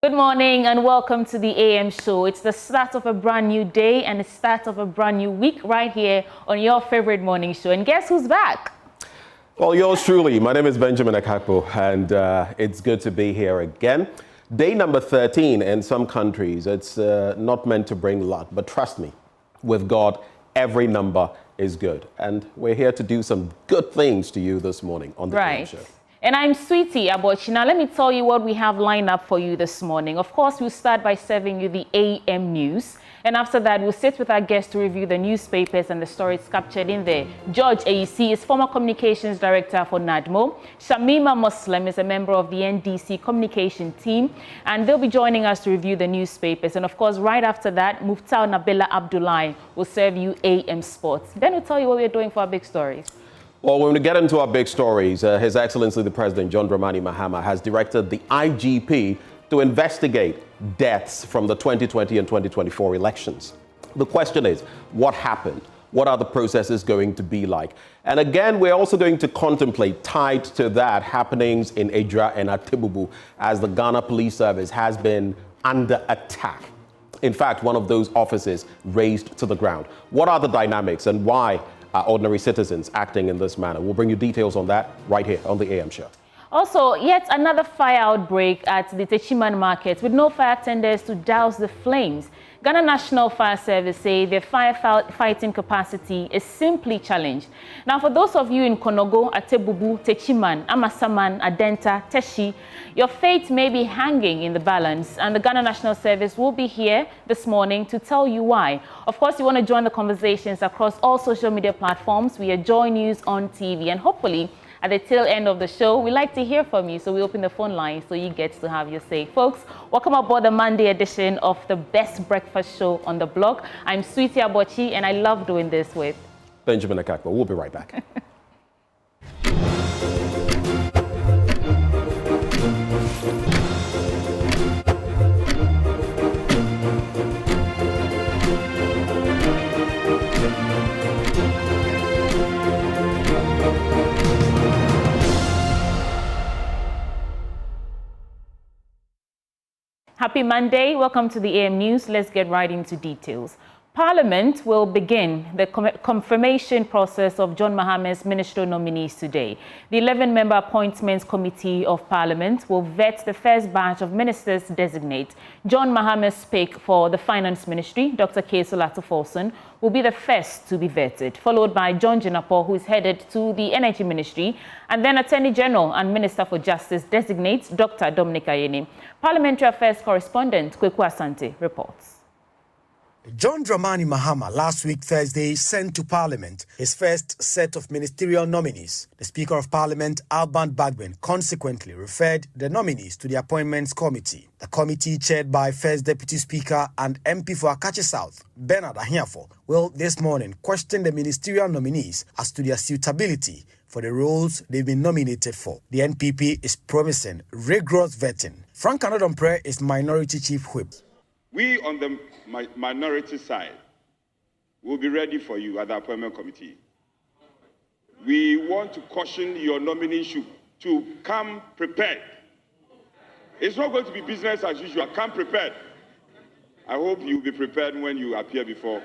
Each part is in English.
Good morning and welcome to the AM show. It's the start of a brand new day and the start of a brand new week right here on your favorite morning show. And guess who's back? Well, yours truly. My name is Benjamin Akufo, and it's good to be here again. Day number 13 in some countries. It's not meant to bring luck, but trust me, with God, every number is good. And we're here to do some good things to you this morning on the AM show. And I'm Akufo-Addo. Now, let me tell you what we have lined up for you this morning. Of course, we'll start by serving you the AM news. And after that, we'll sit with our guests to review the newspapers and the stories captured in there. George AEC is former communications director for NADMO. Shamima Muslim is a member of the NDC communication team. And they'll be joining us to review the newspapers. And of course, right after that, Muftau Nabila Abdullahi will serve you AM Sports. Then we'll tell you what we're doing for our big stories. Well, when we get into our big stories, His Excellency the President, John Dramani Mahama, has directed the IGP to investigate deaths from the 2020 and 2024 elections. The question is, what happened? What are the processes going to be like? And again, we're also going to contemplate, tied to that, happenings in Edra and Atibubu, as the Ghana Police Service has been under attack. In fact, one of those offices razed to the ground. What are the dynamics and why are ordinary citizens acting in this manner? We'll bring you details on that right here on the AM show. Also, yet another fire outbreak at the Techiman market with no fire tenders to douse the flames. Ghana National Fire Service say their firefighting capacity is simply challenged. Now, for those of you in Konogo, Atebubu, Techiman, Amasaman, Adenta, Teshi, your fate may be hanging in the balance, and the Ghana National Service will be here this morning to tell you why. Of course, you want to join the conversations across all social media platforms. We are Joy News on TV, and hopefully, at the tail end of the show, we like to hear from you, so we open the phone line so you get to have your say. Folks, welcome aboard the Monday edition of the best breakfast show on the block. I'm Akufo-Addo, and I love doing this with Benjamin Akufo. We'll be right back. Happy Monday. Welcome to the AM News. Let's get right into details. Parliament will begin the confirmation process of John Mahama's ministerial nominees today. The 11-member Appointments Committee of Parliament will vet the first batch of ministers designate. John Mahama's pick for the Finance Ministry, Dr. K. Solatu-Folson, will be the first to be vetted, followed by John Jinapor, who is headed to the Energy Ministry, and then Attorney General and Minister for Justice designates Dr. Dominic Ayeni. Parliamentary Affairs correspondent Kweku Asante reports. John Dramani Mahama last week Thursday sent to Parliament his first set of ministerial nominees. The Speaker of Parliament, Alban Bagbin, consequently referred the nominees to the Appointments Committee. The committee, chaired by First Deputy Speaker and MP for Akachi South, Bernard Ahiafo, will this morning question the ministerial nominees as to their suitability for the roles they've been nominated for. The NPP is promising rigorous vetting. Frank Anodompre is Minority Chief Whip. We on the minority side will be ready for you at the Appointment Committee. We want to caution your nominees to come prepared. It's not going to be business as usual. Come prepared. I hope you'll be prepared when you appear before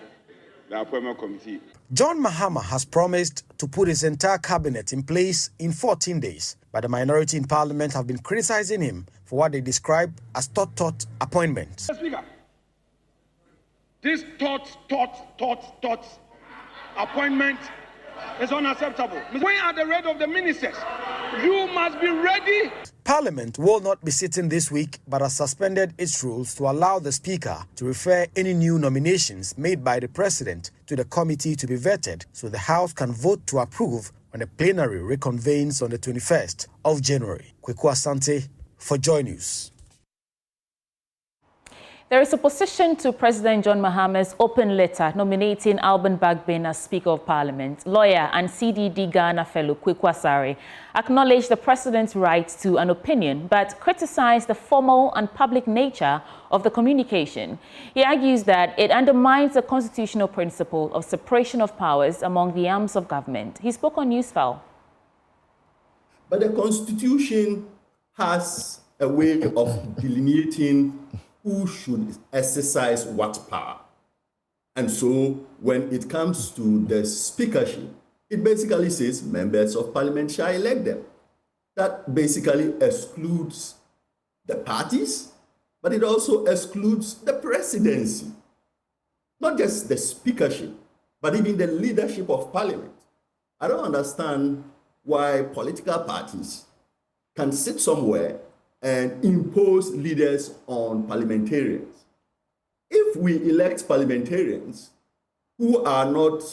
the Appointment Committee. John Mahama has promised to put his entire cabinet in place in 14 days, but the minority in Parliament have been criticizing him for what they describe as thought appointments. Speaker, this thought appointment is unacceptable. When are the red of the ministers? You must be ready. Parliament will not be sitting this week, but has suspended its rules to allow the Speaker to refer any new nominations made by the President to the committee to be vetted, so the House can vote to approve when the plenary reconvenes on the 21st of January. Kweku Asante for Joy News. There is opposition to President John Mahama's open letter nominating Alban Bagbin as Speaker of Parliament. Lawyer and CDD Ghana fellow Kweku Asare acknowledged the President's right to an opinion, but criticized the formal and public nature of the communication. He argues that it undermines the constitutional principle of separation of powers among the arms of government. He spoke on Newsfile. But the Constitution has a way of delineating who should exercise what power. And so when it comes to the speakership, it basically says members of parliament shall elect them. That basically excludes the parties, but it also excludes the presidency. Not just the speakership, but even the leadership of parliament. I don't understand why political parties can sit somewhere and impose leaders on parliamentarians. If we elect parliamentarians who are not,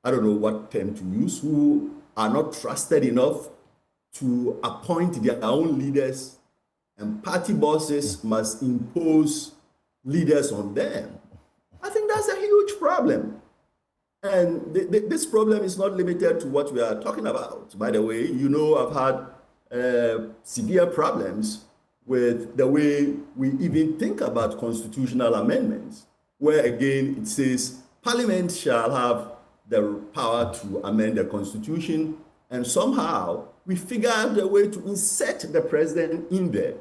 I don't know what term to use, who are not trusted enough to appoint their own leaders, and party bosses must impose leaders on them, I think that's a huge problem. And this problem is not limited to what we are talking about. By the way, you know, I've had severe problems with the way we even think about constitutional amendments, where again it says Parliament shall have the power to amend the Constitution, and somehow we figure out a way to insert the president in there.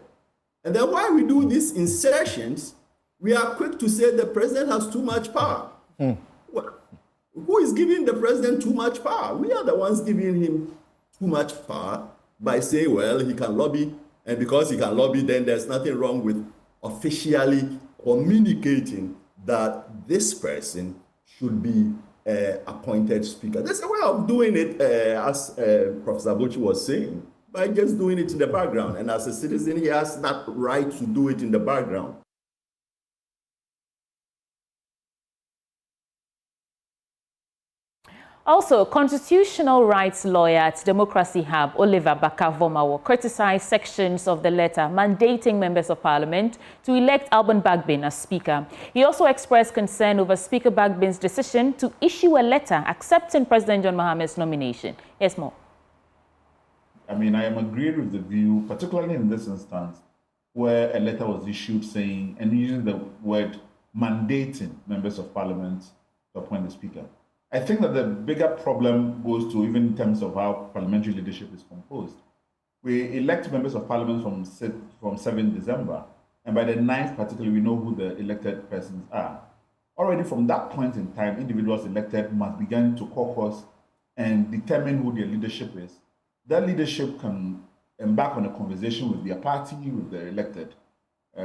And then while we do these insertions, we are quick to say the president has too much power. Well, who is giving the president too much power? We are the ones giving him too much power by saying, well, he can lobby, and because he can lobby, then there's nothing wrong with officially communicating that this person should be appointed speaker. There's a way of doing it, as Professor Bochi was saying, by just doing it in the background. And as a citizen, he has that right to do it in the background. Also, constitutional rights lawyer at Democracy Hub, Oliver Bakavomawo, criticized sections of the letter mandating members of parliament to elect Alban Bagbin as speaker. He also expressed concern over Speaker Bagbin's decision to issue a letter accepting President John Mahama's nomination. Yes, more. I mean, I am agreed with the view, particularly in this instance, where a letter was issued saying, and using the word mandating members of parliament to appoint the speaker. I think that the bigger problem goes to even in terms of how parliamentary leadership is composed. We elect members of parliament from 7 December, and by the 9th particularly, we know who the elected persons are. Already from that point in time, individuals elected must begin to caucus and determine who their leadership is. That leadership can embark on a conversation with their party, with their elected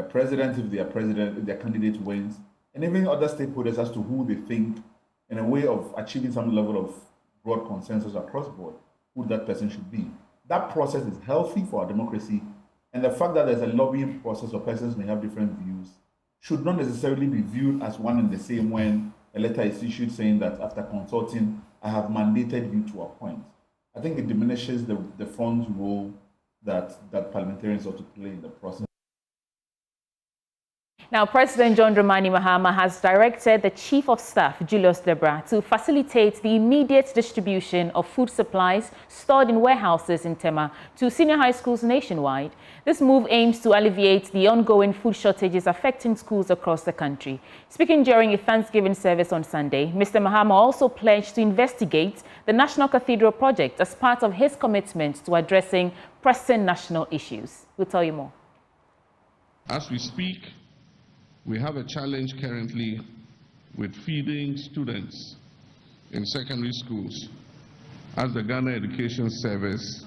president, if their candidate wins, and even other stakeholders as to who they think, in a way of achieving some level of broad consensus across the board, who that person should be. That process is healthy for our democracy, and the fact that there's a lobbying process or persons may have different views should not necessarily be viewed as one and the same when a letter is issued saying that after consulting, I have mandated you to appoint. I think it diminishes the front role that parliamentarians ought to play in the process. Now, President John Dramani Mahama has directed the Chief of Staff, Julius Debra, to facilitate the immediate distribution of food supplies stored in warehouses in Tema to senior high schools nationwide. This move aims to alleviate the ongoing food shortages affecting schools across the country. Speaking during a Thanksgiving service on Sunday, Mr. Mahama also pledged to investigate the National Cathedral project as part of his commitment to addressing pressing national issues. We'll tell you more. As we speak, we have a challenge currently with feeding students in secondary schools, as the Ghana Education Service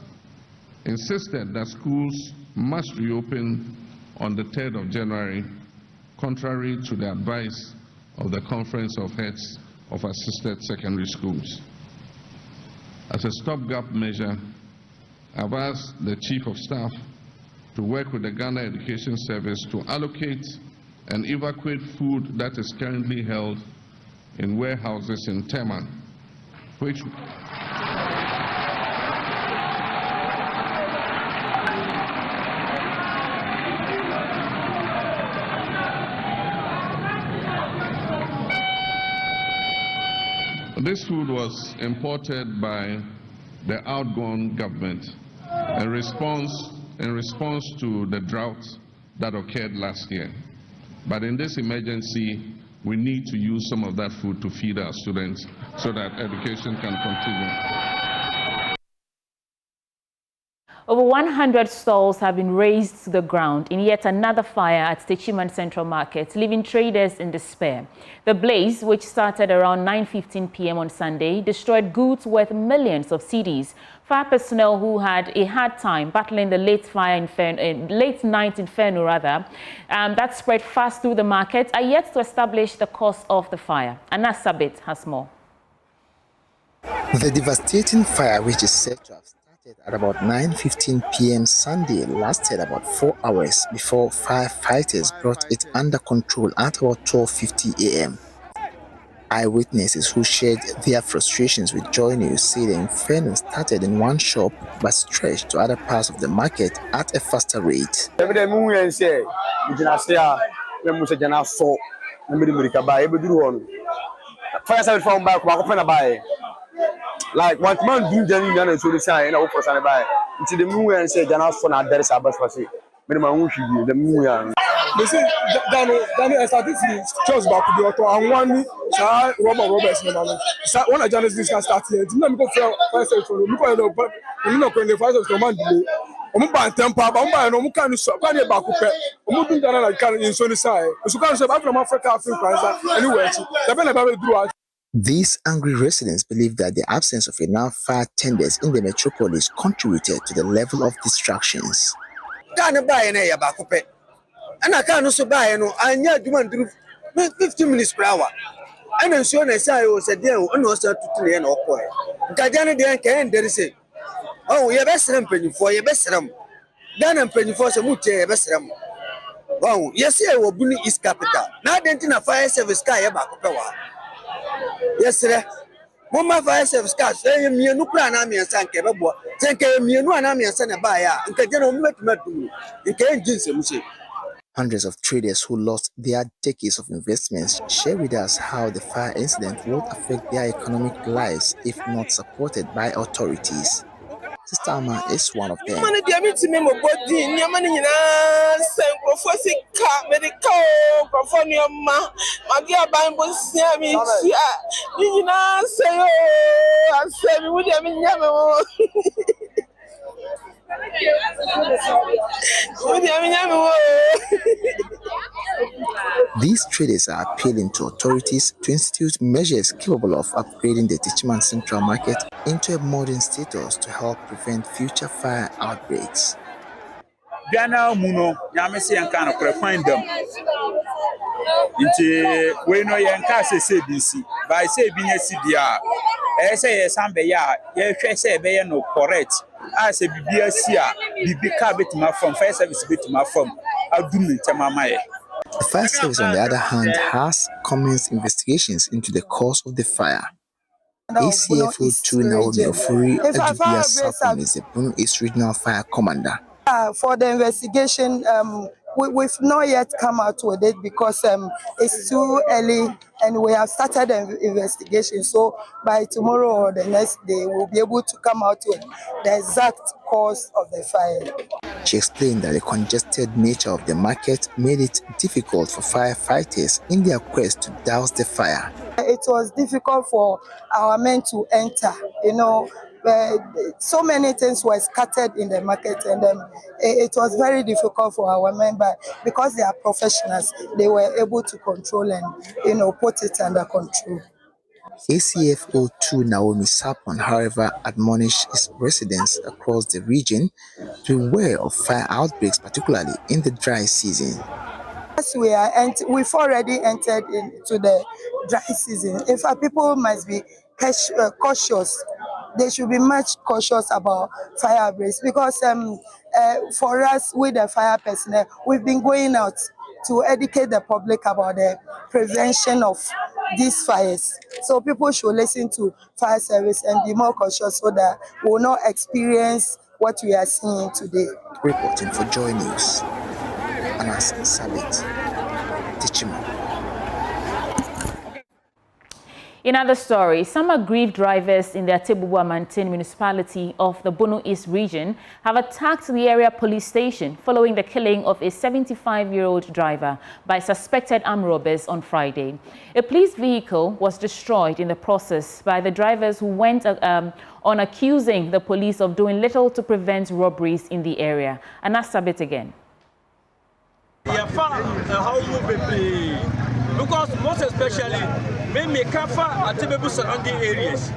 insisted that schools must reopen on the 3rd of January, contrary to the advice of the Conference of Heads of Assisted Secondary Schools. As a stopgap measure, I've asked the Chief of Staff to work with the Ghana Education Service to allocate and evacuate food that is currently held in warehouses in Tema, which this food was imported by the outgone government in response to the drought that occurred last year. But in this emergency, we need to use some of that food to feed our students so that education can continue. Over 100 stalls have been razed to the ground in yet another fire at Techiman Central Market, leaving traders in despair. The blaze, which started around 9:15 p.m. on Sunday, destroyed goods worth millions of cedis. Fire personnel who had a hard time battling the late night inferno that spread fast through the market are yet to establish the cause of the fire. Anna Sabit has more. The devastating fire, which is said to have started at about 9:15 p.m. Sunday, lasted about 4 hours before firefighters brought it under control at about 12:50 a.m. Eyewitnesses who shared their frustrations with Joy News say the inferno started in one shop but stretched to other parts of the market at a faster rate. Like what man do then you so say na wo person buy until the moon and say jana so na there sabas fasi me ma hu hwi the moon ya they say dan statistics just back to the auto and one sa robbers no man sa one journalists can start here na me go first so me go no ko the first of man delay omo ban temper ba omo no omo kan so kwa dey back pe omo dun jana na kan in so ni sai so kan so from Africa anywhere the be na ba do. These angry residents believe that the absence of enough fire tenders in the metropolis contributed to the level of distractions. 15 minutes per hour. And I'm sure I was a deal, and also to the end of point. Gajana de Anka, there is a oh, you're best penny for your best ram. Then I'm penny for some much best ram. Oh, yes, I will be East Capital. Now, then, a fire service sky about power. Yes, sir. Mama fire service car, say me no plan am yan san ke bebo. Say ke me no anam yan san ba ya. Nka je no metu. Nka engine se mu se. Hundreds of traders who lost their decades of investments share with us how the fire incident would affect their economic lives if not supported by authorities. Sister Ama is one of them. These traders are appealing to authorities to institute measures capable of upgrading the Techiman Central Market into a modern status to help prevent future fire outbreaks. Biana muno nyamese yanka na find them. Nti we no yanka se BC by say binya CBR e say yesambe ya ye hwe say be ye no correct as a bibia sia bibika betima from fire service betima from adumi temamaye. The fire service, on the other hand, has commenced investigations into the cause of the fire. ACFO2 Naomi Ofuri Adubia Sapon is the Bruno East Regional Fire Commander. For the investigation, we've not yet come out with it because it's too early and we have started the investigation. So by tomorrow or the next day, we'll be able to come out with the exact cause of the fire. She explained that the congested nature of the market made it difficult for firefighters in their quest to douse the fire. It was difficult for our men to enter, so many things were scattered in the market and it was very difficult for our men, but because they are professionals, they were able to control and put it under control. ACFO2 Naomi Sapon, however, admonished its residents across the region to be aware of fire outbreaks, particularly in the dry season. Yes, we've already entered into the dry season. In fact, people must be cautious. They should be much cautious about fire outbreaks because for us, with the fire personnel, we've been going out to educate the public about the prevention of these fires. So people should listen to fire service and be more cautious so that we will not experience what we are seeing today. Reporting for Joy News, Anas Sabit, Techiman. In other stories, some aggrieved drivers in the Atebubu-Amantin municipality of the Bono East region have attacked the area police station following the killing of a 75-year-old driver by suspected armed robbers on Friday. A police vehicle was destroyed in the process by the drivers who went on accusing the police of doing little to prevent robberies in the area. Anastabit again. Because most especially, we may cover Atebubu surrounding areas.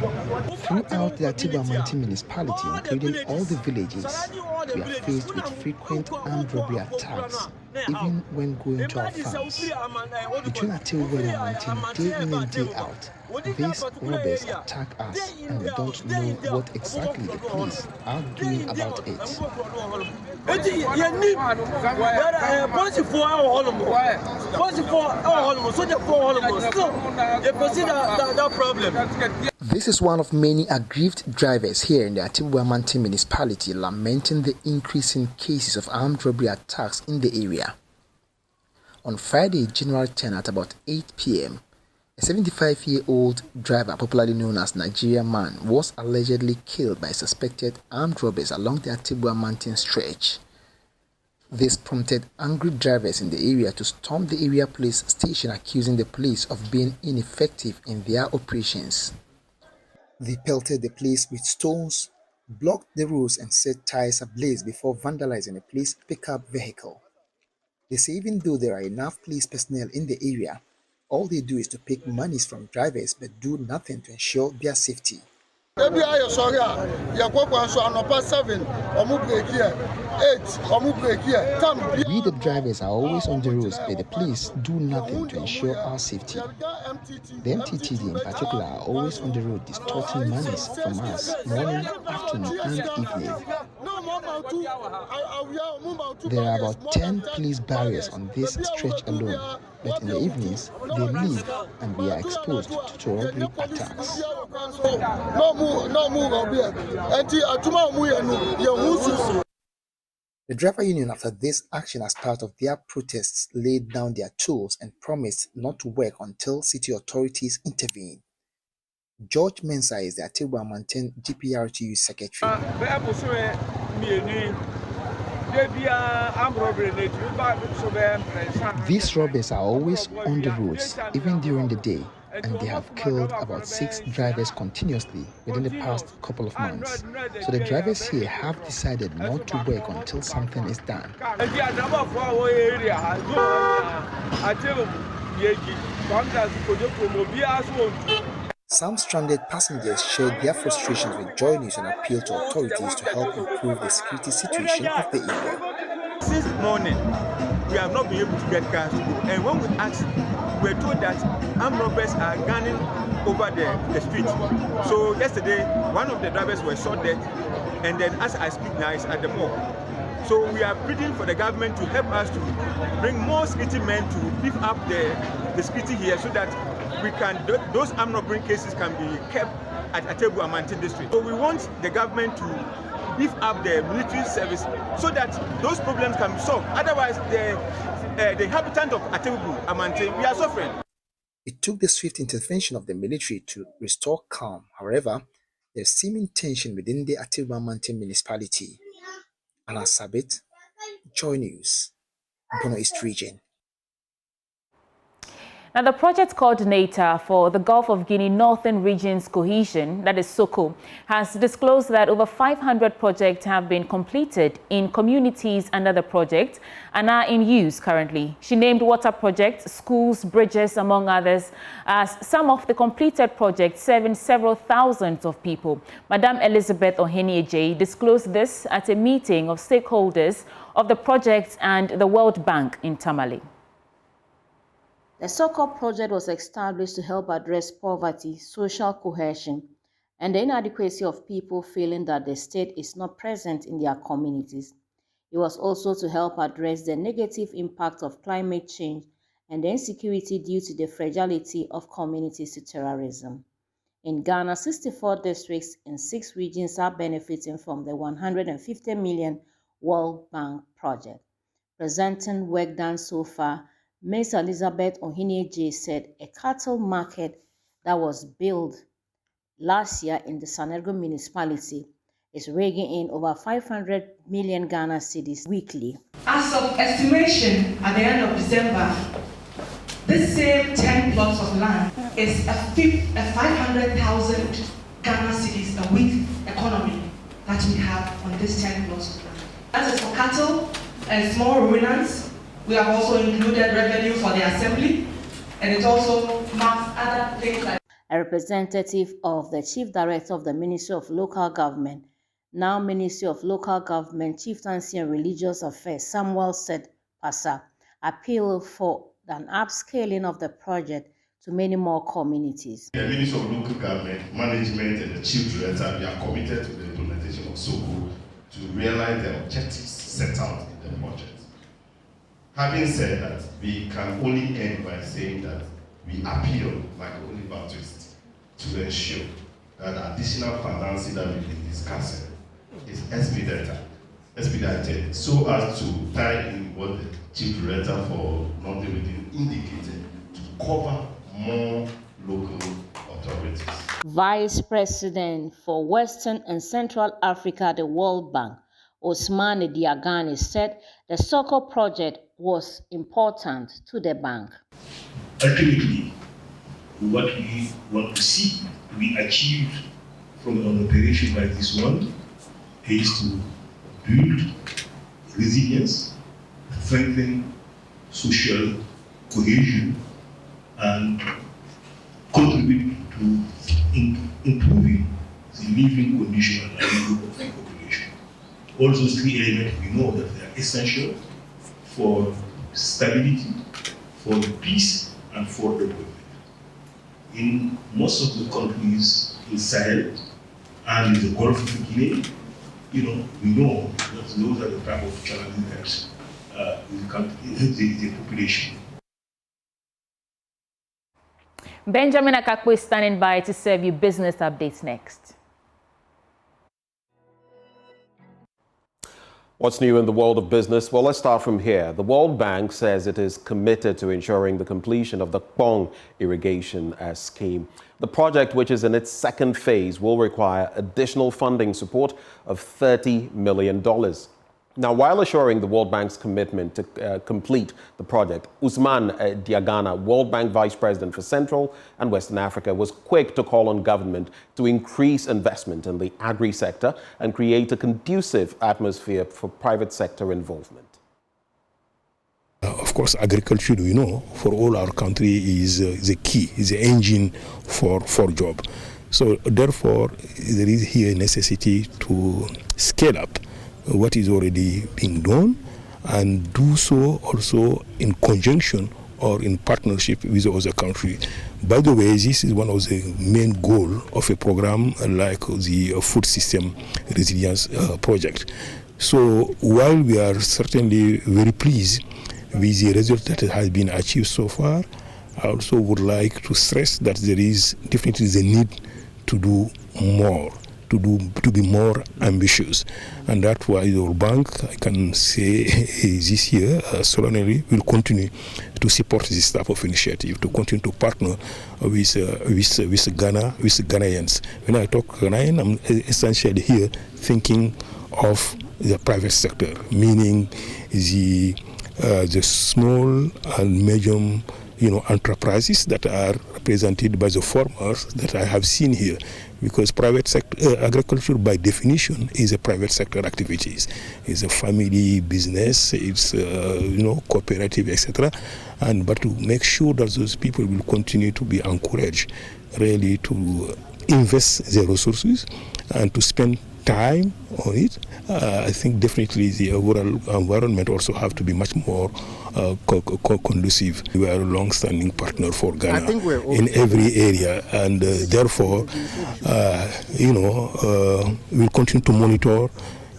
Throughout the Atebubu-Amantin municipality, including all the villages, we are faced with frequent armed robbery attacks, even when going to our farms. Between Atebubu and Amantin, day in and day out, these robbers attack us, and we don't know what exactly the police are doing about it. This is one of many aggrieved drivers here in the Atebubu-Amantin municipality lamenting the increase in cases of armed robbery attacks in the area. On Friday, January 10 at about 8 p.m., a 75-year-old driver, popularly known as Nigerian Man, was allegedly killed by suspected armed robbers along the Atebubu-Amantin stretch. This prompted angry drivers in the area to storm the area police station, accusing the police of being ineffective in their operations. They pelted the police with stones, blocked the roads and set tires ablaze before vandalizing a police pickup vehicle. They say even though there are enough police personnel in the area, all they do is to pick monies from drivers but do nothing to ensure their safety. We, the drivers, are always on the roads, but the police do nothing to ensure our safety. The MTTD in particular are always on the road distorting monies from us morning, afternoon and evening. There are about 10 police barriers on this stretch alone, but in the evenings they leave and we are exposed to robbery attacks. The driver union, after this action as part of their protests, laid down their tools and promised not to work until city authorities intervene. George Mensah is the Atebubu-Amantin GPRTU secretary. These robbers are always on the roads, even during the day, and they have killed about 6 drivers continuously within the past couple of months. So the drivers here have decided not to work until something is done. Some stranded passengers shared their frustrations with Joy News and appealed to authorities to help improve the security situation of the area. Since morning, we have not been able to get cars to go. And when we asked, we were told that armed robbers are gunning over the street. So yesterday, one of the drivers was shot dead, and then as I speak now, it's at the mall. So we are pleading for the government to help us to bring more security men to beef up the security here so that we can, those armed robbery cases can be kept at Atebubu-Amantin district. So we want the government to beef up the military service so that those problems can be solved. Otherwise, the inhabitant of Atebubu-Amantin, we are suffering. It took the swift intervention of the military to restore calm. However, there's seeming tension within the Atebubu-Amantin municipality. Anna Sabit, Joy News, Bono East region. Now, the project coordinator for the Gulf of Guinea Northern Region's Cohesion, that is SOCO, has disclosed that over 500 projects have been completed in communities under the project and are in use currently. She named water projects, schools, bridges, among others, as some of the completed projects serving several thousands of people. Madam Elizabeth Ohene-Ejei disclosed this at a meeting of stakeholders of the project and the World Bank in Tamale. The SOCO project was established to help address poverty, social cohesion, and the inadequacy of people feeling that the state is not present in their communities. It was also to help address the negative impact of climate change and the insecurity due to the fragility of communities to terrorism. In Ghana, 64 districts in 6 regions are benefiting from the 150 million World Bank project. Presenting work done so far, Ms. Elizabeth Ohene-Ejei said a cattle market, that was built last year in the Sanergo municipality is raking in over 500 million Ghana cedis weekly. As of estimation at the end of December, this same 10 plots of land is a 500,000 Ghana cedis a week economy that we have on this 10 plots of land. That is for cattle and small ruminants. We have also included revenue for the assembly, and it also marks other things like. A representative of the Chief Director of the Ministry of Local Government, now Ministry of Local Government, Chieftaincy and Religious Affairs, Samuel said Pasa, appealed for an upscaling of the project to many more communities. The Ministry of Local Government, Management and the Chief Director, we are committed to the implementation of SOCO to realize the objectives set out in the budget. Having said that, we can only end by saying that we appeal, like Holy Baptist, to ensure that additional financing that we've been discussing is expedited so as to tie in what the Chief Director for Northern Region indicated to cover more local authorities. Vice President for Western and Central Africa, the World Bank, Ousmane Diagane, said the SOCO project was important to the bank. Ultimately, what we want to see to be achieved from an operation like this one is to build resilience, strengthen social cohesion, and contribute to improving the living condition and livelihood of the population. All those three elements, we know that they are essential for stability, for peace, and for development. In most of the countries in Sahel and in the Gulf of Guinea, we know that those are the type of challenges that the population. Benjamin Akakpo is standing by to serve you business updates next. What's new in the world of business? Well, let's start from here. The World Bank says it is committed to ensuring the completion of the Kpong irrigation scheme. The project, which is in its second phase, will require additional funding support of $30 million. Now, while assuring the World Bank's commitment to complete the project, Ousmane Diagane, World Bank Vice President for Central and Western Africa, was quick to call on government to increase investment in the agri-sector and create a conducive atmosphere for private sector involvement. Of course, agriculture, for all our country is the key, is the engine for job. So therefore, there is here a necessity to scale up what is already being done and do so also in conjunction or in partnership with the other country. By the way, this is one of the main goals of a program like the Food System Resilience Project. So while we are certainly very pleased with the result that has been achieved so far, I also would like to stress that there is definitely the need to do more, to be more ambitious. And that's why the World Bank, I can say this year, solemnly, will continue to support this type of initiative, to continue to partner with Ghana, with Ghanaians. When I talk Ghanaian, I'm essentially here thinking of the private sector, meaning the small and medium enterprises that are represented by the farmers that I have seen here, because private sector agriculture by definition is a private sector activities. It's a family business, it's cooperative, etc. But to make sure that those people will continue to be encouraged really to invest their resources and to spend time on it, I think definitely the overall environment also have to be much more conducive. We are a long-standing partner for Ghana in every area, and therefore, we'll continue to monitor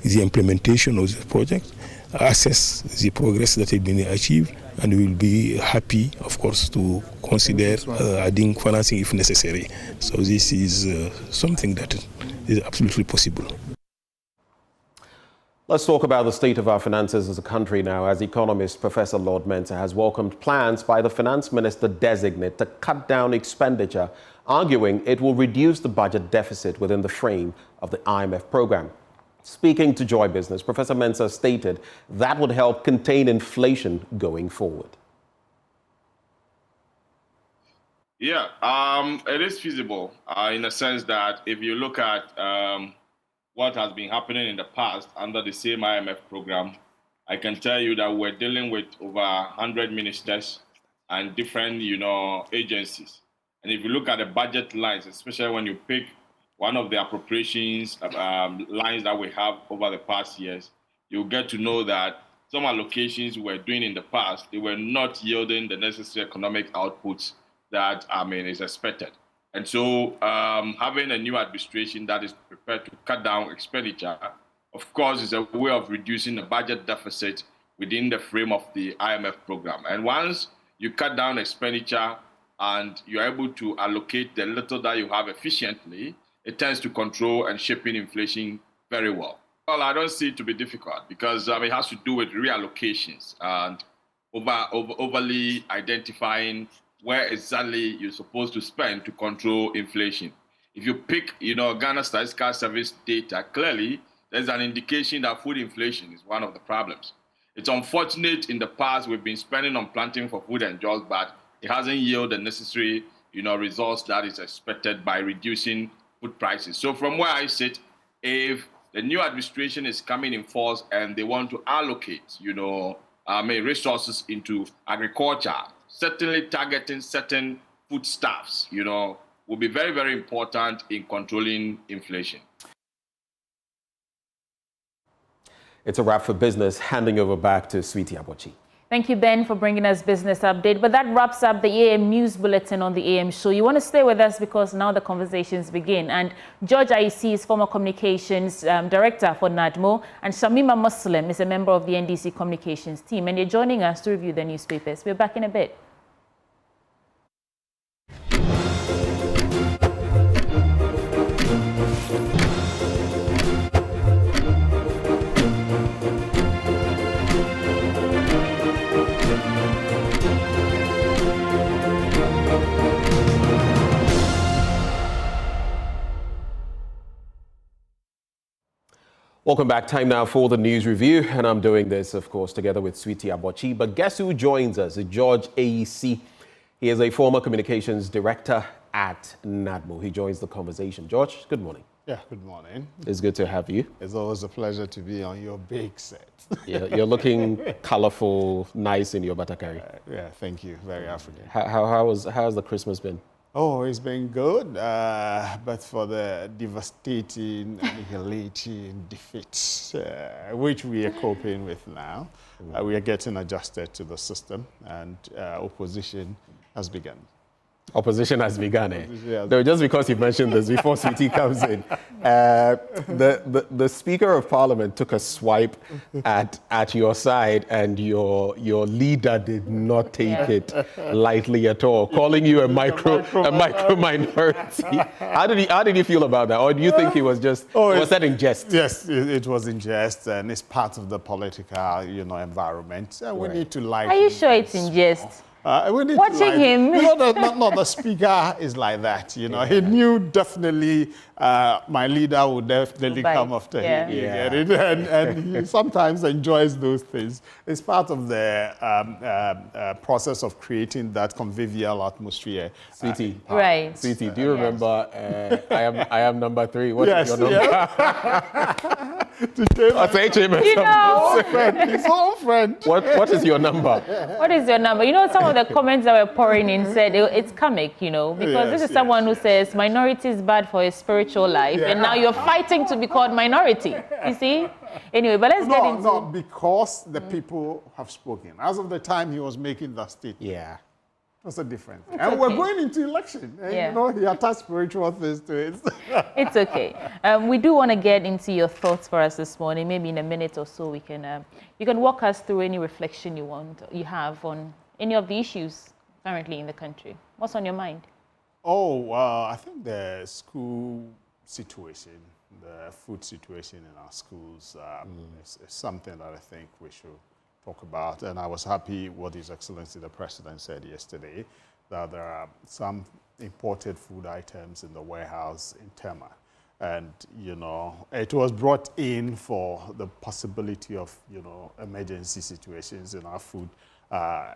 the implementation of the project, assess the progress that has been achieved, and we will be happy, of course, to consider adding financing if necessary. So this is something that is absolutely possible. Let's talk about the state of our finances as a country now, as economist Professor Lord Mensa has welcomed plans by the finance minister designate to cut down expenditure, arguing it will reduce the budget deficit within the frame of the IMF program. Speaking to Joy Business, Professor Mensa stated that would help contain inflation going forward. Yeah, it is feasible in the sense that if you look at what has been happening in the past under the same IMF program, I can tell you that we're dealing with over 100 ministers and different, agencies. And if you look at the budget lines, especially when you pick one of the appropriations lines that we have over the past years, you'll get to know that some allocations we were doing in the past, they were not yielding the necessary economic outputs that, is expected. And so having a new administration that is prepared to cut down expenditure, of course, is a way of reducing the budget deficit within the frame of the IMF program. And once you cut down expenditure and you're able to allocate the little that you have efficiently, it tends to control and shaping inflation very well. Well, I don't see it to be difficult because it has to do with reallocations and overly identifying where exactly you're supposed to spend to control inflation. If you pick, Ghana Statistical Service data, clearly there's an indication that food inflation is one of the problems. It's unfortunate in the past we've been spending on planting for food and jobs, but it hasn't yielded the necessary, results that is expected by reducing food prices. So from where I sit, if the new administration is coming in force and they want to allocate, resources into agriculture, certainly targeting certain foodstuffs, will be very, very important in controlling inflation. It's a wrap for business. Handing over back to Sweetie Abochi. Thank you, Ben, for bringing us business update. But that wraps up the AM News Bulletin on the AM Show. You want to stay with us because now the conversations begin. And George Aisi is former communications director for NADMO, and Shamima Muslim is a member of the NDC communications team. And you're joining us to review the newspapers. We're back in a bit. Welcome back. Time now for the news review, and I'm doing this, of course, together with Sweetie Abochi. But guess who joins us? George Aisi. He is a former communications director at NADMO. He joins the conversation. George, good morning. Yeah, good morning. It's good to have you. It's always a pleasure to be on your big set. Yeah, you're looking colorful, nice in your batakari. Yeah, thank you. Very African. How's the Christmas been? Oh, it's been good, but for the devastating, annihilating defeats, which we are coping with now, we are getting adjusted to the system, and opposition has begun. Opposition has begun, eh? No, just because you mentioned this before Sweetie comes in. The Speaker of Parliament took a swipe at your side, and your leader did not take it lightly at all, calling you a micro minority. How did you feel about that? Or do you think he was just was that in jest? Yes, it was in jest, and it's part of the political, environment. We need to like. Are you sure it's in jest? Watching him. No, the speaker is like that. He knew definitely my leader would definitely come after him. And he sometimes enjoys those things. It's part of the process of creating that convivial atmosphere. Sweetie, right? Sweetie, do you remember? I am number 3. What is your number? His own friend. What is your number? What is your number? Some of the comments that were pouring in said it's comic, because this is someone who says minority is bad for his spiritual life, and now you're fighting to be called minority. You see? Anyway, but let's get into... No, because the people have spoken. As of the time he was making that statement. That's a different thing. And we're going into election. And, he attached spiritual things to it. It's okay. We do want to get into your thoughts for us this morning. Maybe in a minute or so, you can walk us through any reflection you have on any of the issues currently in the country. What's on your mind? I think the school situation the food situation in our schools is something that I think we should talk about. And I was happy what His Excellency the President said yesterday, that there are some imported food items in the warehouse in Tema. And, you know, it was brought in for the possibility of, you know, emergency situations in our food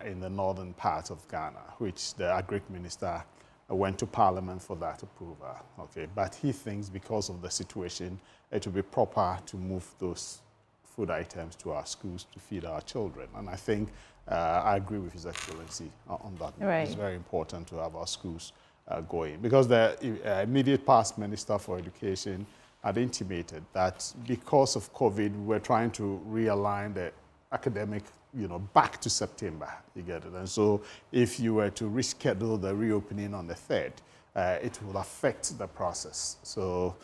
in the northern part of Ghana, which the Agric Minister went to Parliament for that approval. Okay, but he thinks because of the situation, it will be proper to move those food items to our schools to feed our children. And I think I agree with His Excellency on that. Right. It's very important to have our schools going, because the immediate past Minister for Education had intimated that because of COVID, we're trying to realign the academic, you know, back to September, you get it. And so if you were to reschedule the reopening on the 3rd, it will affect the process. So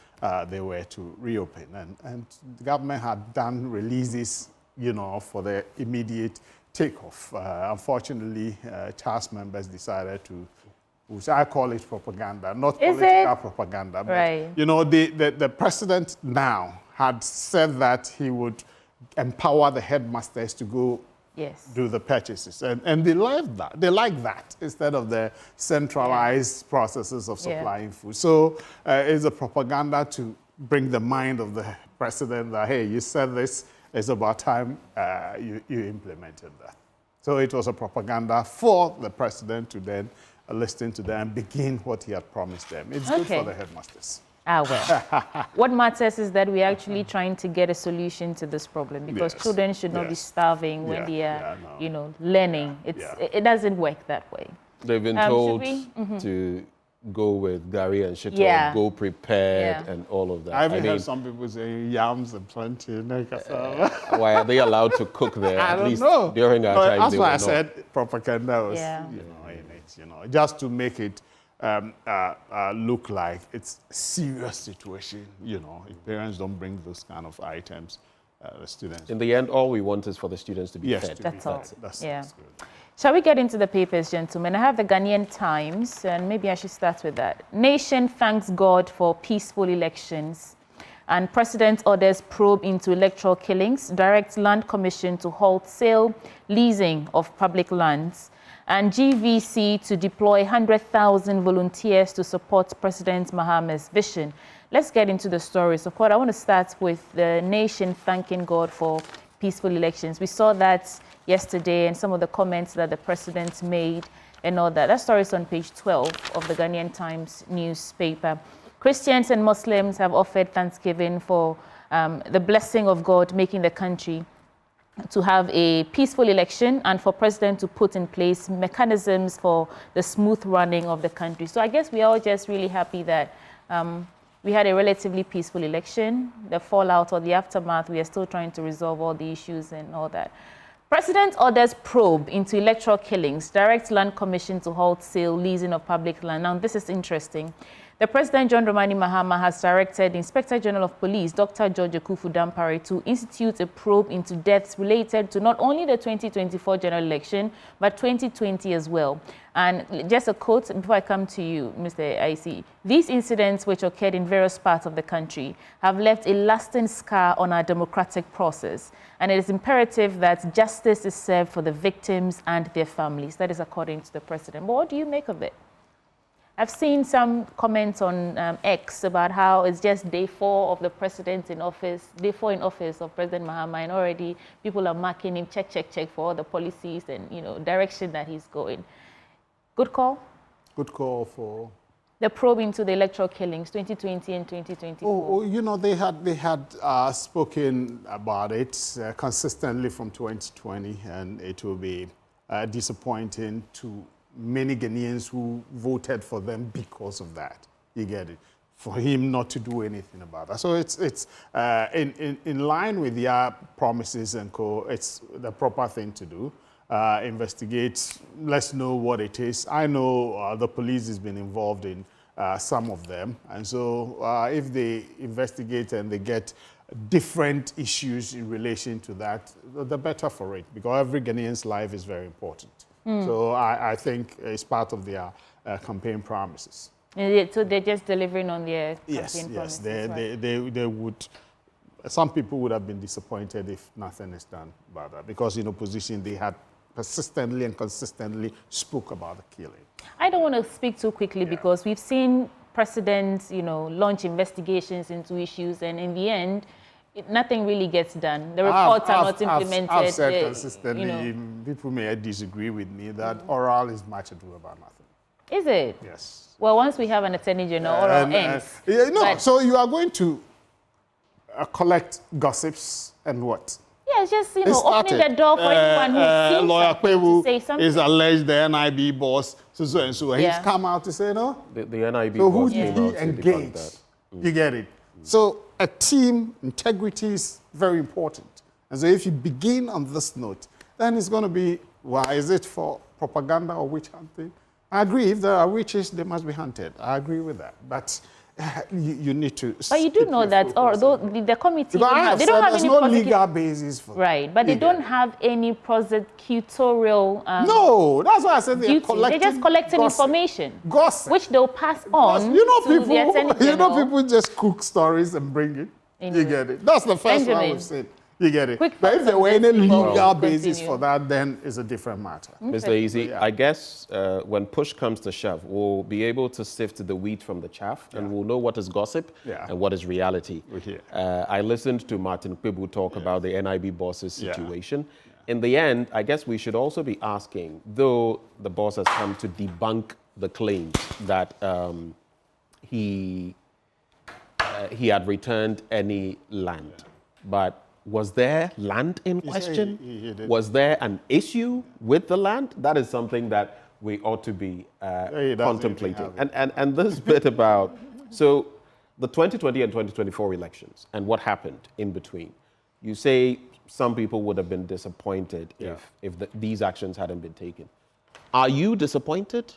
they were to reopen. And the government had done releases, you know, for the immediate takeoff. Unfortunately, task members decided to, which I call it propaganda, not political propaganda. But, right. You know, the president now had said that he would empower the headmasters to go do the purchases. And they like that. They like that instead of the centralized processes of supplying food. So it's a propaganda to bring the mind of the president that, hey, you said this, it's about time you implemented that. So it was a propaganda for the president to then listen to them and begin what he had promised them. It's good for the headmasters. Ah, well. What matters is that we're actually trying to get a solution to this problem, because children should not be starving when they are, you know, learning. It doesn't work that way. They've been told to go with Gary and Shito, go prepared and all of that. I've heard some people say yams and plantain. Why are they allowed to cook there? I don't least know. During our time, that's why I said propaganda was, you know, just to make it look like it's a serious situation, you know, if parents don't bring those kind of items, the students. In the end, all we want is for the students to be fed. That's all. That's good. Shall we get into the papers, gentlemen? I have the Ghanaian Times, and maybe I should start with that. Nation thanks God for peaceful elections. And President orders probe into electoral killings, directs Land Commission to halt sale, leasing of public lands, and GVC to deploy 100,000 volunteers to support President Mahama's vision. Let's get into the story. So, Claude, I want to start with the nation thanking God for peaceful elections. We saw that yesterday and some of the comments that the president made and all that. That story is on page 12 of the Ghanaian Times newspaper. Christians and Muslims have offered thanksgiving for the blessing of God making the country to have a peaceful election and for President to put in place mechanisms for the smooth running of the country. So I guess we are all just really happy that we had a relatively peaceful election. The fallout or the aftermath, we are still trying to resolve all the issues and all that. President orders probe into electoral killings, directs Land Commission to halt sale, leasing of public land. Now, this is interesting. The President, John Dramani Mahama, has directed Inspector General of Police, Dr. George Akufo-Addo, to institute a probe into deaths related to not only the 2024 general election, but 2020 as well. And just a quote before I come to you, Mr. IC. These incidents, which occurred in various parts of the country, have left a lasting scar on our democratic process. And it is imperative that justice is served for the victims and their families. That is according to the President. But what do you make of it? I've seen some comments on X about how it's just day 4 of the president in office, day 4 in office of President Mahama, and already people are marking him check for all the policies and, you know, direction that he's going. Good call? Good call for? The probe into the electoral killings, 2020 and 2024. Oh, you know, they had spoken about it consistently from 2020, and it will be disappointing to many Ghanaians who voted for them because of that. You get it? For him not to do anything about that. So it's in line with their promises and it's the proper thing to do. Investigate, let's know what it is. I know the police has been involved in some of them. And so if they investigate and they get different issues in relation to that, the better for it, because every Ghanaian's life is very important. So I think it's part of their campaign promises. So they're just delivering on their campaign promises. They would. Some people would have been disappointed if nothing is done about that, because in opposition they had persistently and consistently spoke about the killing. I don't want to speak too quickly because we've seen presidents, launch investigations into issues, and in the end, nothing really gets done. The reports are not implemented. I've said consistently, people may disagree with me, that oral is much ado about nothing. Is it? Yes. Well, once we have an attorney general, oral ends. So you are going to collect gossips and what? Yeah, it's just, opening the door for anyone who sees Lawyer to say something. is alleged the NIB boss, so and so. He's come out to say no. The NIB so boss who did came he out engage? that. You get it? So a team, integrity is very important. And so if you begin on this note, then it's going to be, why is it for propaganda or witch hunting? I agree, if there are witches, they must be hunted. I agree with that. But you need to... But you do know that, although the committee, they don't have any legal basis for right, but they don't have any prosecutorial... no, that's why I said they're just collecting information, which they'll pass on to the Attorney General. People just cook stories and bring it. Anyway. You get it. That's the first one we've said. You get it. But if there were any legal basis for that, then it's a different matter. Mr. Easy, I guess when push comes to shove, we'll be able to sift the wheat from the chaff, and we'll know what is gossip and what is reality. I listened to Martin Kpebu talk about the NIB boss's situation. In the end, I guess we should also be asking, though the boss has come to debunk the claims that he had returned any land, but was there land in question? Was there an issue with the land? That is something that we ought to be contemplating. And this bit about, so the 2020 and 2024 elections and what happened in between. You say some people would have been disappointed if these actions hadn't been taken. Are you disappointed?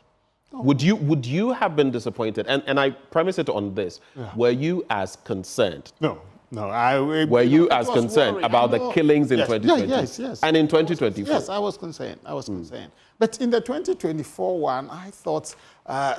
Oh. Would you have been disappointed? And I premise it on this. Were you as concerned? No. Were you as concerned about the killings in 2020? Yes. And in 2024? Yes, I was concerned. Concerned. But in the 2024 one, I thought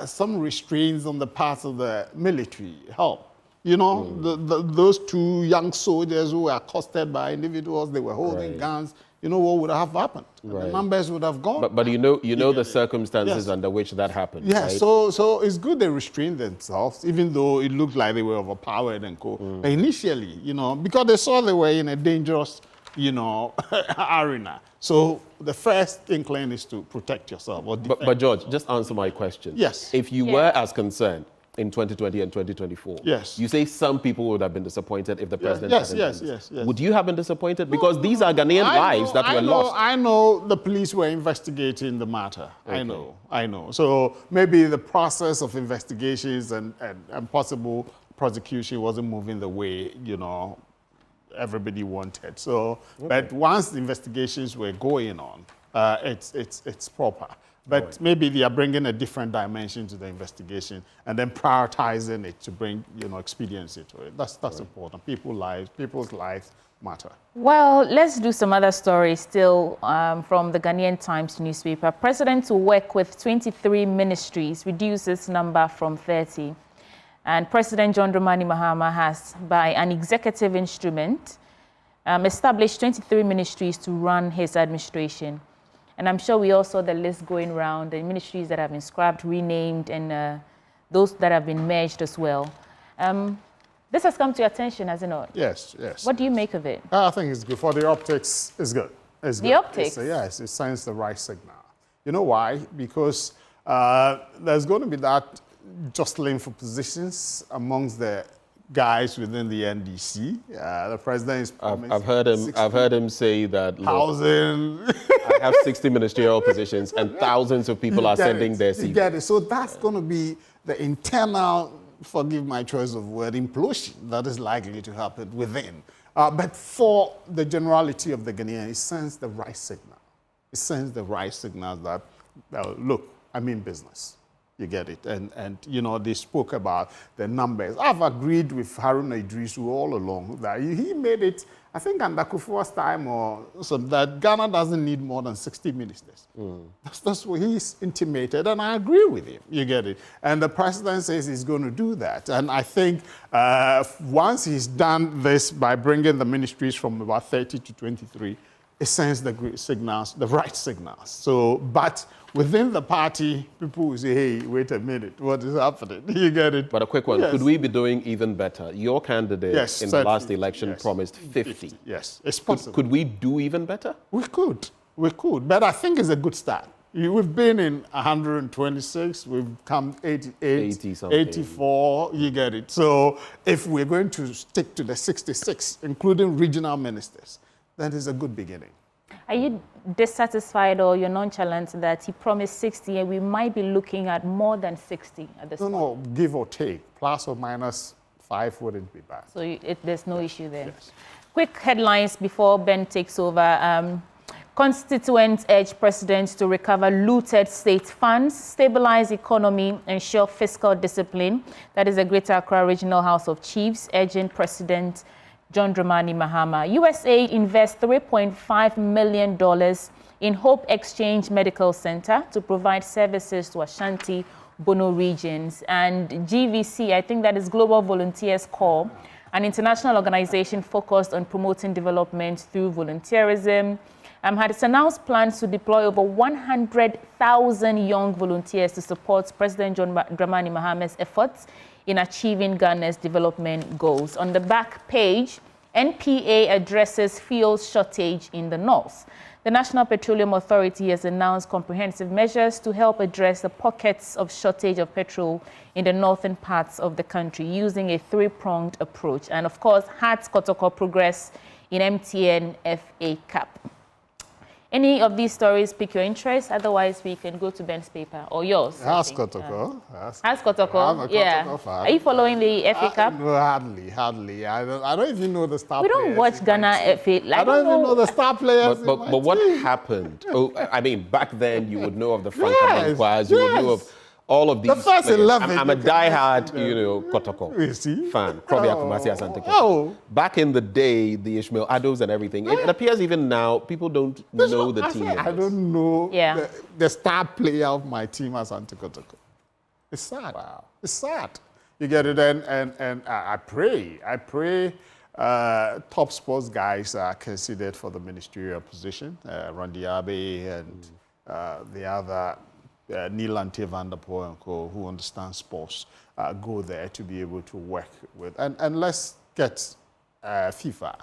some restraints on the part of the military helped. Those two young soldiers who were accosted by individuals, they were holding guns. You know what would have happened? The numbers would have gone. But you know the circumstances under which that happened. Yes, right? so it's good they restrained themselves, even though it looked like they were overpowered and co. But initially, because they saw they were in a dangerous, arena. So the first inkling is to protect yourself. Or but George, just answer my question. Yes. If you were as concerned in 2020 and 2024. Yes. You say some people would have been disappointed if the president hadn't done this. Yes. Would you have been disappointed? Because these are Ghanaian lives that were lost. I know the police were investigating the matter. Okay. I know. So maybe the process of investigations and possible prosecution wasn't moving the way, everybody wanted. So, but once the investigations were going on, it's proper. But maybe they are bringing a different dimension to the investigation and then prioritizing it to bring, expediency to it. That's important. People's lives matter. Well, let's do some other stories still from the Ghanaian Times newspaper. President to work with 23 ministries reduces number from 30. And President John Dramani Mahama has, by an executive instrument, established 23 ministries to run his administration. And I'm sure we all saw the list going around, the ministries that have been scrapped, renamed, and those that have been merged as well. This has come to your attention, has it not? Yes. What do you make of it? I think it's good. For the optics, it's good. The optics? Yes, it sends the right signal. You know why? Because there's going to be that jostling for positions amongst the guys within the NDC. The president is promised. I've heard him say that. I have 60 ministerial positions, and thousands of people are sending their CVs. You get it. So that's going to be the internal, forgive my choice of word, implosion that is likely to happen within. But for the generality of the Ghanaians, it sends the right signal. It sends the right signal that, look, I mean business. You get it? And you know, they spoke about the numbers. I've agreed with Haruna Idrisu all along that he made it, I think under Akufo-Addo's time or so, that Ghana doesn't need more than 60 ministers. That's what he's intimated, and I agree with him. You get it? And the president says he's going to do that. And I think once he's done this by bringing the ministries from about 30 to 23, it sends the signals, the right signals. So, but within the party, people will say, hey, wait a minute, what is happening? You get it? But a quick one, yes. Could we be doing even better? Your candidate in the last election promised 50. Yes, it's possible. Could we do even better? We could, but I think it's a good start. We've been in 126, we've come 88, 84, you get it. So if we're going to stick to the 66, including regional ministers, that is a good beginning. Are you dissatisfied or you're nonchalant that he promised 60 and we might be looking at more than 60 at this point? No, give or take. Plus or minus 5 wouldn't be bad. So there's no issue there. Yes. Quick headlines before Ben takes over. Constituents urge President to recover looted state funds, stabilize economy, ensure fiscal discipline. That is the Greater Accra Regional House of Chiefs urging President John Dramani Mahama. USAID invests $3.5 million in Hope Exchange Medical Center to provide services to Ashanti Bono regions. And GVC, I think that is Global Volunteers Corps, an international organization focused on promoting development through volunteerism, has announced plans to deploy over 100,000 young volunteers to support President John Dramani Mahama's efforts in achieving Ghana's development goals. On the back page, NPA addresses fuel shortage in the north. The National Petroleum Authority has announced comprehensive measures to help address the pockets of shortage of petrol in the northern parts of the country using a three-pronged approach. And of course, Hearts Kotoko progress in MTN FA Cup. Any of these stories pique your interest? Otherwise, we can go to Ben's paper or yours. Hearts Kotoko. Hearts Kotoko. Yeah. Fan. Are you following the FA Cup? No, hardly. I don't even know the star players. We don't watch Ghana FA. I don't even know the star players. But what happened? Oh, I mean, back then you would know of the Frank Amankwahs, you would know of all of these. The first 11. I'm a diehard, Kotoko fan. Probably Akumasi Asante Kotoko. Back in the day, the Ishmael Addos and everything. It appears even now people don't know the team. I don't know the star player of my team Asante Kotoko. It's sad. Wow. It's sad. You get it, and I pray top sports guys are considered for the ministerial position. Randy Abe and the other. Nilante van der Poel and co, who understand sports, go there to be able to work with. And let's get FIFA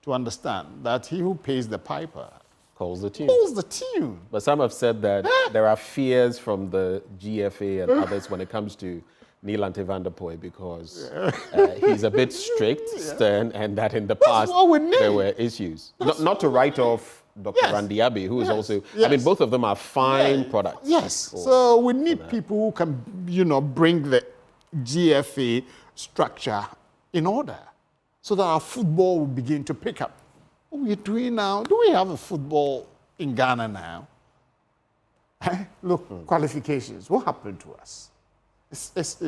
to understand that he who pays the piper calls the tune. Calls the tune. But some have said that there are fears from the GFA and others when it comes to Nilante van der Poel because he's a bit strict, stern, and that in the past there were issues. Not to write off Dr. Randy Abbey, who is also, I mean, both of them are fine products. Yes, so we need people who can, bring the GFA structure in order so that our football will begin to pick up. What are we doing now? Do we have a football in Ghana now? Look, qualifications, what happened to us?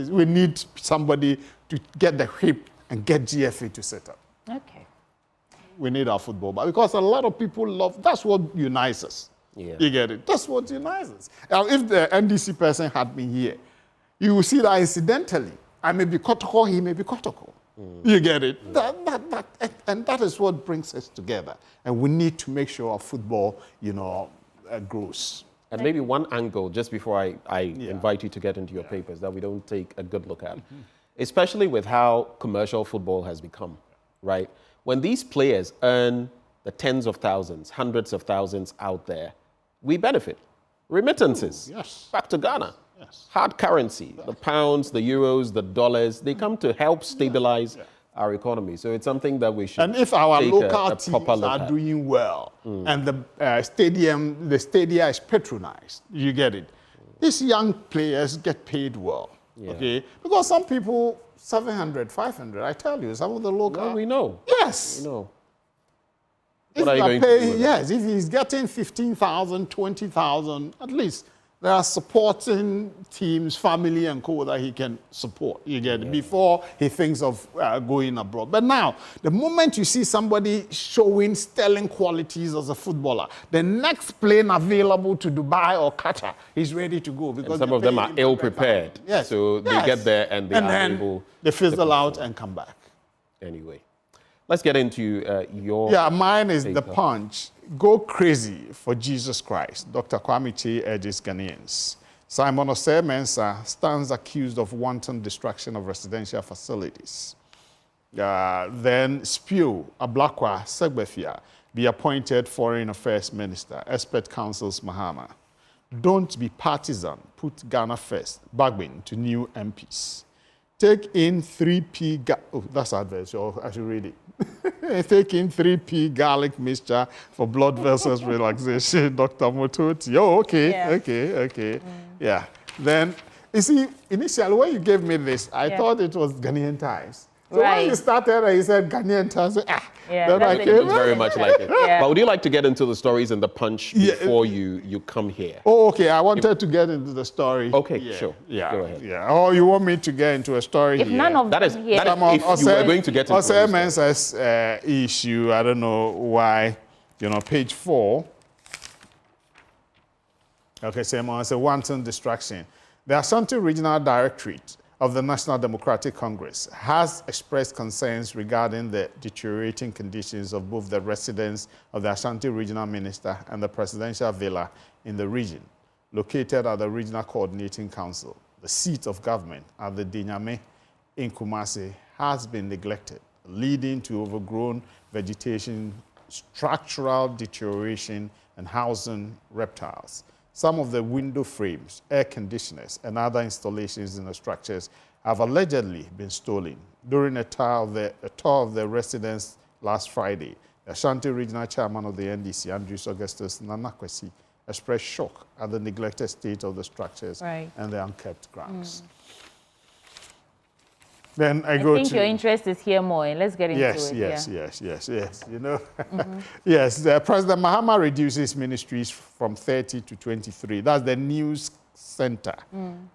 We need somebody to get the whip and get GFA to set up. Okay. We need our football, but because a lot of people love, that's what unites us. Yeah. You get it? That's what unites us. Now, if the NDC person had been here, you will see that incidentally, I may be Kotoko, he may be Kotoko. You get it? And that is what brings us together. And we need to make sure our football, grows. And maybe one angle, just before I invite you to get into your papers, that we don't take a good look at, especially with how commercial football has become, right? When these players earn the tens of thousands, hundreds of thousands out there, we benefit. Remittances back to Ghana. Yes. Hard currency, the pounds, the euros, the dollars, they come to help stabilize our economy. So it's something that we should And if our take local a teams are doing well and the stadia is patronized, you get it. These young players get paid well, okay? Because some people, 700, 500, I tell you, some of the local... No, we know. Yes. We know. If what are you going to do with if he's getting 15,000, 20,000, at least There are supporting teams, family and co that he can support, you get it, before he thinks of going abroad. But now, the moment you see somebody showing sterling qualities as a footballer, the next plane available to Dubai or Qatar is ready to go. Because some of them are ill-prepared. Yes. So they get there and they are able... They fizzle out and come back. Anyway, let's get into your... Yeah, mine is The Punch. Go crazy for Jesus Christ. Dr. Kwame Che urges Ghanaians. Simon Osei-Mensah stands accused of wanton destruction of residential facilities. Then Spew Ablakwa Segbefia be appointed Foreign Affairs Minister. Expert counsels Mahama. Don't be partisan. Put Ghana first. Bagbin to new MPs. Take in 3P... Oh, that's adverse. So I should read it. Take in 3P garlic mixture for blood vessels relaxation, Dr. Mototi. Oh, okay, okay. Yeah. Then, you see, initially when you gave me this, I thought it was Ghanaian Times. So when you started and you said Ghanaian Times, then I came. It's very much like it. But would you like to get into the stories in The Punch before you come here? Oh, okay. I wanted to get into the story. Okay, sure. Yeah. Go ahead. Yeah. Oh, you want me to get into a story if here? None of that is, them here. if you were going to get into Osei-Mensah's issue, I don't know why, page 4. Okay, Simon, it's a wanton distraction. The Ashanti Regional Directorate of the National Democratic Congress has expressed concerns regarding the deteriorating conditions of both the residence of the Ashanti Regional Minister and the presidential villa in the region, located at the Regional Coordinating Council. The seat of government at the Dinyame in Kumasi has been neglected, leading to overgrown vegetation, structural deterioration, and housing reptiles. Some of the window frames, air conditioners, and other installations in the structures have allegedly been stolen. During a tour of the residence last Friday, the Ashanti Regional Chairman of the NDC, Andrews Augustus Nanakwesi, expressed shock at the neglected state of the structures and the unkept grounds. Then I think your interest is here more, and let's get into it. Yes. Yes, President Mahama reduces ministries from 30 to 23. That's the news center,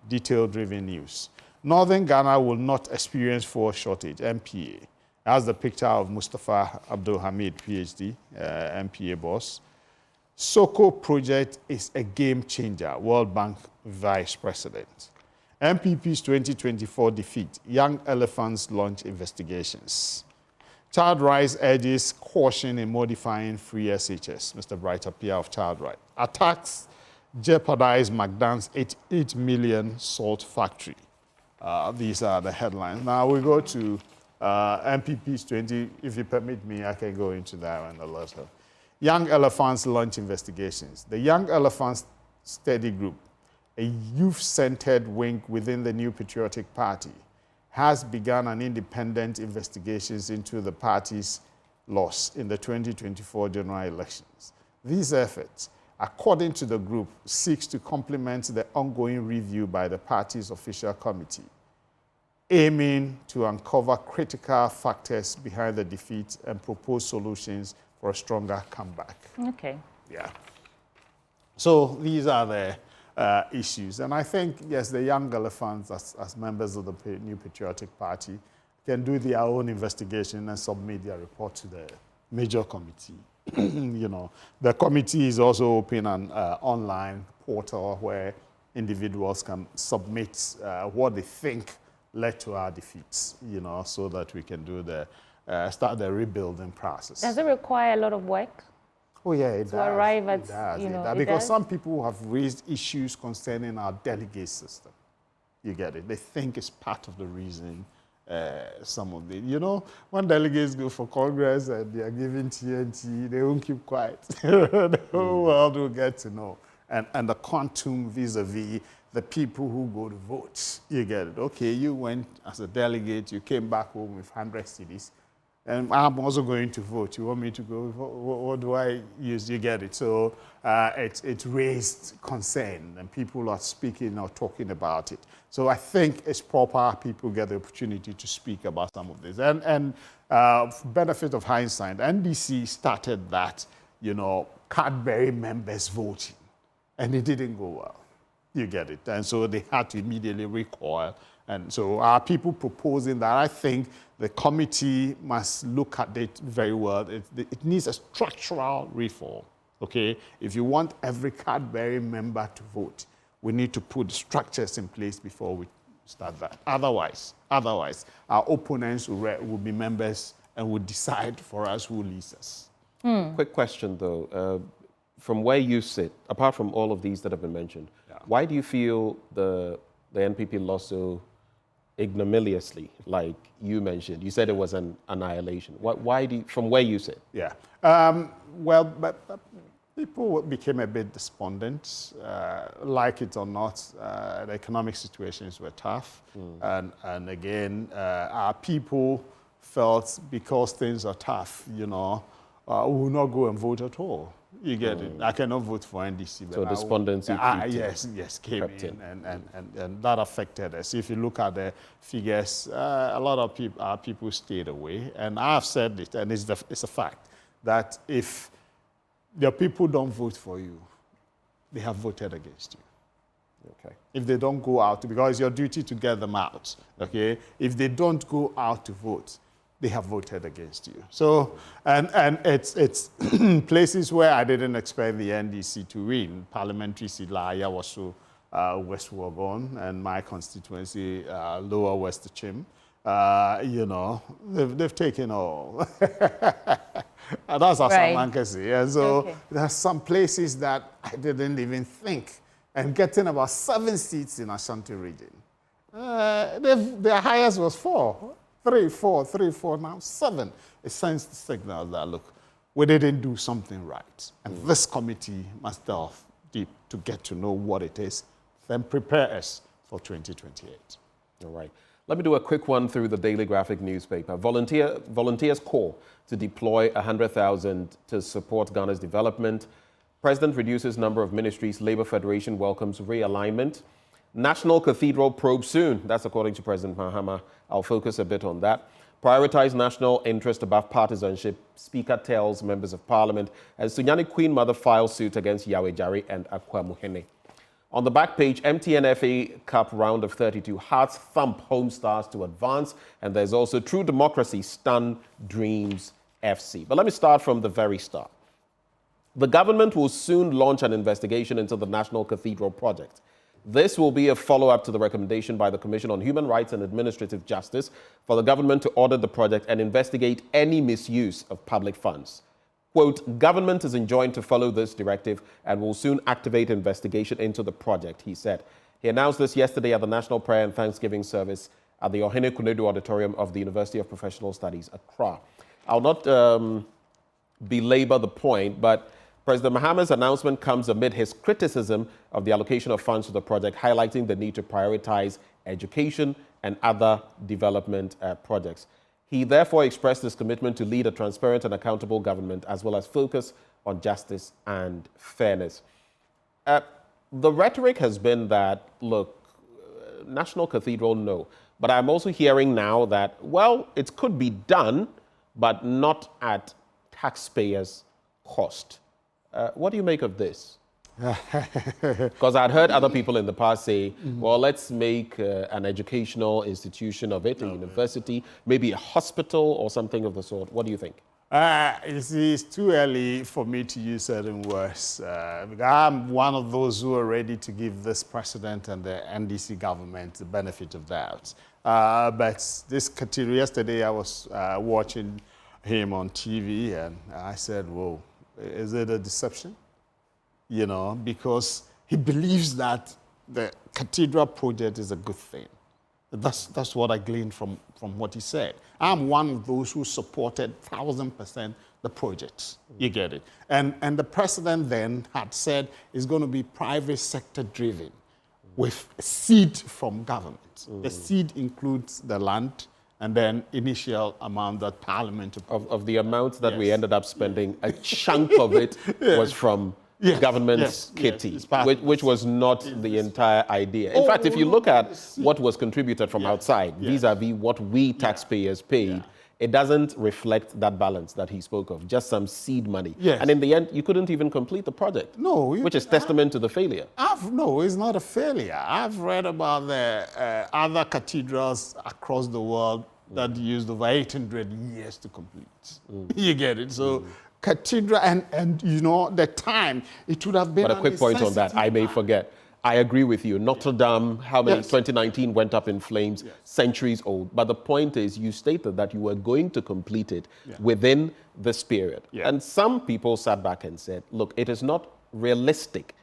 detail-driven news. Northern Ghana will not experience fuel shortage, MPA. That's the picture of Mustafa Abdul Hamid, PhD, MPA boss. Soko project is a game changer, World Bank Vice President. MPP's 2024 defeat, Young Elephants launch investigations. Child Rights urges caution in modifying free SHS, Mr. Bright Appear of Child Rights. Attacks jeopardize McDonald's 8 million salt factory. These are the headlines. Now we go to MPP's 20, if you permit me, I can go into that one a little. Young Elephants launch investigations. The Young Elephants Study Group, a youth-centered wing within the New Patriotic Party, has begun an independent investigations into the party's loss in the 2024 general elections. These efforts, according to the group, seeks to complement the ongoing review by the party's official committee, aiming to uncover critical factors behind the defeat and propose solutions for a stronger comeback. Okay. Yeah. So these are the issues. And I think, yes, the Young Elephants, as members of the New Patriotic Party, can do their own investigation and submit their report to the major committee. The committee is also open an online portal where individuals can submit what they think led to our defeats, so that we can do start the rebuilding process. Does it require a lot of work? Oh, yeah, it to arrive at, because some people have raised issues concerning our delegate system. You get it? They think it's part of the reason some of the, when delegates go for Congress and they are given TNT, they won't keep quiet. The whole world will get to know. And the quantum vis-a-vis the people who go to vote. You get it? Okay, you went as a delegate, you came back home with 100 cities. And I'm also going to vote. You want me to go? What do I use? You get it? So it raised concern, and people are speaking or talking about it. So I think it's proper people get the opportunity to speak about some of this. And benefit of hindsight, NDC started that, Cadbury members voting, and it didn't go well. You get it? And so they had to immediately recoil. And so our people proposing that, I think the committee must look at it very well. It needs a structural reform, okay? If you want every card-bearing member to vote, we need to put structures in place before we start that. Otherwise, our opponents will be members and will decide for us who leads us. Quick question, though. From where you sit, apart from all of these that have been mentioned, why do you feel the NPP lost so ignominiously, like you mentioned? You said it was an annihilation. Why do you, from where you sit? Yeah. Well, but people became a bit despondent. Like it or not, the economic situations were tough. And again, our people felt because things are tough, you know, we will not go and vote at all. You get it. I cannot vote for NDC. So despondency. Yes, came in, and that affected us. If you look at the figures, a lot of our people stayed away. And I've said it, and it's a fact, that if the people don't vote for you, they have voted against you. Okay. If they don't go out, because it's your duty to get them out, okay? If they don't go out to vote, they have voted against you. So, and it's places where I didn't expect the NDC to win. Parliamentary seat like Ayawaso, West Wuogon, and my constituency, Lower West Chim. You know, they've taken all. And that's as Mankazi. And so there's some places that I didn't even think. And getting about 7 seats in Ashanti region. Their highest was 4. 3, 4, now 7. It sends the signal that, look, we didn't do something right. And this committee must delve deep to get to know what it is, then prepare us for 2028. All right. Let me do a quick one through the Daily Graphic newspaper. Volunteers call to deploy 100,000 to support Ghana's development. President reduces number of ministries. Labour Federation welcomes realignment. National Cathedral probe soon. That's according to President Mahama. I'll focus a bit on that. Prioritize national interest above partisanship. Speaker tells members of parliament as Sunyani Queen Mother files suit against Yahweh Jare and Akwa-Muhene. On the back page, MTN FA Cup round of 32. Hearts thump home stars to advance. And there's also True Democracy stun Dreams FC. But let me start from the very start. The government will soon launch an investigation into the National Cathedral project. This will be a follow-up to the recommendation by the Commission on Human Rights and Administrative Justice for the government to audit the project and investigate any misuse of public funds. Quote, government is enjoined to follow this directive and will soon activate investigation into the project, he said. He announced this yesterday at the National Prayer and Thanksgiving Service at the Ohene Kunedu Auditorium of the University of Professional Studies, Accra. I'll not belabor the point, but President Mahama's announcement comes amid his criticism of the allocation of funds to the project, highlighting the need to prioritize education and other development projects. He therefore expressed his commitment to lead a transparent and accountable government, as well as focus on justice and fairness. The rhetoric has been that, look, National Cathedral, no. But I'm also hearing now that, well, it could be done, but not at taxpayers' cost. What do you make of this? Because I'd heard other people in the past say, well, let's make an educational institution of it, a university, maybe a hospital or something of the sort. What do you think? You see, it's too early for me to use certain words. I'm one of those who are ready to give this president and the NDC government the benefit of doubt. But this cathedral, yesterday I was watching him on TV and I said, whoa, is it a deception? You know, because he believes that the cathedral project is a good thing. That's what I gleaned from what he said. I'm one of those who supported 1,000% the project. You get it? And the president then had said it's going to be private sector driven with a seed from government. The seed includes the land and then initial amount that parliament... Of the amount that we ended up spending, a chunk of it was from government's kitty, which was not the entire idea. In fact, if you look at what was contributed from outside, vis-a-vis what we taxpayers paid, it doesn't reflect that balance that he spoke of, just some seed money. Yes. And in the end, you couldn't even complete the project. No. Which is testament to the failure. No, it's not a failure. I've read about the other cathedrals across the world that used over 800 years to complete. You get it? So cathedral and you know, the time, it would have been. But a quick point on that, I may forget. I agree with you. Notre Dame, how many? 2019 went up in flames, centuries old. But the point is, you stated that you were going to complete it within this period. And some people sat back and said, look, it is not realistic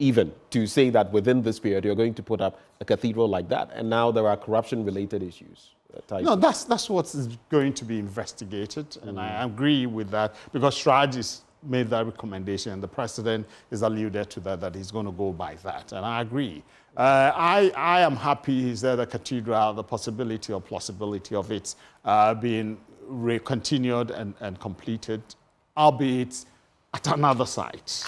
even to say that within this period you're going to put up a cathedral like that. And now there are corruption-related issues. No, that's what is going to be investigated. And I agree with that because Raj made that recommendation, and the president is alluded to that he's going to go by that, and I agree. I am happy he said the cathedral, the possibility or plausibility of it being continued and completed, albeit at another site,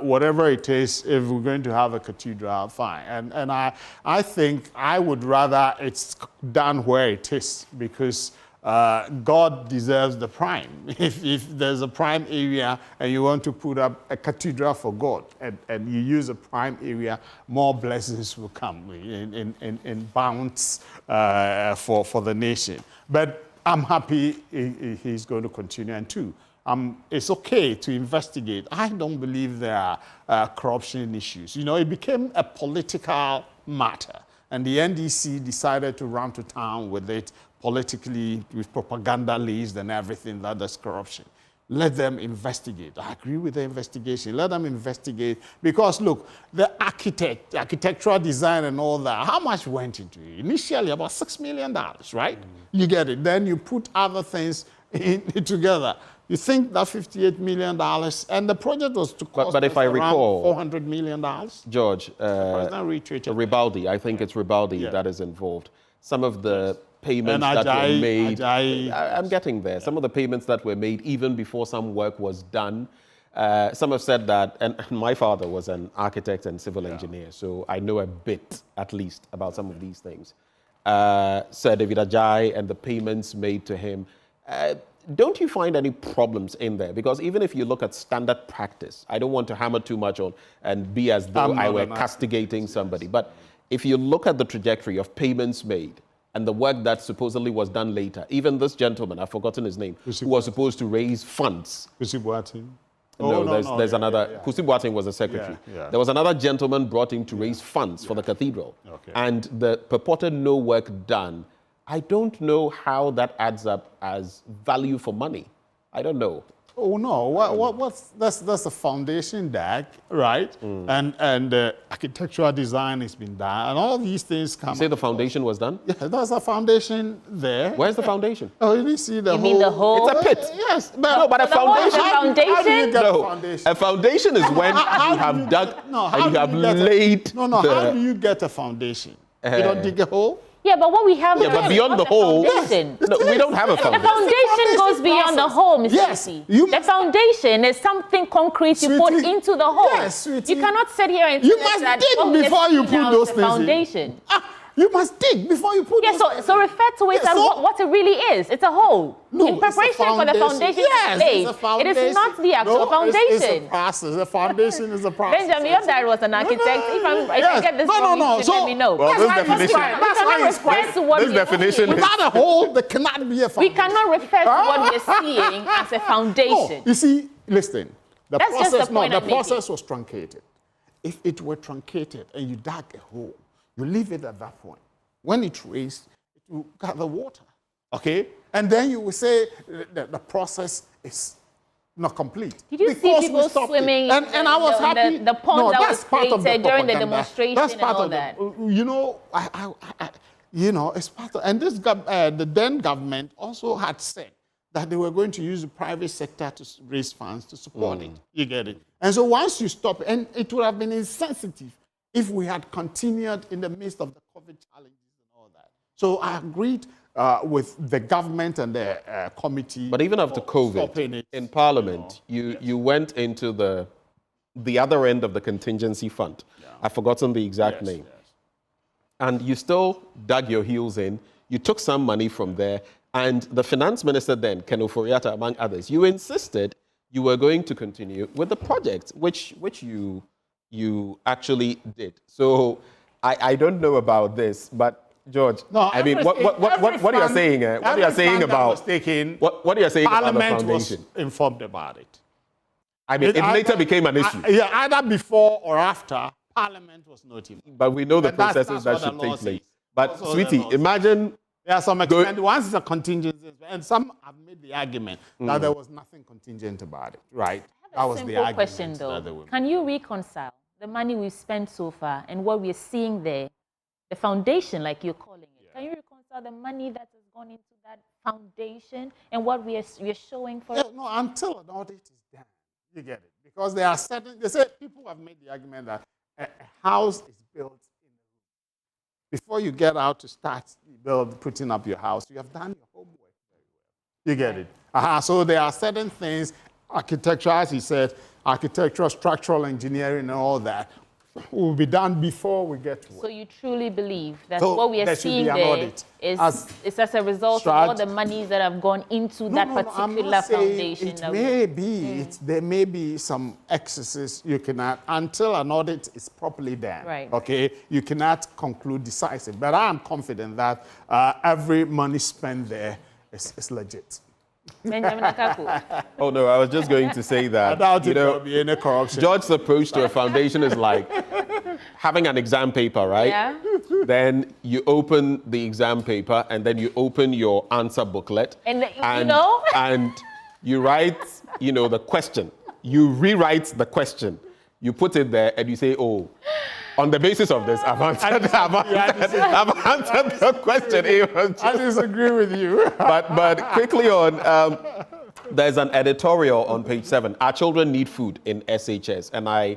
whatever it is, if we're going to have a cathedral, fine. And I think I would rather it's done where it is, because God deserves the prime. If there's a prime area and you want to put up a cathedral for God and you use a prime area, more blessings will come in bounds for the nation. But I'm happy he's going to continue. And two, it's okay to investigate. I don't believe there are corruption issues. You know, it became a political matter. And the NDC decided to run to town with it politically, with propaganda list and everything, that there's corruption. Let them investigate. I agree with the investigation. Let them investigate. Because, look, the architectural design and all that, how much went into it? Initially, about $6 million, right? You get it. Then you put other things together. You think that $58 million, and the project was to cost but if I recall, $400 million? George, Ribaldi, I think it's Ribaldi that is involved. Some of the payments that were made, I'm getting there. Some of the payments that were made even before some work was done. Some have said that, and my father was an architect and civil engineer, so I know a bit, at least, about some of these things. Sir David Ajayi and the payments made to him. Don't you find any problems in there? Because even if you look at standard practice, I don't want to hammer too much on and be as though I were castigating somebody. But if you look at the trajectory of payments made and the work that supposedly was done later, even this gentleman, I've forgotten his name, who was supposed to raise funds. There's another. Kusi Boateng was the secretary. There was another gentleman brought in to raise funds for the cathedral. And the purported no work done. I don't know how that adds up as value for money. I don't know. Oh no, that's a foundation deck, right? And architectural design has been done, and all these things come. You say the foundation was done? Yeah, there's a foundation there. Where's the foundation? Oh, you didn't see the whole. You mean the whole? It's a pit. Yes, but a foundation. How do you get a foundation? A foundation is when you have dug and you have laid. How do you get a foundation? You don't dig a hole. Yeah, but what we have but beyond the hole, no, we don't have a foundation. The foundation goes beyond the hole, Mr. Yes, the foundation is something concrete you put into the hole. Yes, sweetie. You cannot sit here and you must dig before you put those things foundation. You must dig before you put those things. So refer to it as what it really is. It's a hole. No, in preparation for the foundation to be laid. It is not the actual foundation. It's a process. The foundation is a process. Benjamin, your dad was an architect. If I get this wrong, let me know. Well, this definition is... Without a hole, there cannot be a foundation. We cannot refer to what we're seeing as a foundation. You see, listen. The That's process was truncated. If it were truncated and you dug a hole, you leave it at that point. When it raised, it will gather water. Okay? And then you will say that the process is not complete. Did you see people swimming and I was happy. The pond that was created during the demonstration that's part and all of you know, it's part of, and this the then government also had said that they were going to use the private sector to raise funds to support it. You get it? And so once you stop, and it would have been insensitive if we had continued in the midst of the COVID challenges and all that. So I agreed with the government and the committee. But even after COVID, in Parliament, you went into the other end of the contingency fund. I've forgotten the exact name. And you still dug your heels in. You took some money from there, and the finance minister then, Ken Ofori-Atta, among others, you insisted you were going to continue with the project, which you actually did. So I don't know about this, but George, no, I mean, what you're saying, what you're saying about what you're saying about the foundation? Was informed about it. I mean, it later became an issue. Yeah, either before or after, Parliament was notified. But we know the processes that should take place. But, sweetie, imagine... There are some extent. Once it's a contingency, and some have made the argument that there was nothing contingent about it, right? That was the argument. Question, though. Can you reconcile the money we've spent so far and what we're seeing there, the foundation, like you're calling it? Can you reconcile the money that has gone into that foundation and what we're showing for it? No, until an audit is done, you get it. Because there are certain, they say people have made the argument that a house is built in the room. Before you get out to start putting up your house, you have done your homework very well. You get it. So there are certain things, architecture, as he said, architectural, structural engineering and all that will be done before we get to work. So you truly believe that what we are seeing there is as a result of all the monies that have gone into that particular foundation? It may be, there may be some excesses you cannot, until an audit is properly done, okay, you cannot conclude decisive. But I am confident that every money spent there is legit. Oh no, I was just going to say that. I doubt there will be any corruption. George's approach to a foundation is like having an exam paper, right? Yeah. Then you open the exam paper and then you open your answer booklet. And you write, the question. You rewrite the question. You put it there and you say, oh, on the basis of this, I've answered the question. I disagree with you. but quickly on, there's an editorial on page 7. Our children need food in SHS. And I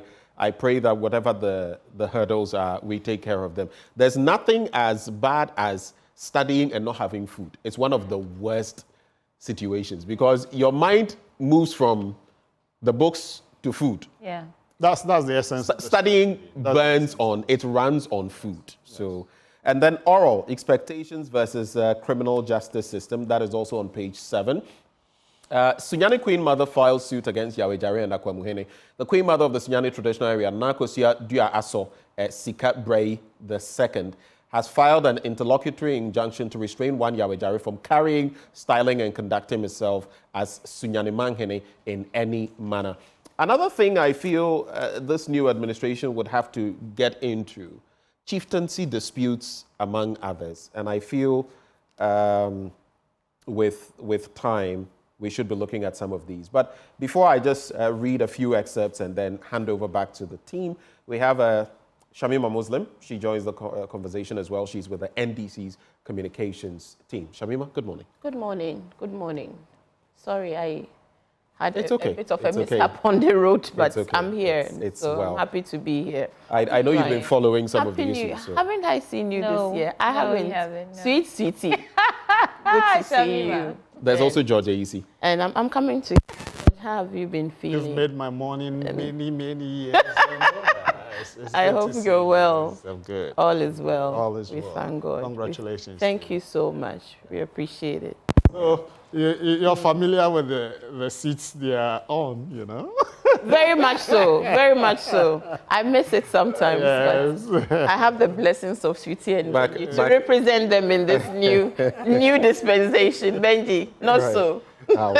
pray that whatever the hurdles are, we take care of them. There's nothing as bad as studying and not having food. It's one of the worst situations because your mind moves from the books to food. Yeah. That's the essence. Studying runs on food. So, and then oral expectations versus criminal justice system. That is also on page 7. Sunyani Queen Mother files suit against Yawejare and Akwamuhene. The Queen Mother of the Sunyani traditional area, Nakosia Dua Aso Sika Bray II, has filed an interlocutory injunction to restrain one Yawejare from carrying, styling, and conducting himself as Sunyani Manghene in any manner. Another thing I feel this new administration would have to get into, chieftaincy disputes among others. And I feel with time, we should be looking at some of these. But before I just read a few excerpts and then hand over back to the team, we have Shamima Muslim. She joins the conversation as well. She's with the NDC's communications team. Shamima, good morning. Good morning. Good morning. Sorry, I had a bit of a mishap on the road, but I'm here. I'm happy to be here. I know you've been following some of the issues. So. Haven't I seen you this year? I haven't. No. Sweetie. Good to see you. There's also George Aisi. And I'm coming to how have you been feeling? You've made my morning many years. I hope you're well. I'm good. All is well. All is well. We thank God. Congratulations. Thank you so much. We appreciate it. So you're familiar with the seats they are on, Very much so. Very much so. I miss it sometimes. Yes. But I have the blessings of Sweetie and you to represent them in this new dispensation. Benji, not so. Well.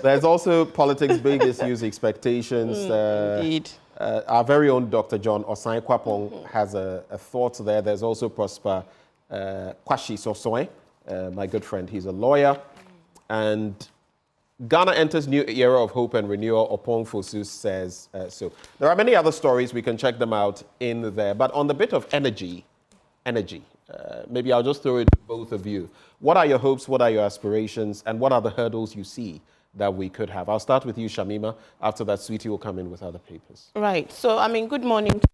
There's also politics, big issues, expectations. Indeed. Our very own Dr. John Osai Kwapong has a thought there. There's also Prosper Kwashi Sosoe, my good friend. He's a lawyer. And Ghana enters new era of hope and renewal. Opong Fosu says so. There are many other stories. We can check them out in there. But on the bit of energy, maybe I'll just throw it to both of you. What are your hopes? What are your aspirations? And what are the hurdles you see that we could have? I'll start with you, Shamima. After that, Sweetie will come in with other papers. Right. So, good morning to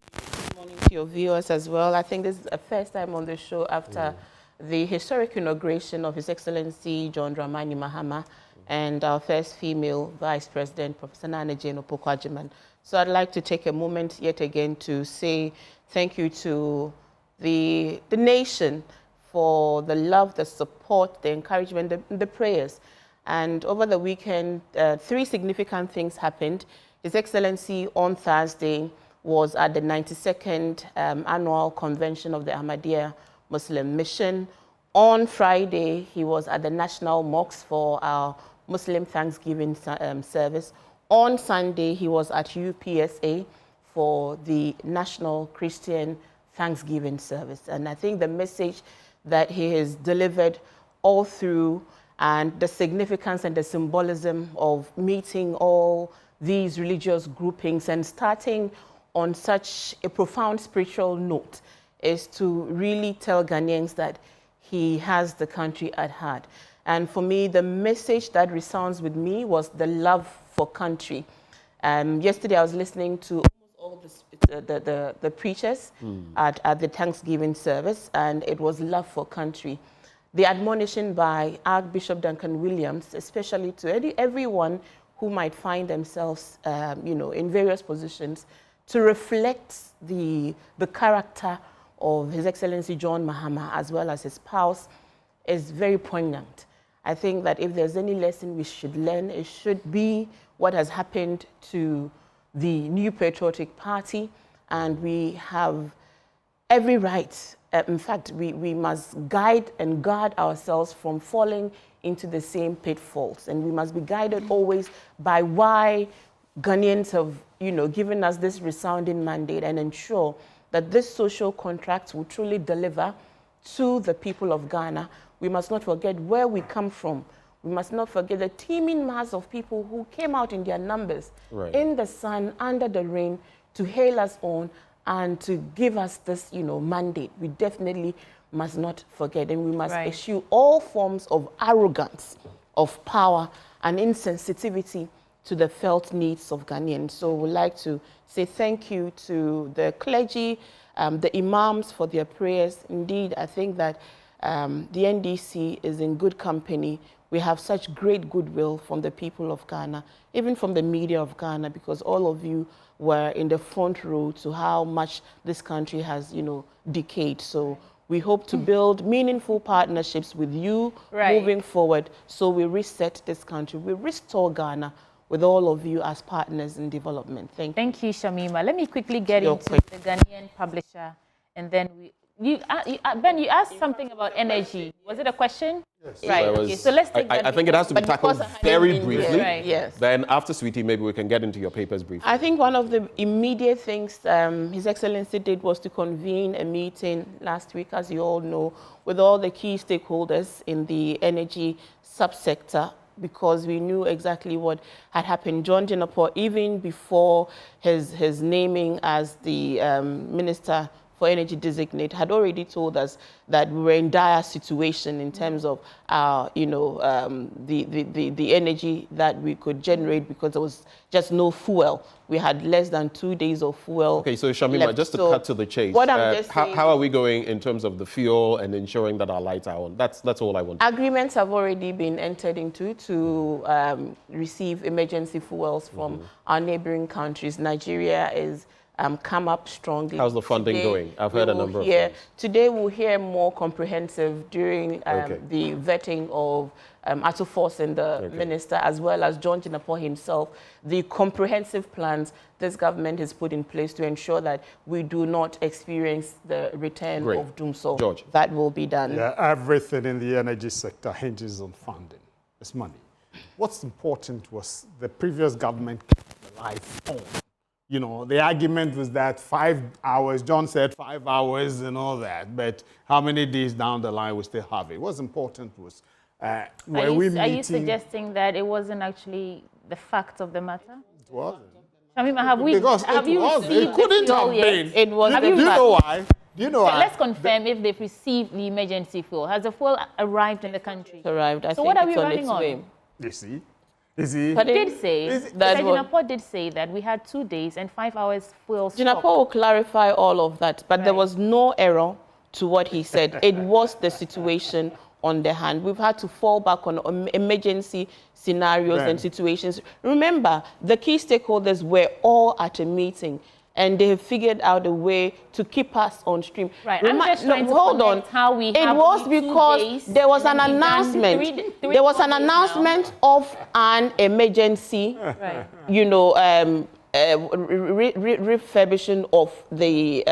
your viewers as well. I think this is the first time on the show after the historic inauguration of His Excellency John Dramani Mahama and our first female Vice President, Professor Nana Jane Opoku-Agyeman. So I'd like to take a moment yet again to say thank you to the nation for the love, the support, the encouragement, the prayers. And over the weekend, 3 significant things happened. His Excellency on Thursday was at the 92nd annual convention of the Ahmadiyya Muslim Mission. On Friday, he was at the National Mosque for our Muslim Thanksgiving service. On Sunday, he was at UPSA for the National Christian Thanksgiving service. And I think the message that he has delivered all through, and the significance and the symbolism of meeting all these religious groupings and starting on such a profound spiritual note, is to really tell Ghanaians that he has the country at heart. And for me, the message that resounds with me was the love for country. Yesterday, I was listening to all the preachers at the Thanksgiving service, and it was love for country. The admonition by Archbishop Duncan Williams, especially to everyone who might find themselves, in various positions, to reflect the character of His Excellency John Mahama as well as his spouse, is very poignant. I think that if there's any lesson we should learn, it should be what has happened to the New Patriotic Party, and we have every right. In fact, we must guide and guard ourselves from falling into the same pitfalls, and we must be guided always by why Ghanaians have, given us this resounding mandate, and ensure that this social contract will truly deliver to the people of Ghana. We must not forget where we come from. We must not forget the teeming mass of people who came out in their numbers, in the sun, under the rain, to hail us on and to give us this, mandate. We definitely must not forget, and we must eschew all forms of arrogance, of power, and insensitivity to the felt needs of Ghanaians. So we'd like to say thank you to the clergy, the imams for their prayers. Indeed, I think that the NDC is in good company. We have such great goodwill from the people of Ghana, even from the media of Ghana, because all of you were in the front row to how much this country has, decayed. So we hope to build meaningful partnerships with you moving forward, so we reset this country, we restore Ghana with all of you as partners in development. Thank you. Thank you, Shamima. Let me quickly get into the Ghanaian publisher, and then Ben, you asked something about energy. Was it a question? Yes. Right. Okay. So let's take that. I think it has to be tackled very briefly. Right. Yes. Then after Sweetie, maybe we can get into your papers briefly. I think one of the immediate things His Excellency did was to convene a meeting last week, as you all know, with all the key stakeholders in the energy subsector, because we knew exactly what had happened. John Jinapor, even before his naming as the Minister for Energy designate, had already told us that we were in dire situation in terms of our, the energy that we could generate, because there was just no fuel. We had less than 2 days of fuel. Okay, so Shamima, just to cut to the chase, what I'm just saying, how are we going in terms of the fuel and ensuring that our lights are on? That's all I want. Agreements have already been entered into to receive emergency fuels from our neighboring countries. Nigeria is come up strongly. How's the funding going? I've heard a number of things. Today we'll hear more comprehensive during the vetting of Akufo-Addo and the minister, as well as John Jinapor himself, the comprehensive plans this government has put in place to ensure that we do not experience the return of doom. So George, that will be done. Yeah, everything in the energy sector hinges on funding. It's money. What's important was the previous government kept the lights on. The argument was that 5 hours, John said 5 hours and all that, but how many days down the line we still have it? What's important was, are you suggesting that it wasn't actually the fact of the matter? It wasn't. Shamima, have you received it couldn't have been. It was. Do you know why? Do you know why? Let's confirm if they've received the emergency fuel. Has the fuel arrived in the country? Arrived. So what are we running on? You see? He did say, Jinapor did say that we had 2 days and 5 hours fuel stock. Jinapor will clarify all of that, but there was no error to what he said. It was the situation on the hand. We've had to fall back on emergency scenarios and situations. Remember, the key stakeholders were all at a meeting. and they have figured out a way to keep us on stream. Right. I'm just trying to hold on. How we it was because there was an announcement. There was an announcement of an emergency, right. You know, refurbishing of the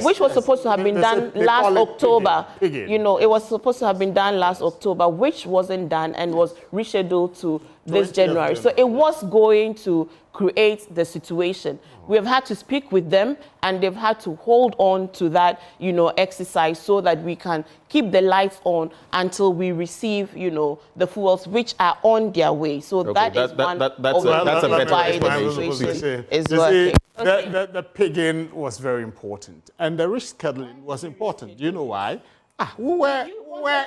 which was supposed to have been done last October. You know, it was supposed to have been done last October, which wasn't done and was rescheduled to this January. So it was going to create the situation. We have had to speak with them, and they've had to hold on to that, you know, exercise so that we can keep the lights on until we receive, you know, the fuels which are on their way. So that's a better explanation. The pigging was very important, and the rescheduling was important. Do you know why? Where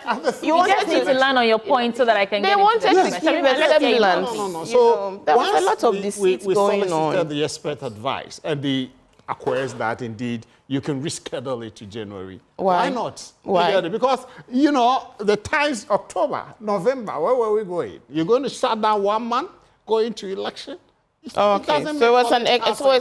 other things? You just need to land on your point so that I can. They wanted to keep a semblance. No. So there was a lot of deceit going on. We solicited the expert advice, and they acquiesced that indeed you can reschedule it to January. Why not? Why? Because you know the times October, November. Where were we going? You're going to shut down 1 month, going to election. Okay, so it was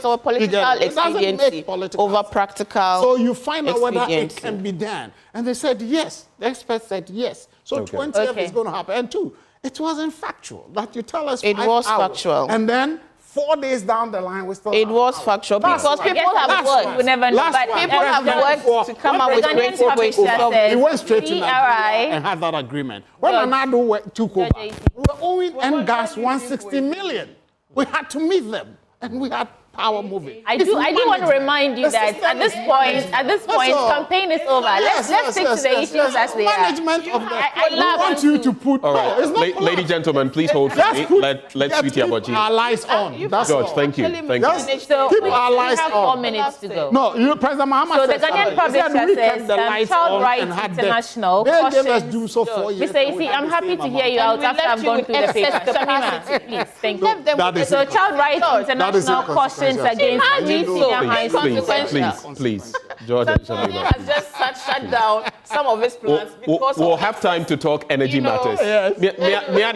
a political expediency over practical. So you find out whether it can be done, and they said yes. The experts said yes. So 20th is going to happen. And 2, it wasn't factual that you tell us. It was factual, and then 4 days down the line, we still. It was factual because people have worked. We never know, but people have worked to come up with creative ways to solve it. He went straight to Nigeria and had that agreement. When Anado took over, we were owing NGAS 160 million. We had to meet them, and we had power moving. I do want to remind you that at this point, campaign is over. Let's stick to the issues as they are. Management of the. I want you to put. All right, ladies and gentlemen, please hold for me. Let's speak about you. Our lights on. George, thank you. So keep our lights on. We have 4 minutes to go. No, President Mahama so the Ghanaian public says Child Rights International cautions. Do so for you. Mr. Isi, I'm happy to hear you out after I've gone through the paper. Shamima, please, thank you. So Child Rights International cautions against senior high school. Please, George and Shamima. has just shut down some of his plans because we'll have time to talk energy matters. But right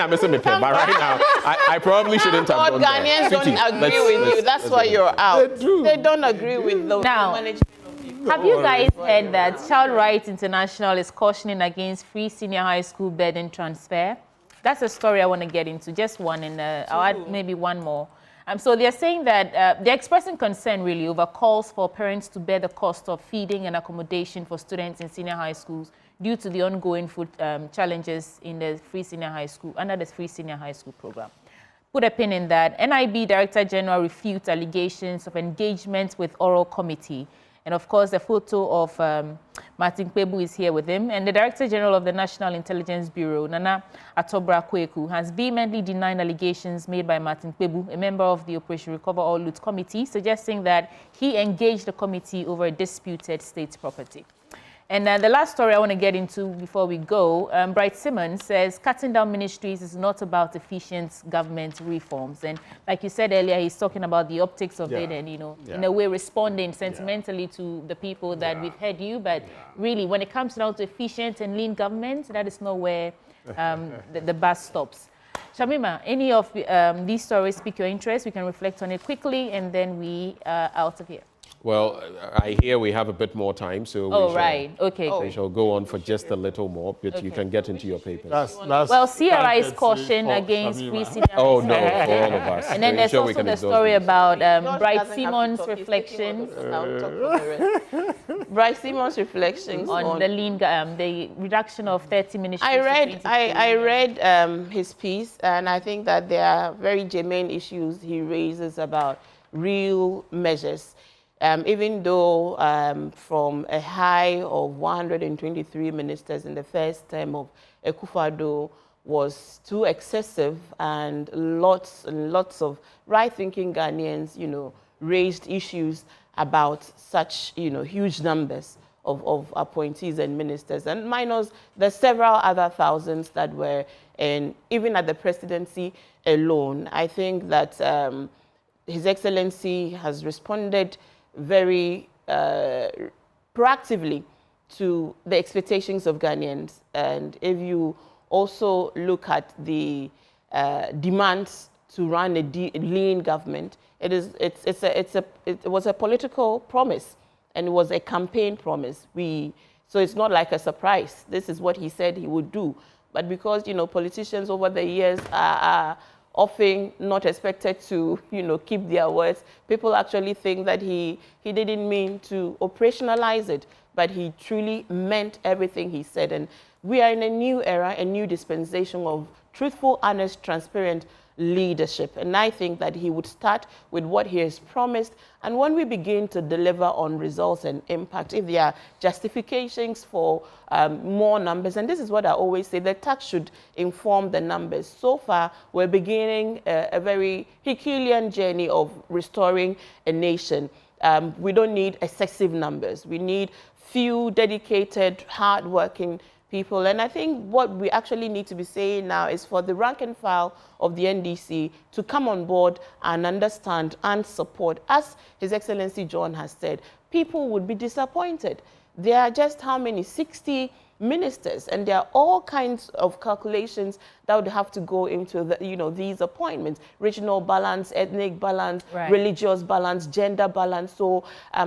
now, I probably shouldn't have done that. Ghanaians don't agree with you. That's why you're out. They don't agree with the management of people. Have you guys heard that Child Rights International is cautioning against free senior high school burden transfer? That's a story I want to get into. Just one, and I'll add maybe one more. So they're saying that they're expressing concern really over calls for parents to bear the cost of feeding and accommodation for students in senior high schools due to the ongoing food challenges in the free senior high school, under the free senior high school program. Put a pin in that. NIB Director General refutes allegations of engagement with oral committee. And of course, the photo of Martin Kpebu is here with him. And the Director General of the National Intelligence Bureau, Nana Atobra Kweku, has vehemently denied allegations made by Martin Kpebu, a member of the Operation Recover All Loot Committee, suggesting that he engaged the committee over a disputed state property. And the last story I want to get into before we go, Bright Simmons says cutting down ministries is not about efficient government reforms. And like you said earlier, he's talking about the optics of it and, you know, in a way responding sentimentally to the people that we've heard you. But really, when it comes down to efficient and lean government, that is not where the bus stops. Shamima, any of these stories pique your interest? We can reflect on it quickly, and then we are out of here. Well, I hear we have a bit more time, so we shall go on for just a little more, but you can get into your papers. Well, CRI's caution against free senior. Oh, no, for all of us. And then there's also the story about Bright Simon's reflections. Bright Simon's reflections on the lean, the reduction of 30 ministries. I read his piece, and I think that there are very germane issues he raises about real measures. Even though from a high of 123 ministers in the first term of Akufo-Addo was too excessive, and lots of right-thinking Ghanaians, you know, raised issues about such, you know, huge numbers of appointees and ministers, and minus the several other thousands that were in, even at the presidency alone. I think that His Excellency has responded very proactively to the expectations of Ghanaians. And if you also look at the demands to run a lean government, It was a political promise, and it was a campaign promise. So it's not like a surprise. This is what he said he would do. But because, you know, politicians over the years are often not expected to, you know, keep their words, people actually think that he didn't mean to operationalize it, but he truly meant everything he said. And we are in a new era, a new dispensation of truthful, honest, transparent leadership. And I think that he would start with what he has promised. And when we begin to deliver on results and impact, if there are justifications for more numbers, and this is what I always say, the tax should inform the numbers. So far, we're beginning a very Herculean journey of restoring a nation. We don't need excessive numbers. We need few dedicated, hardworking people. And I think what we actually need to be saying now is for the rank and file of the NDC to come on board and understand and support. As His Excellency John has said, people would be disappointed. There are just how many? 60 ministers, and there are all kinds of calculations that would have to go into the, you know, these appointments: regional balance, ethnic balance, religious balance, gender balance. So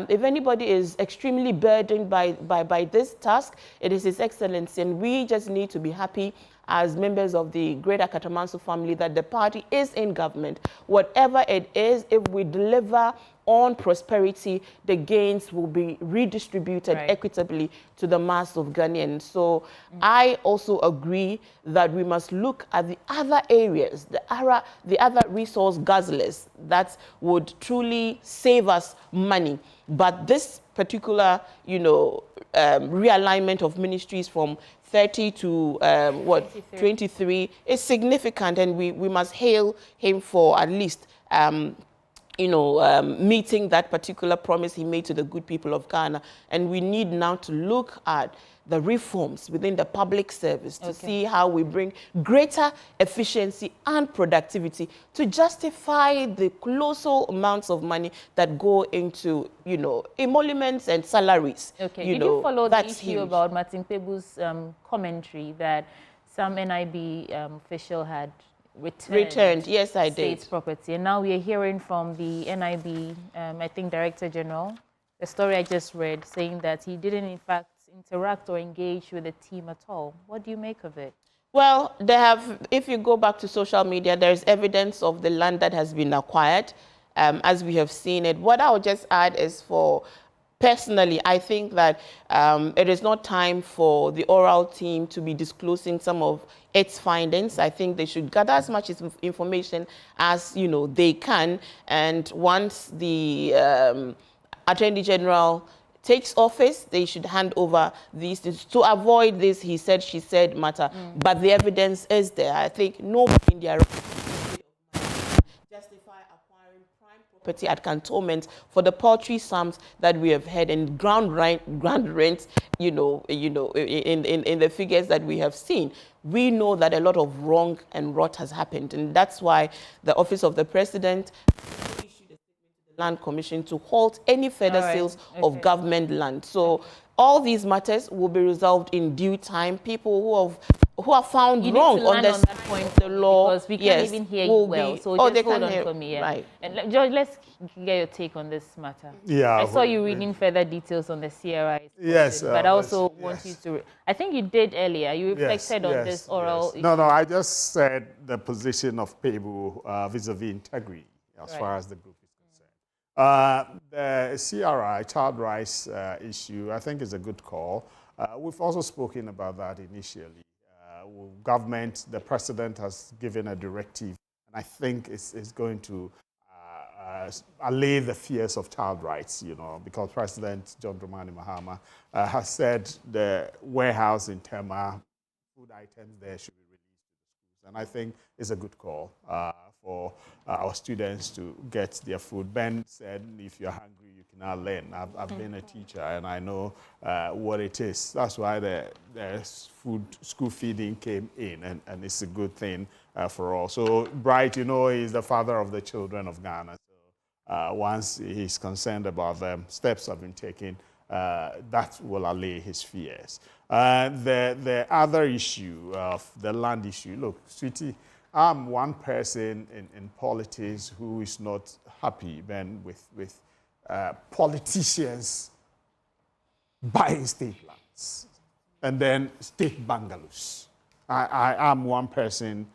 if anybody is extremely burdened by this task, it is His Excellency, and we just need to be happy as members of the Great Akatamanso family that the party is in government. Whatever it is, if we deliver on prosperity, the gains will be redistributed equitably to the mass of Ghanaians. So I also agree that we must look at the other areas, the other resource guzzlers that would truly save us money. But this particular, you know, realignment of ministries from 30 to 23 is significant, and we must hail him for at least meeting that particular promise he made to the good people of Ghana. And we need now to look at the reforms within the public service to see how we bring greater efficiency and productivity to justify the colossal amounts of money that go into, you know, emoluments and salaries. Okay, did you follow the issue about Martin Pebu's commentary that some NIB official had returned? Yes, I did. State's property. And now we are hearing from the NIB, I think, Director General, the story I just read, saying that he didn't, in fact, interact or engage with the team at all. What do you make of it? Well, they have, if you go back to social media, there's evidence of the land that has been acquired, as we have seen it. What I would just add is personally, I think that it is not time for the oral team to be disclosing some of its findings. I think they should gather as much information as, you know, they can. And once the Attorney General takes office, they should hand over these things to avoid this he said, she said matter. But the evidence is there. I think nobody in their justify acquiring prime property at cantonment for the paltry sums that we have had, and ground rents, in the figures that we have seen. We know that a lot of wrong and rot has happened, and that's why the Office of the President Land Commission to halt any further sales of government land. So all these matters will be resolved in due time. People who are found wrong on that point, the law, because we can't even hear you well. So just hold on for me. Right. And George, let's get your take on this matter. Yeah, I saw you reading further details on the CRI. Yes, but I also want you to. I think you did earlier. You reflected on this oral. Yes. No, I just said the position of Pebu vis-a-vis integrity as far as the group. The CRI, child rights issue, I think is a good call. We've also spoken about that initially. Government, the president has given a directive, and I think it's going to allay the fears of child rights, you know, because President John Dramani Mahama has said the warehouse in Tema, food items there should be released to the schools. And I think it's a good call for our students to get their food. Ben said, if you're hungry, you cannot learn. I've been a teacher, and I know what it is. That's why the school feeding came in, and it's a good thing for all. So Bright, you know, is the father of the children of Ghana. So once he's concerned about them, steps have been taken, that will allay his fears. The other issue of the land issue, look, sweetie, I'm one person in politics who is not happy then with politicians buying state lands and then state bungalows. I am one person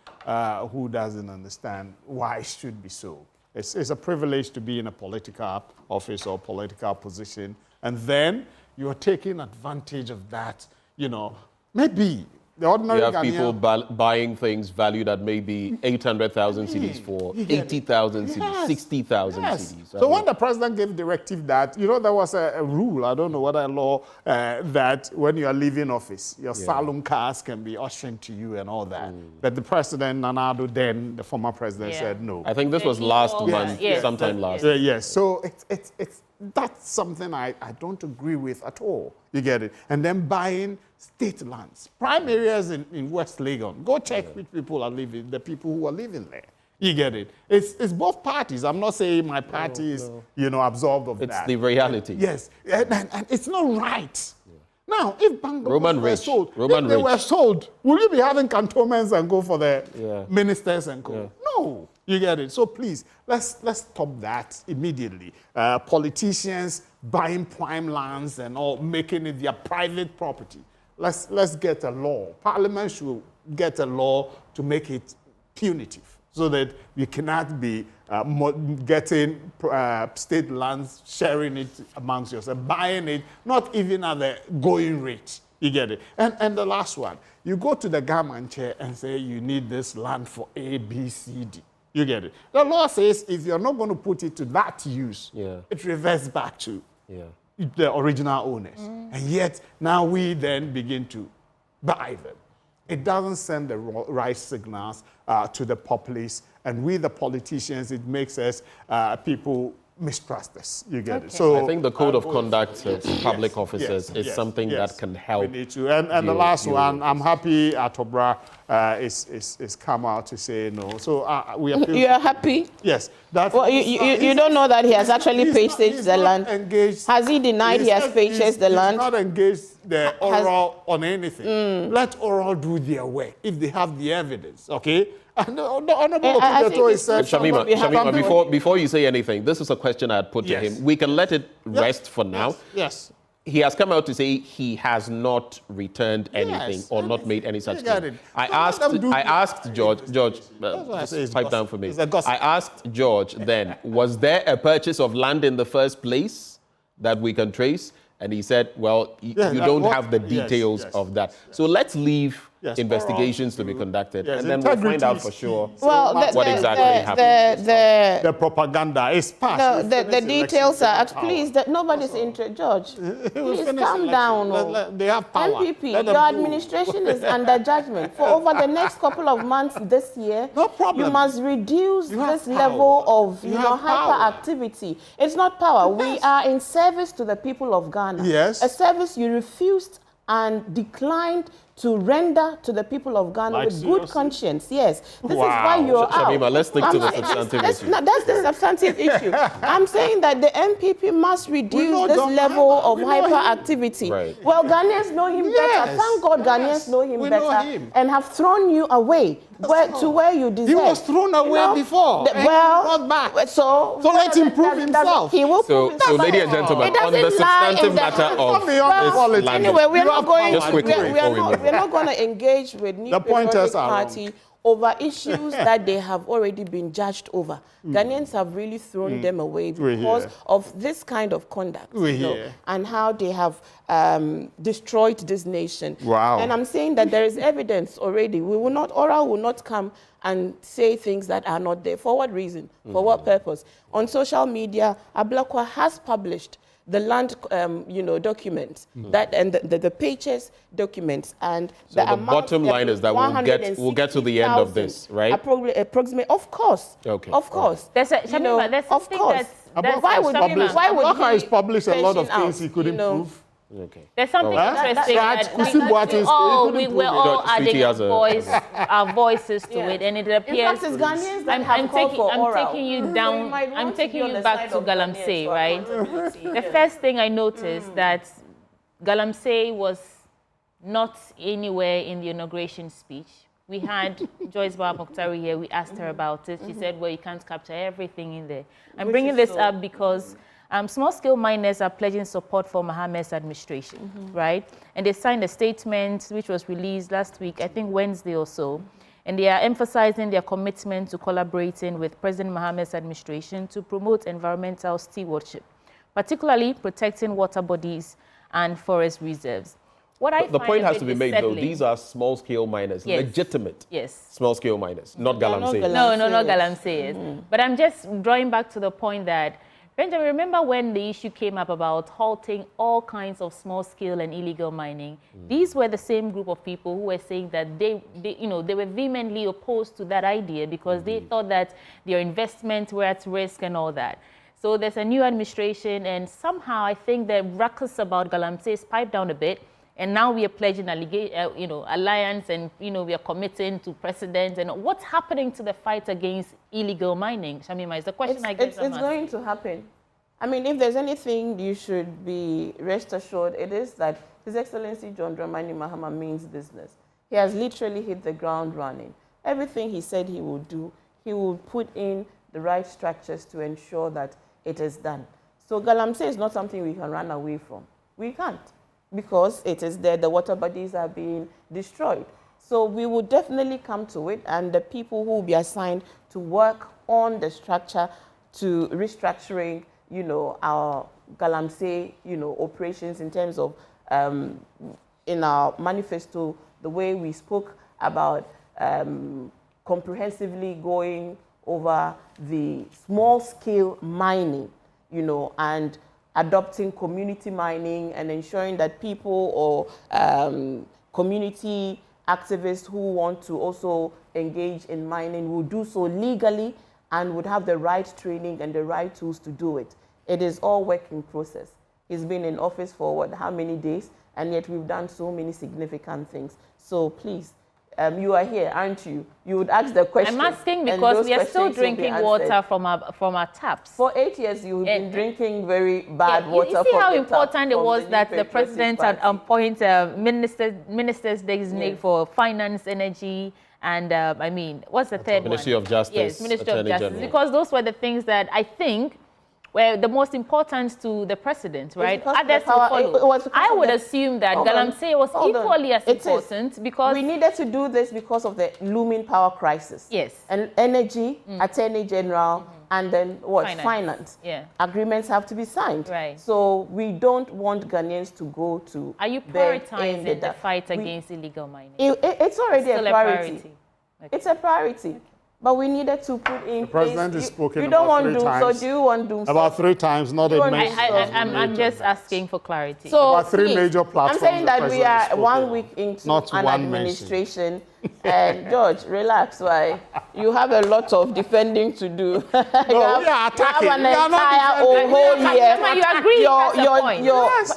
who doesn't understand why it should be so. It's a privilege to be in a political office or political position, and then you're taking advantage of that, you know, maybe. The ordinary you have people buying things valued at maybe 800,000 cedis for 80,000 cedis, 60,000 cedis. So when the president gave directive that, you know, there was a rule, I don't know what a law, that when you are leaving office, your salon cars can be ushering to you and all that. But the president, Nana-Addo, then the former president said no. I think this was last month, sometime last year. Yes, so that's something I don't agree with at all. You get it? And then buying state lands, prime areas in West Legon. Go check which people are living, the people who are living there. You get it? It's both parties. I'm not saying my party is, you know, absorbed of that. It's the reality. Yes, and it's not right. Now, if bungalows were sold, they were sold, will you be having cantonments and go for the ministers and go? No. You get it? So please, let's stop that immediately. Politicians buying prime lands and all, making it their private property. Let's get a law. Parliament should get a law to make it punitive, so that we cannot be getting state lands, sharing it amongst yourselves, buying it, not even at the going rate. You get it? And the last one, you go to the government chair and say you need this land for A, B, C, D. You get it? The law says if you're not going to put it to that use, it reverts back to the original owners. And yet, now we then begin to buy them. It doesn't send the right signals to the populace. And we, the politicians, it makes us people mistrust us. You get it? So I think the code of conduct to public officers is something that can help. We need to. And the last one, I'm happy Atobra is come out to say no. So we appeal. You are happy? Yes. Well, you don't know that he has actually purchased the land. Has he denied he has purchased the land? He's not engaged the oral on anything. Let oral do their work if they have the evidence. Okay. And the Honorable Akufo-Addo said, Shamima, before you say anything, this is a question I had put to him. We can let it rest for now. Yes. He has come out to say he has not returned anything or not made any such thing. I asked George, pipe down for me. I asked George then, was there a purchase of land in the first place that we can trace? And he said, well, you don't have the details of that. So let's leave investigations to be conducted, and then we'll find out for sure what exactly happened. The propaganda is past. No, the details are, please, nobody's interested. George, please calm down. They have power. MPP, your administration is under judgment. For over the next couple of months this year, you must reduce this level of hyperactivity. It's not power. We are in service to the people of Ghana. Yes. A service you refused and declined to render to the people of Ghana with good conscience. Yes. This is why you're out. Shamima, let's stick to the substantive issue. That's the substantive issue. I'm saying that the MPP must reduce this level of hyperactivity. Right. Well, Ghanaians know him better. Thank God Ghanaians know him better and have thrown you away to where you deserve. He was thrown away before. Well, back. So let him prove himself. He will prove himself. So, ladies and gentlemen, on the substantive matter of this land. Anyway, we're not going. Just quickly, we're not going to engage with the Republican Party over issues that they have already been judged over. Ghanaians have really thrown them away because of this kind of conduct and how they have destroyed this nation. Wow. And I'm saying that there is evidence already. Oral will not come and say things that are not there. For what reason? For what purpose? On social media, Ablakwa has published the land, documents that and the pages documents and so the bottom line is that we'll get to the end of this, right? Approximate, of course. Okay. Of course. There's something why would he publish a lot of things he couldn't prove? Okay. There's something interesting that we were all adding our voices to it, and it appears. In fact, it's Ghanaians that I'm taking you down. I'm taking you back to Galamsey, right? The first thing I noticed that Galamsey was not anywhere in the inauguration speech. We had Joyce Bawah-Muktari here. We asked her about it. She said, well, you can't capture everything in there. I'm bringing this up because small-scale miners are pledging support for Mahama's administration, right? And they signed a statement which was released last week, I think Wednesday or so. And they are emphasizing their commitment to collaborating with President Mahama's administration to promote environmental stewardship, particularly protecting water bodies and forest reserves. The point has to be made, though. These are small-scale miners, legitimate small-scale miners, not galamsey. No, not galamsey. But I'm just drawing back to the point that, Benjamin, remember when the issue came up about halting all kinds of small-scale and illegal mining? These were the same group of people who were saying that they were vehemently opposed to that idea because they thought that their investments were at risk and all that. So there's a new administration, and somehow I think the ruckus about galamsey is piped down a bit. And now we are pledging alliance, and we are committing to precedent. And what's happening to the fight against illegal mining? Shamima, is the question I guess it's going to happen. I mean, if there's anything you should be rest assured, it is that His Excellency John Dramani Mahama means business. He has literally hit the ground running. Everything he said he would do, he will put in the right structures to ensure that it is done. So galamsey is not something we can run away from. We can't. Because it is there, the water bodies are being destroyed. So we will definitely come to it, and the people who will be assigned to work on the structure to restructuring, our galamsey, operations in terms of, in our manifesto, the way we spoke about comprehensively going over the small-scale mining, and adopting community mining and ensuring that people or community activists who want to also engage in mining will do so legally and would have the right training and the right tools to do it. It is all work in process. He's been in office for how many days, and yet we've done so many significant things. So please, you are here, aren't you? You would ask the question. I'm asking because we are still drinking water from our taps. For 8 years, you've been drinking very bad water. You see how important it was that the president had appoint ministers designate for finance, energy, and I mean, what's the third one? Ministry of Justice. Yes, Ministry of Justice. Because those were the things that I think were the most important to the president, right? Others will follow. I would assume that galamsey was equally as important because we needed to do this because of the looming power crisis. Yes. And energy, attorney general, and then what? Finance. Yeah. Agreements have to be signed. Right. So we don't want Ghanaians to go to. Are you prioritizing the fight against illegal mining? It's already a priority. Okay. It's a priority. But we needed to put in the president is spoken you don't about want 3 times. So do you want doom? About 3 times, not a major. I'm just asking for clarity. So about 3 major platforms. I'm saying that we are 1 week into an administration. And George, relax. Why? You have a lot of defending to do. No, we are attacking. You have an entire whole year. You agree?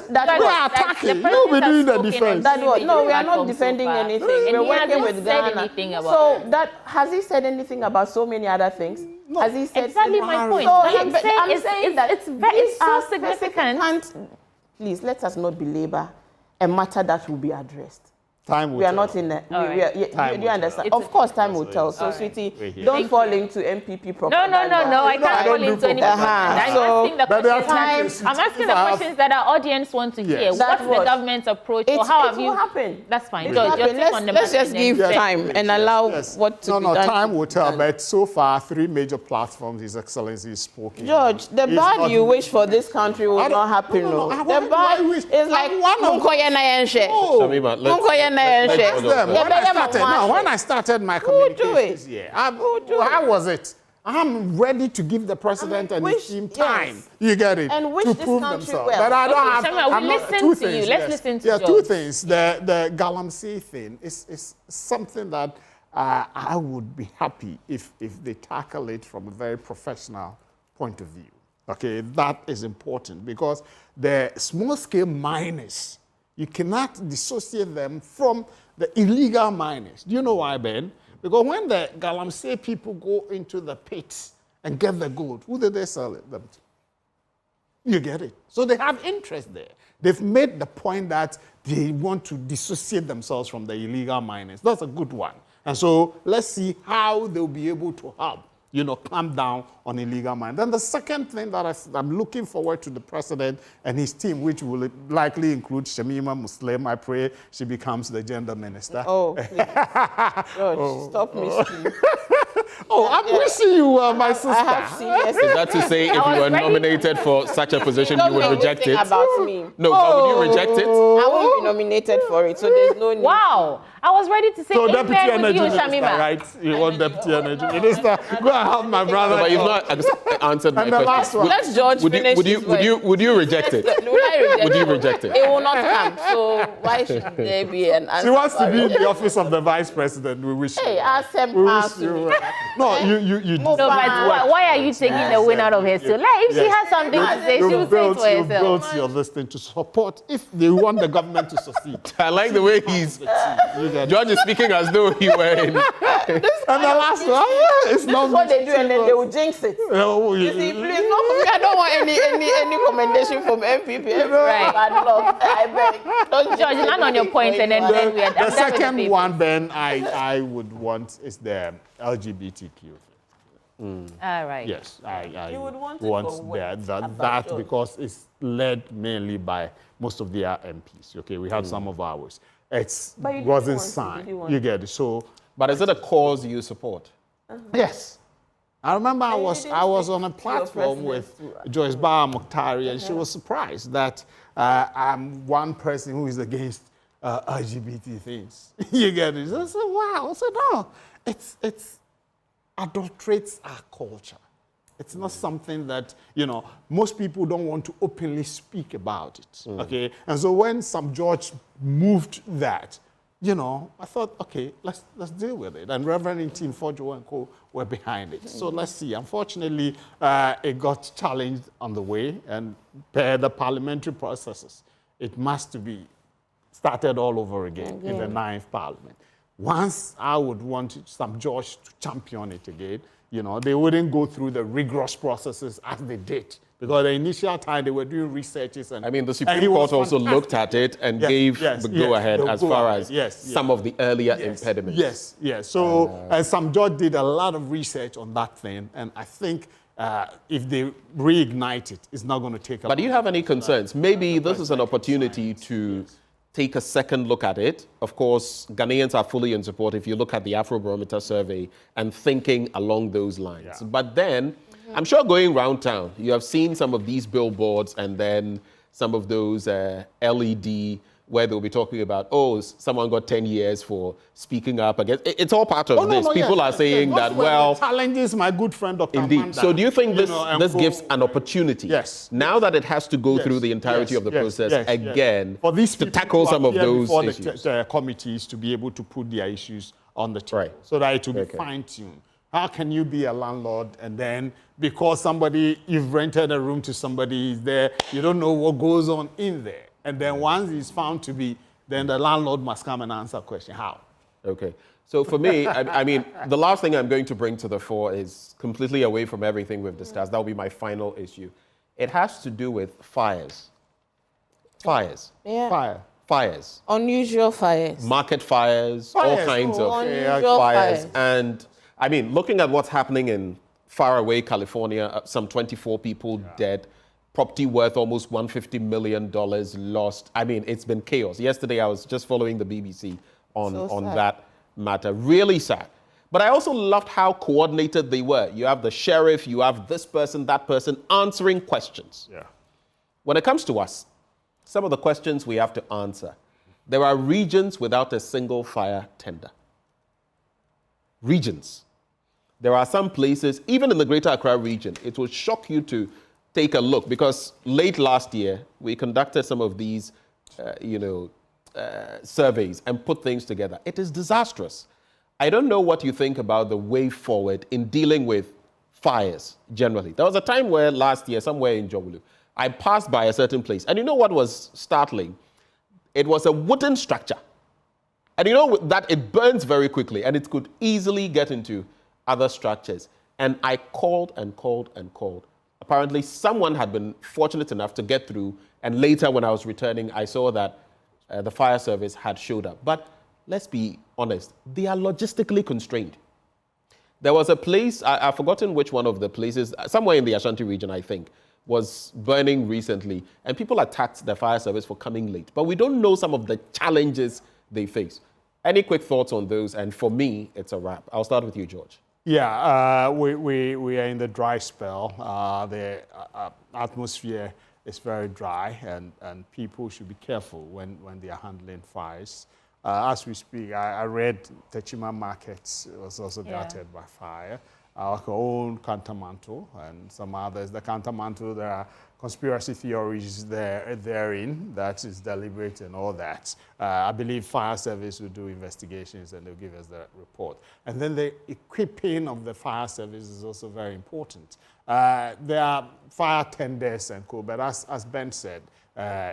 That's we are attacking. You'll be doing the defense. No, we are not defending anything. We're working with Ghana. So has he said anything about so many other things? No, has he said exactly my point. So I'm saying that it's so significant. Please, let us not belabor a matter that will be addressed. Time will we are tell. Not in a, do you understand? Of course, time will tell. So, sweetie, don't fall into MPP propaganda. No, I can't fall into any propaganda. I'm asking the questions that our audience want to hear. What's the government's approach, or how have you? It will happen. That's fine. Let's just give time and allow what to be done. No, time will tell. But so far, 3 major platforms His Excellency is spoken. George, the bad you wish for this country will not happen. The bad is like when I started my communications here, how was it? I'm ready to give the president and his team time. You get it? And wish to this prove country themselves. well. But I don't have. Listen to you. Let's listen to you. 2 things. The galamsey thing is something that I would be happy if they tackle it from a very professional point of view. Okay, that is important because the small-scale miners, you cannot dissociate them from the illegal miners. Do you know why, Ben? Because when the galamsey people go into the pits and get the gold, who did they sell it them to? You get it? So they have interest there. They've made the point that they want to dissociate themselves from the illegal miners. That's a good one. And so let's see how they'll be able to help, clamp down on illegal mining. Then the second thing that I'm looking forward to the president and his team, which will likely include Shamima Muslim. I pray she becomes the gender minister. Oh, please. George, stop me. Oh, I'm wishing you were my sister. I have serious. Is that to say if you were nominated for such a position, you would reject it? About me. No, but would you reject it? I won't be nominated for it, so there's no need. Wow. I was ready to say Deputy Energy Minister, Shamima. right? You want Deputy Energy Minister? Go and help my brother. No, but you've not answered my question. Let's George finish would you reject it? Would you reject it? It will not come, so why should there be an answer? She wants to be in the office of the Vice President. We wish Hey, you. ask him. No, you No, but why are you taking the win out of her still? Like, if she has something to say, she will say it for herself. herself. Built your listing to support if they want the government to succeed. I like the way he's... George is speaking as though he were in... And the last one, it's not... what they do, and then they will jinx it. Oh, you see, please, I don't want any commendation from MPP. Right. I beg. Don't George, land on your point, and then we are the second one, Ben, I would want is the LGBTQ thing. All right. Yes, I You would want that because it's led mainly by most of their MPs. Okay, we had some of ours. It wasn't signed. You get it. So, but is it a cause you support? Yes. I remember I was on a platform with Joyce Baha Mokhtari, and she was surprised that I'm one person who is against LGBT things. You get it? So I said, wow. I said, no, it's adulterates our culture. It's not something that, most people don't want to openly speak about it, okay? And so when some George moved that, I thought, okay, let's deal with it. And Reverend Tim Fojo and co were behind it. So let's see. Unfortunately, it got challenged on the way, and per the parliamentary processes, it must be started all over again in the 9th Parliament. Once I would want some George to champion it again, they wouldn't go through the rigorous processes as they did. Because the initial time they were doing researches and... I mean, the Supreme Court also looked at it and gave the go-ahead as far as some of the earlier impediments. Yes. So some judge did a lot of research on that thing, and I think if they reignite it, it's not going to take a But do you have any concerns? Maybe this is an opportunity to take a second look at it. Of course, Ghanaians are fully in support if you look at the Afrobarometer survey and thinking along those lines. Yeah. But then, I'm sure going around town, you have seen some of these billboards and then some of those LED where they'll be talking about, oh, someone got 10 years for speaking up against. It's all part of this. People are saying that, well... challenges my good friend, Dr. Indeed. Amanda, so do you think this gives an opportunity? Yes. Now that it has to go through the entirety of the process again, for these to tackle some of those issues. The committees to be able to put their issues on the table so that it will be fine-tuned. How can you be a landlord and then because you've rented a room to somebody is there, you don't know what goes on in there. And then once he's found to be, then the landlord must come and answer a question. How? Okay. So for me, I mean, the last thing I'm going to bring to the fore is completely away from everything we've discussed. That will be my final issue. It has to do with fires. Fires. Yeah. Fires. Unusual fires. Market fires, all kinds of fires. And I mean, looking at what's happening in faraway California, some 24 people dead, property worth almost $150 million lost. I mean, it's been chaos. Yesterday, I was just following the BBC on that matter. Really sad. But I also loved how coordinated they were. You have the sheriff, you have this person, that person answering questions. Yeah. When it comes to us, some of the questions we have to answer. There are regions without a single fire tender. Regions. There are some places, even in the Greater Accra region, it will shock you to take a look because late last year, we conducted some of these, surveys and put things together. It is disastrous. I don't know what you think about the way forward in dealing with fires generally. There was a time where last year, somewhere in Jowulu, I passed by a certain place. And you know what was startling? It was a wooden structure. And you know that it burns very quickly and it could easily get into other structures. And I called and called and called. Apparently, someone had been fortunate enough to get through. And later, when I was returning, I saw that the fire service had showed up. But let's be honest, they are logistically constrained. There was a place, I've forgotten which one of the places, somewhere in the Ashanti region, I think, was burning recently, and people attacked the fire service for coming late. But we don't know some of the challenges they face. Any quick thoughts on those? And for me, it's a wrap. I'll start with you, George. Yeah, we are in the dry spell. The atmosphere is very dry, and people should be careful when they are handling fires. As we speak, I read Techima Markets was also gutted by fire. Our own Kantamanto and some others. The Kantamanto, there are conspiracy theories therein that is deliberate and all that. I believe fire service will do investigations and they'll give us the report. And then the equipping of the fire service is also very important. There are fire tenders and co, but as Ben said,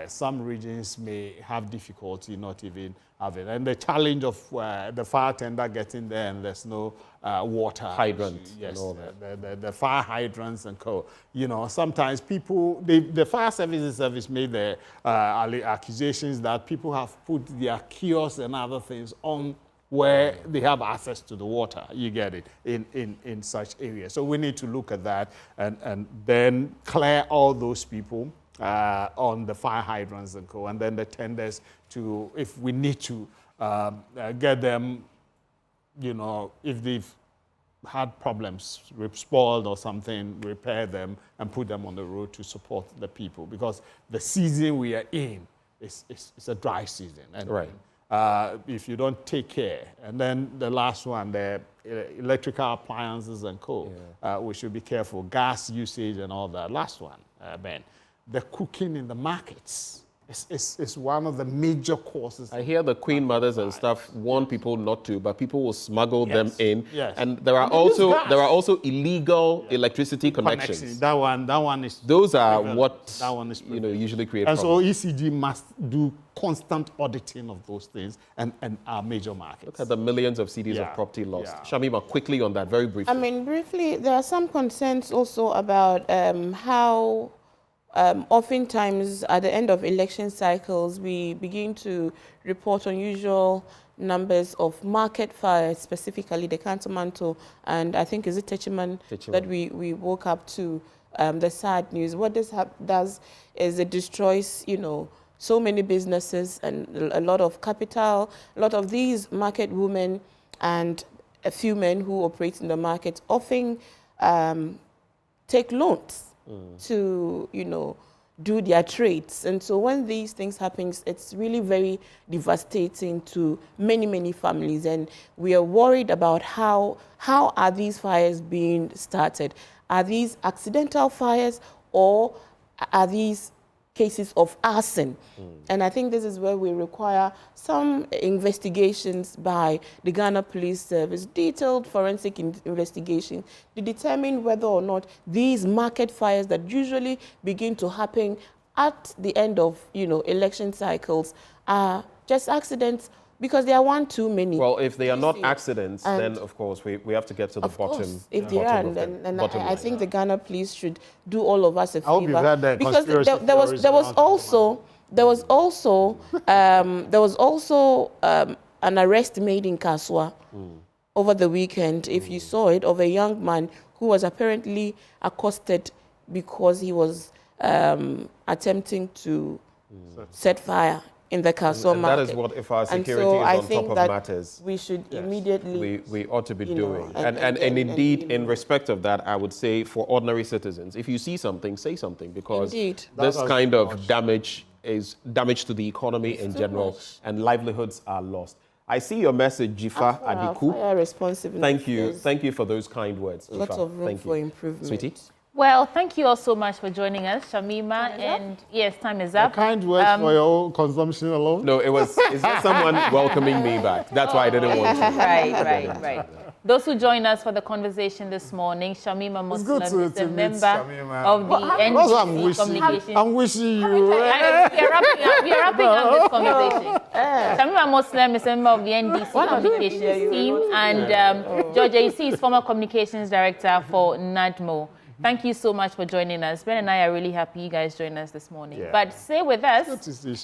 some regions may have difficulty not even having. And the challenge of the fire tender getting there and there's no water. Hydrants. Yes, and all that. The fire hydrants and co. You know, sometimes people, the fire service made the accusations that people have put their kiosks and other things on where they have access to the water, you get it, in such areas. So we need to look at that and then clear all those people on the fire hydrants and co, and then the tenders to, if we need to get them, you know, if they've had problems, spoiled or something, repair them and put them on the road to support the people, because the season we are in is a dry season. And right. If you don't take care. And then the last one, the electrical appliances and co, we should be careful. Gas usage and all that. Last one, Ben. The cooking in the markets is one of the major causes. I hear the queen mothers and stuff warn people not to, but people will smuggle them in. Yes. And there are also illegal electricity connections. That one is. Those are prevalent. what that one is usually create and problems. so ECG must do constant auditing of those things and our major markets. Look at the millions of CDs of property lost. Shamima, quickly on that, very briefly. I mean, briefly, there are some concerns also about how oftentimes at the end of election cycles, we begin to report unusual numbers of market fires, specifically the Kantamanto, and I think is it Techiman that we woke up to the sad news. What this does is it destroys, you know, so many businesses and a lot of capital. A lot of these market women and a few men who operate in the market often take loans to, you know, do their trades. And so when these things happen, it's really very devastating to many, many families. And we are worried about how are these fires being started? Are these accidental fires or are these cases of arson? And I think this is where we require some investigations by the Ghana Police Service, detailed forensic investigation to determine whether or not these market fires that usually begin to happen at the end of, you know, election cycles are just accidents because there are one too many. Well, if they are not accidents, then of course we have to get to the bottom. If they are, then I think the Ghana police should do all of us a favor. I hope you've had that because there was also an arrest made in Kaswa over the weekend, if you saw it, of a young man who was apparently accosted because he was attempting to set fire in the Kaswa market. That is what, if our security is on top of matters, we should immediately we ought to be doing. And indeed, in respect of that, I would say for ordinary citizens, if you see something, say something, because this kind of damage is damage to the economy in general, and livelihoods are lost. I see your message, Jifa Adiku. Thank you for those kind words, Jifa. Lots of room for improvement. Sweetie? Well, thank you all so much for joining us, Shamima. And yes, time is up. Kind words for your own consumption alone? No, it's just someone welcoming me back. That's why I didn't want to. Right. Those who joined us for the conversation this morning, Shamima Muslim is a member of the NDC Communications. I'm wishing you. We are wrapping up this conversation. Shamima Muslim is a member of the NDC Communications team, and George AC is former communications director for NADMO. Thank you so much for joining us. Ben and I are really happy you guys joined us this morning. Yeah. But stay with us.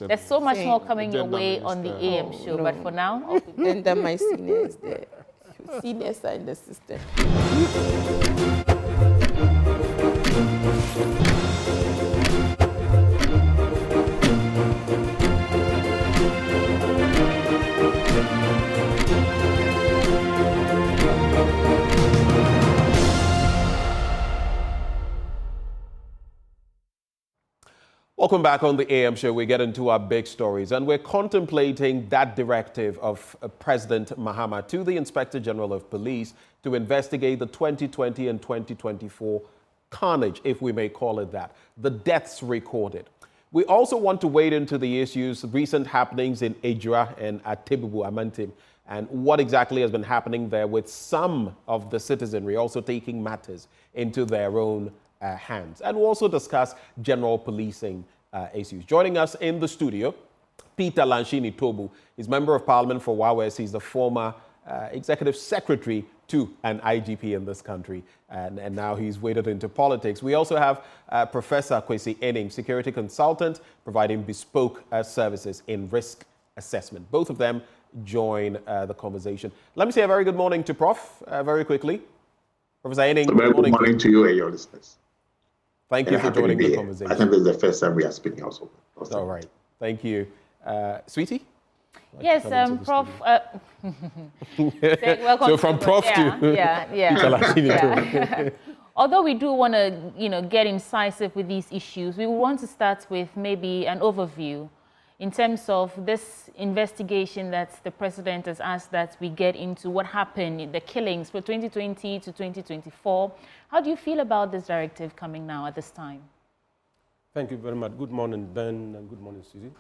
There's so much more coming your Agenda way on the AM show. No. But for now, and then my seniors there. Seniors are in the system. Welcome back on the AM show. We get into our big stories, and we're contemplating that directive of President Mahama to the Inspector General of Police to investigate the 2020 and 2024 carnage, if we may call it that, the deaths recorded. We also want to wade into the issues, recent happenings in Ejura and at Tebubu Amantim, and what exactly has been happening there with some of the citizenry also taking matters into their own hands. And we'll also discuss general policing issues. Joining us in the studio, Peter Lanshini Tobu is Member of Parliament for Wawes. He's the former Executive Secretary to an IGP in this country, and now he's waded into politics. We also have Professor Kwesi Ening, Security Consultant, providing bespoke services in risk assessment. Both of them join the conversation. Let me say a very good morning to Prof. Very quickly. Professor Ening, good morning to you and your listeners. Thank you for joining the conversation. I think this is the first time we are speaking also. All right. Thank you. Sweetie? Yes, Prof. Welcome. So from Prof to Although we do want to, get incisive with these issues, we want to start with maybe an overview in terms of this investigation that the president has asked that we get into what happened, the killings for 2020 to 2024. How do you feel about this directive coming now at this time? Thank you very much. Good morning, Ben, and good morning, Susie.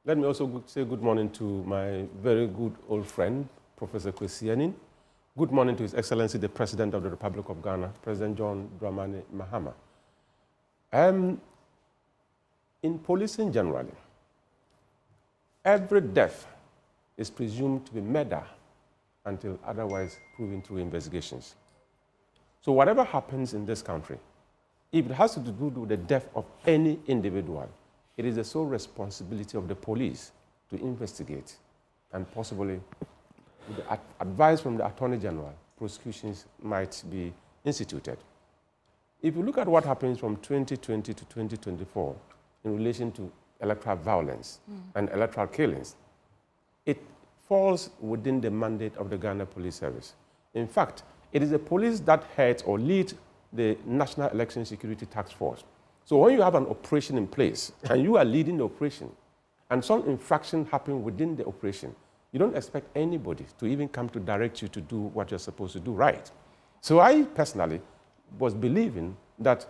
Let me also say good morning to my very good old friend, Professor Kwesi Ening. Good morning to His Excellency, the President of the Republic of Ghana, President John Dramani Mahama. In policing generally, every death is presumed to be murder until otherwise proven through investigations. So whatever happens in this country, if it has to do with the death of any individual, it is the sole responsibility of the police to investigate, and possibly, with the advice from the Attorney General, prosecutions might be instituted. If you look at what happens from 2020 to 2024 in relation to electoral violence and electoral killings, it falls within the mandate of the Ghana Police Service. In fact, it is the police that heads or leads the National Election Security Task Force. So when you have an operation in place and you are leading the operation and some infraction happen within the operation, you don't expect anybody to even come to direct you to do what you're supposed to do right. So I personally was believing that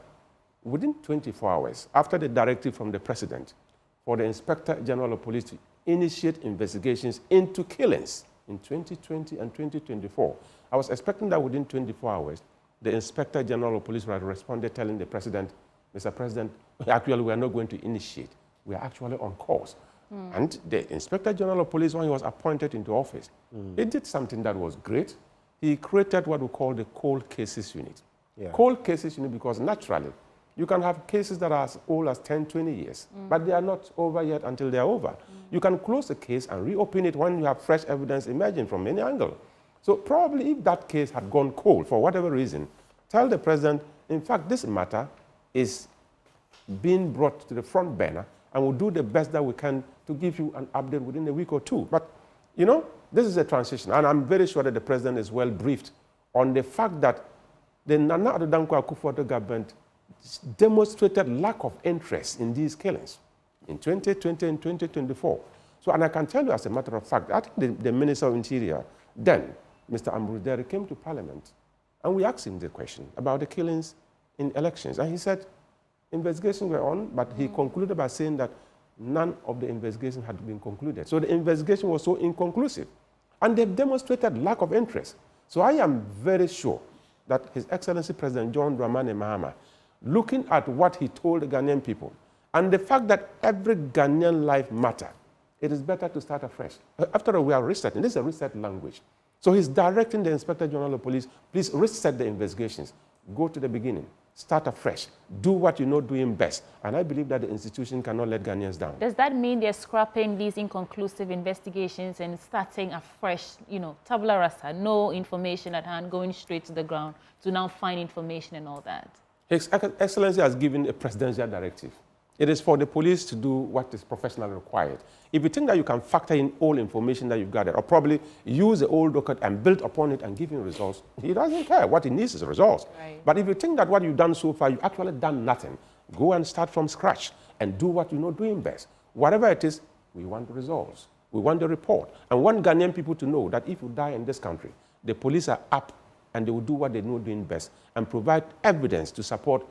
within 24 hours after the directive from the president for the Inspector General of Police to initiate investigations into killings in 2020 and 2024, I was expecting that within 24 hours, the Inspector General of Police would have responded telling the president, Mr. President, actually we are not going to initiate. We are actually on course. And the Inspector General of Police, when he was appointed into office, he did something that was great. He created what we call the cold cases unit. Cold cases unit because naturally, you can have cases that are as old as 10, 20 years, but they are not over yet until they are over. You can close the case and reopen it when you have fresh evidence emerging from any angle. So probably if that case had gone cold for whatever reason, tell the president, in fact, this matter is being brought to the front burner and we'll do the best that we can to give you an update within a week or two. But, this is a transition, and I'm very sure that the president is well briefed on the fact that the Nana Addo Akufo-Addo government demonstrated lack of interest in these killings in 2020 and 2024. So, and I can tell you as a matter of fact, I think the Minister of Interior then, Mr. Ambrudere, came to Parliament and we asked him the question about the killings in elections. And he said investigations were on, but he concluded by saying that none of the investigations had been concluded. So the investigation was so inconclusive. And they've demonstrated lack of interest. So I am very sure that His Excellency President John Dramani Mahama, looking at what he told the Ghanaian people, and the fact that every Ghanaian life matters, it is better to start afresh. After all, we are resetting. This is a reset language. So he's directing the Inspector General of Police, please reset the investigations. Go to the beginning. start afresh, do what you know doing best. And I believe that the institution cannot let Ghanaians down. Does that mean they're scrapping these inconclusive investigations and starting afresh, you know, tabula rasa, no information at hand, going straight to the ground to now find information and all that? His Excellency has given a presidential directive. It is for the police to do what is professionally required. If you think that you can factor in all information that you've gathered, or probably use the old docket and build upon it and give him results, he doesn't care. What he needs is results. Right. But if you think that what you've done so far, you've actually done nothing, go and start from scratch and do what you know doing best. Whatever it is, we want the results. We want the report. And we want Ghanaian people to know that if you die in this country, the police are up and they will do what they know doing best and provide evidence to support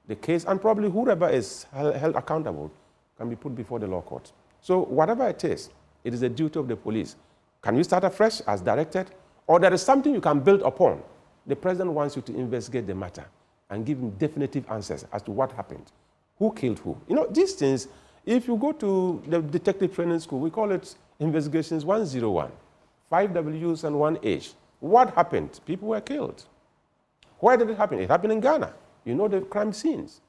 the case, and probably whoever is held accountable can be put before the law court. So whatever it is a duty of the police. Can you start afresh as directed? Or there is something you can build upon. The president wants you to investigate the matter and give him definitive answers as to what happened. Who killed who? You know, these things, if you go to the detective training school, we call it investigations 101, 5 W's and 1 H. What happened? People were killed. Where did it happen? It happened in Ghana. You know the crime scenes.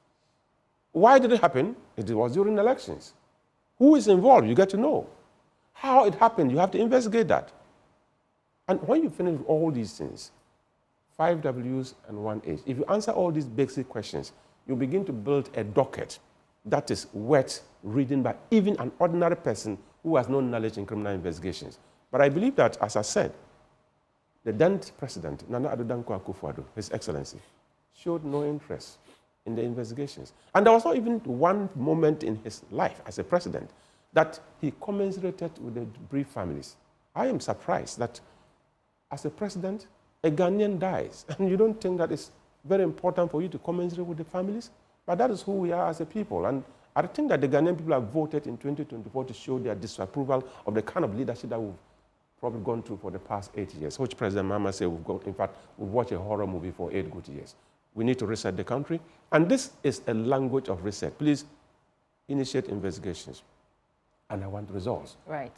Why did it happen? It was during elections. Who is involved? You get to know. How it happened, you have to investigate that. And when you finish all these things, 5 W's and 1 H, if you answer all these basic questions, you begin to build a docket that is worth reading by even an ordinary person who has no knowledge in criminal investigations. But I believe that, as I said, the then President, Nana Addo Dankwa Akufo-Addo, His Excellency, showed no interest in the investigations. And there was not even one moment in his life as a president that he commiserated with the bereaved families. I am surprised that as a president, a Ghanaian dies, and you don't think that it's very important for you to commiserate with the families? But that is who we are as a people. And I think that the Ghanaian people have voted in 2024 to show their disapproval of the kind of leadership that we've probably gone through for the past 8 years, which President Mahama said in fact, we've watched a horror movie for 8 good years. We need to reset the country. And this is a language of reset. Please initiate investigations. And I want results. Right.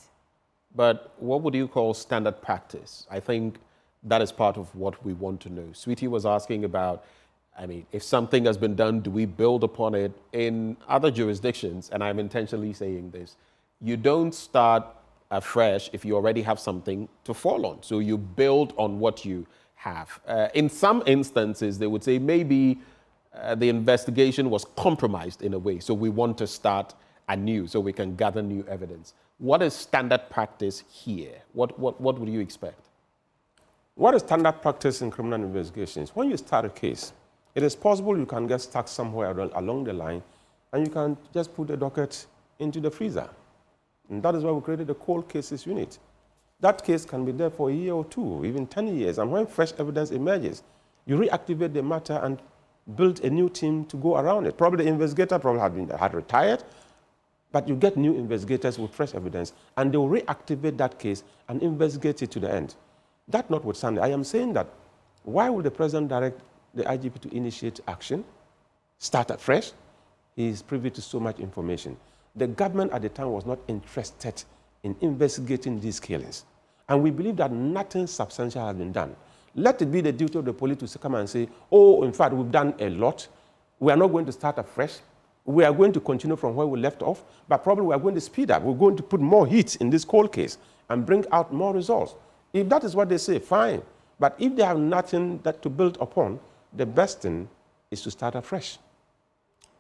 But what would you call standard practice? I think that is part of what we want to know. Sweetie was asking about, I mean, if something has been done, do we build upon it? In other jurisdictions, and I'm intentionally saying this, you don't start afresh if you already have something to fall on. So you build on what you have. In some instances, they would say maybe the investigation was compromised in a way, so we want to start anew so we can gather new evidence. What is standard practice here? What would you expect? What is standard practice in criminal investigations? When you start a case, it is possible you can get stuck somewhere along the line and you can just put the docket into the freezer. And that is why we created the cold cases unit. That case can be there for a year or two, even 10 years. And when fresh evidence emerges, you reactivate the matter and build a new team to go around it. Probably the investigator had retired, but you get new investigators with fresh evidence, and they will reactivate that case and investigate it to the end. That notwithstanding, I am saying that why would the president direct the IGP to initiate action, start afresh? He is privy to so much information. The government at the time was not interested in investigating these killings. And we believe that nothing substantial has been done. Let it be the duty of the police to come and say, oh, in fact, we've done a lot. We are not going to start afresh. We are going to continue from where we left off, but probably we are going to speed up. We're going to put more heat in this cold case and bring out more results. If that is what they say, fine. But if they have nothing to build upon, the best thing is to start afresh.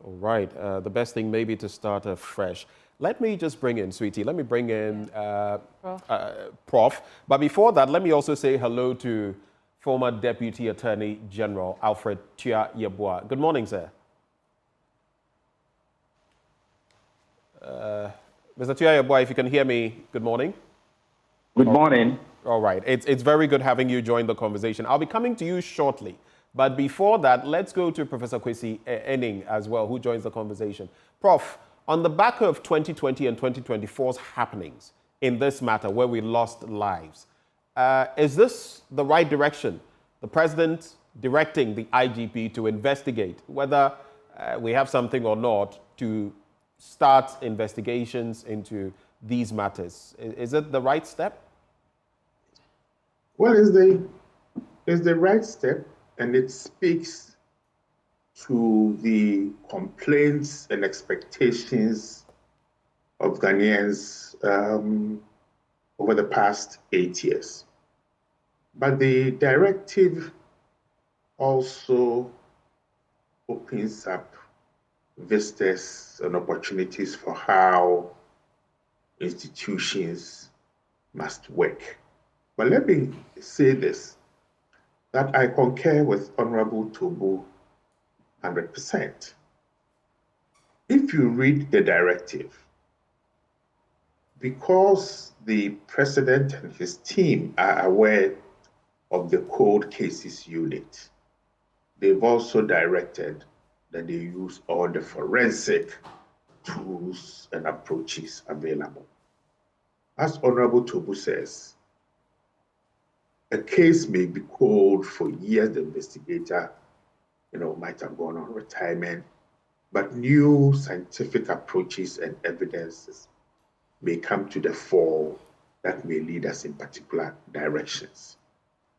All right. The best thing may be to start afresh. Let me just bring in, Sweetie, let me bring in Prof. But before that, let me also say hello to former Deputy Attorney General Alfred Tia Yeboah. Good morning, sir. Mr. Tia Yeboah, if you can hear me, good morning. Good morning. All right. It's very good having you join the conversation. I'll be coming to you shortly. But before that, let's go to Professor Kwesi Enning as well, who joins the conversation. Prof, on the back of 2020 and 2024's happenings in this matter where we lost lives, is this the right direction? The president directing the IGP to investigate whether we have something or not, to start investigations into these matters. Is it the right step? Well, it's the right step, and it speaks to the complaints and expectations of Ghanaians over the past 8 years. But the directive also opens up vistas and opportunities for how institutions must work. But let me say this, that I concur with Honorable Tobu 100%. If you read the directive, because the president and his team are aware of the cold cases unit, they've also directed that they use all the forensic tools and approaches available. As Honorable Tobu says, a case may be cold for years. The investigator, might have gone on retirement, but new scientific approaches and evidences may come to the fore that may lead us in particular directions.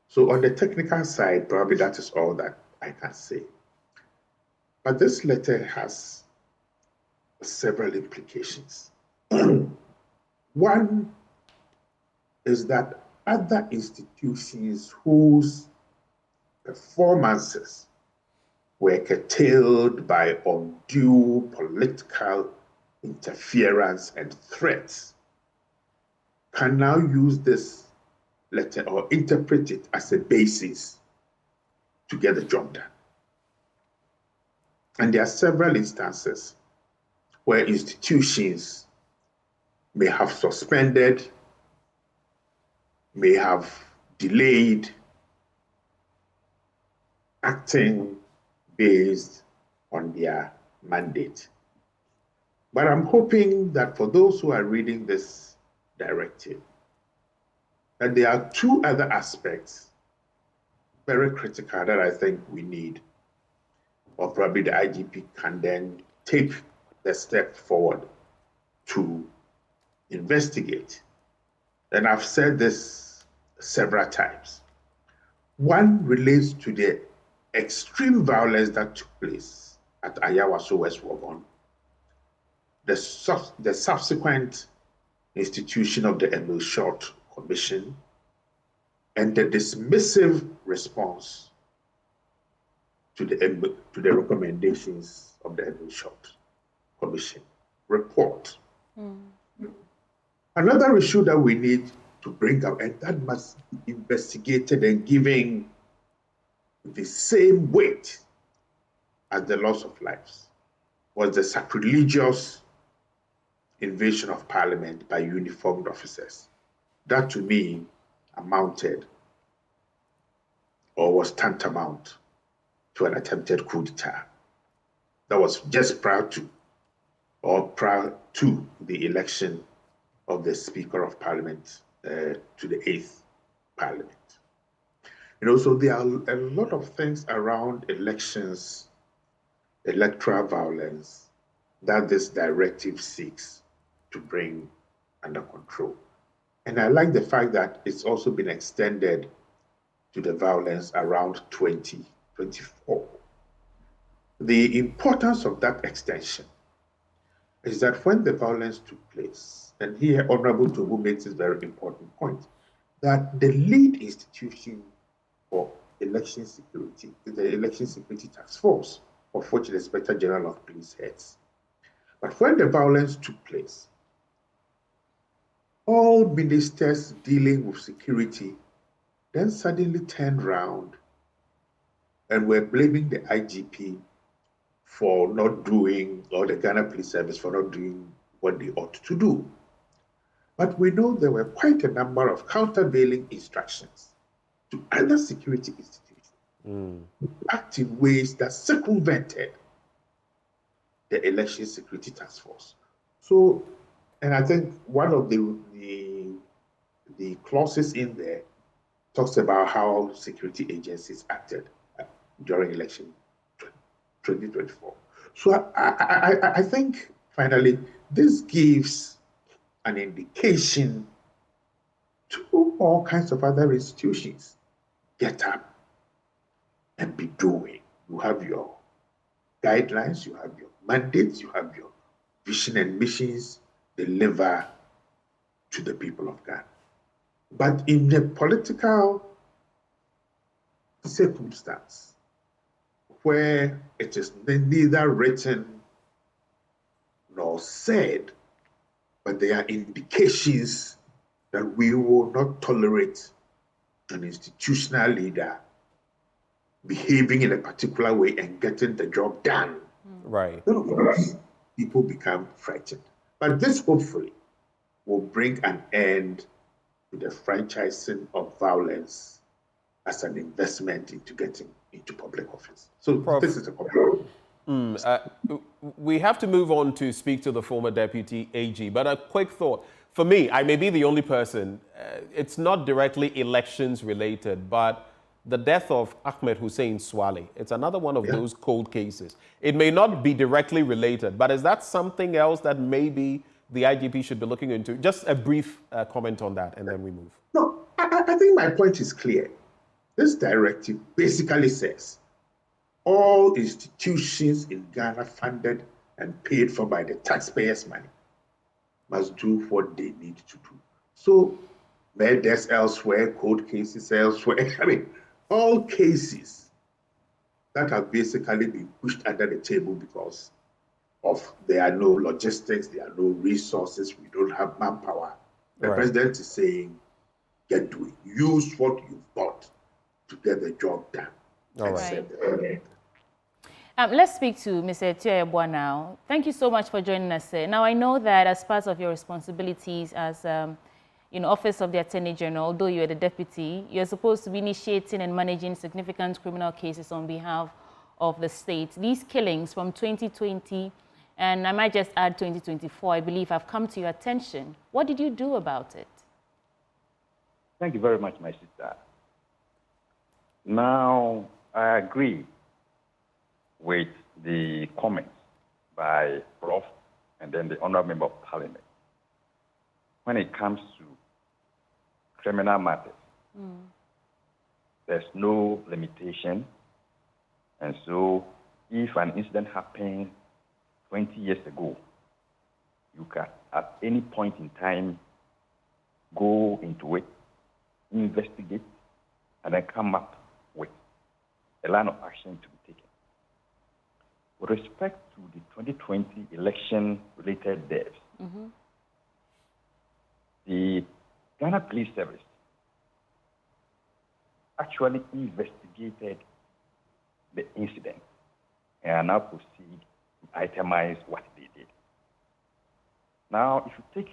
So on the technical side, probably that is all that I can say. But this letter has several implications. One is that other institutions whose performances were curtailed by undue political interference and threats can now use this letter or interpret it as a basis to get the job done. And there are several instances where institutions may have suspended, may have delayed acting based on their mandate. But I'm hoping that for those who are reading this directive, that there are two other aspects very critical that I think we need, or probably the IGP can then take the step forward to investigate. And I've said this several times. One relates to the extreme violence that took place at Ayawaso West Wagon, the subsequent institution of the Emil Short Commission, and the dismissive response to the recommendations of the Emil Short Commission report. Another issue that we need to bring up, and that must be investigated and given the same weight as the loss of lives, was the sacrilegious invasion of Parliament by uniformed officers. That to me amounted or was tantamount to an attempted coup d'etat. That was just prior to the election of the Speaker of Parliament to the 8th Parliament. So there are a lot of things around elections, electoral violence, that this directive seeks to bring under control. And I like the fact that it's also been extended to the violence around 2024. The importance of that extension is that when the violence took place, and here Honorable Tobu makes this very important point, that the lead institution for election security is the Election Security Task Force, of which the Inspector General of Police heads. But when the violence took place, all ministers dealing with security then suddenly turned around and were blaming the IGP for not doing, or the Ghana Police Service for not doing what they ought to do. But we know there were quite a number of countervailing instructions to other security institutions to act in ways that circumvented the Election Security Task Force. So, and I think one of the clauses in there talks about how security agencies acted during election 2024. So I think, finally, this gives an indication to all kinds of other institutions. Get up and be doing. You have your guidelines, you have your mandates, you have your vision and missions, deliver to the people of Ghana. But in a political circumstance where it is neither written nor said, but there are indications that we will not tolerate an institutional leader behaving in a particular way and getting the job done. Right. Then of course, people become frightened. But this hopefully will bring an end to the franchising of violence as an investment into getting into public office. So this is a problem. We have to move on to speak to the former Deputy AG, but a quick thought. For me, I may be the only person, it's not directly elections related, but the death of Ahmed Hussein Swale, it's another one of those cold cases. It may not be directly related, but is that something else that maybe the IGP should be looking into? Just a brief comment on that, and then we move. No, I think my point is clear. This directive basically says all institutions in Ghana funded and paid for by the taxpayers' money must do what they need to do. So murders elsewhere, court cases elsewhere, I mean, all cases that have basically been pushed under the table because of there are no logistics, there are no resources, we don't have manpower. The president is saying, get doing. Use what you've got to get the job done. All right. Let's speak to Mr. Akufo-Addo now. Thank you so much for joining us. Now, I know that as part of your responsibilities as Office of the Attorney General, although you're the deputy, you're supposed to be initiating and managing significant criminal cases on behalf of the state. These killings from 2020, and I might just add 2024, I believe, have come to your attention. What did you do about it? Thank you very much, my sister. Now, I agree with the comments by Prof. and then the Honourable Member of Parliament. When it comes to criminal matters, there's no limitation. And so if an incident happened 20 years ago, you can, at any point in time, go into it, investigate, and then come up with a line of action to be taken. With respect to the 2020 election-related deaths, the Ghana Police Service actually investigated the incident and are now proceed to itemize what they did. Now, if you take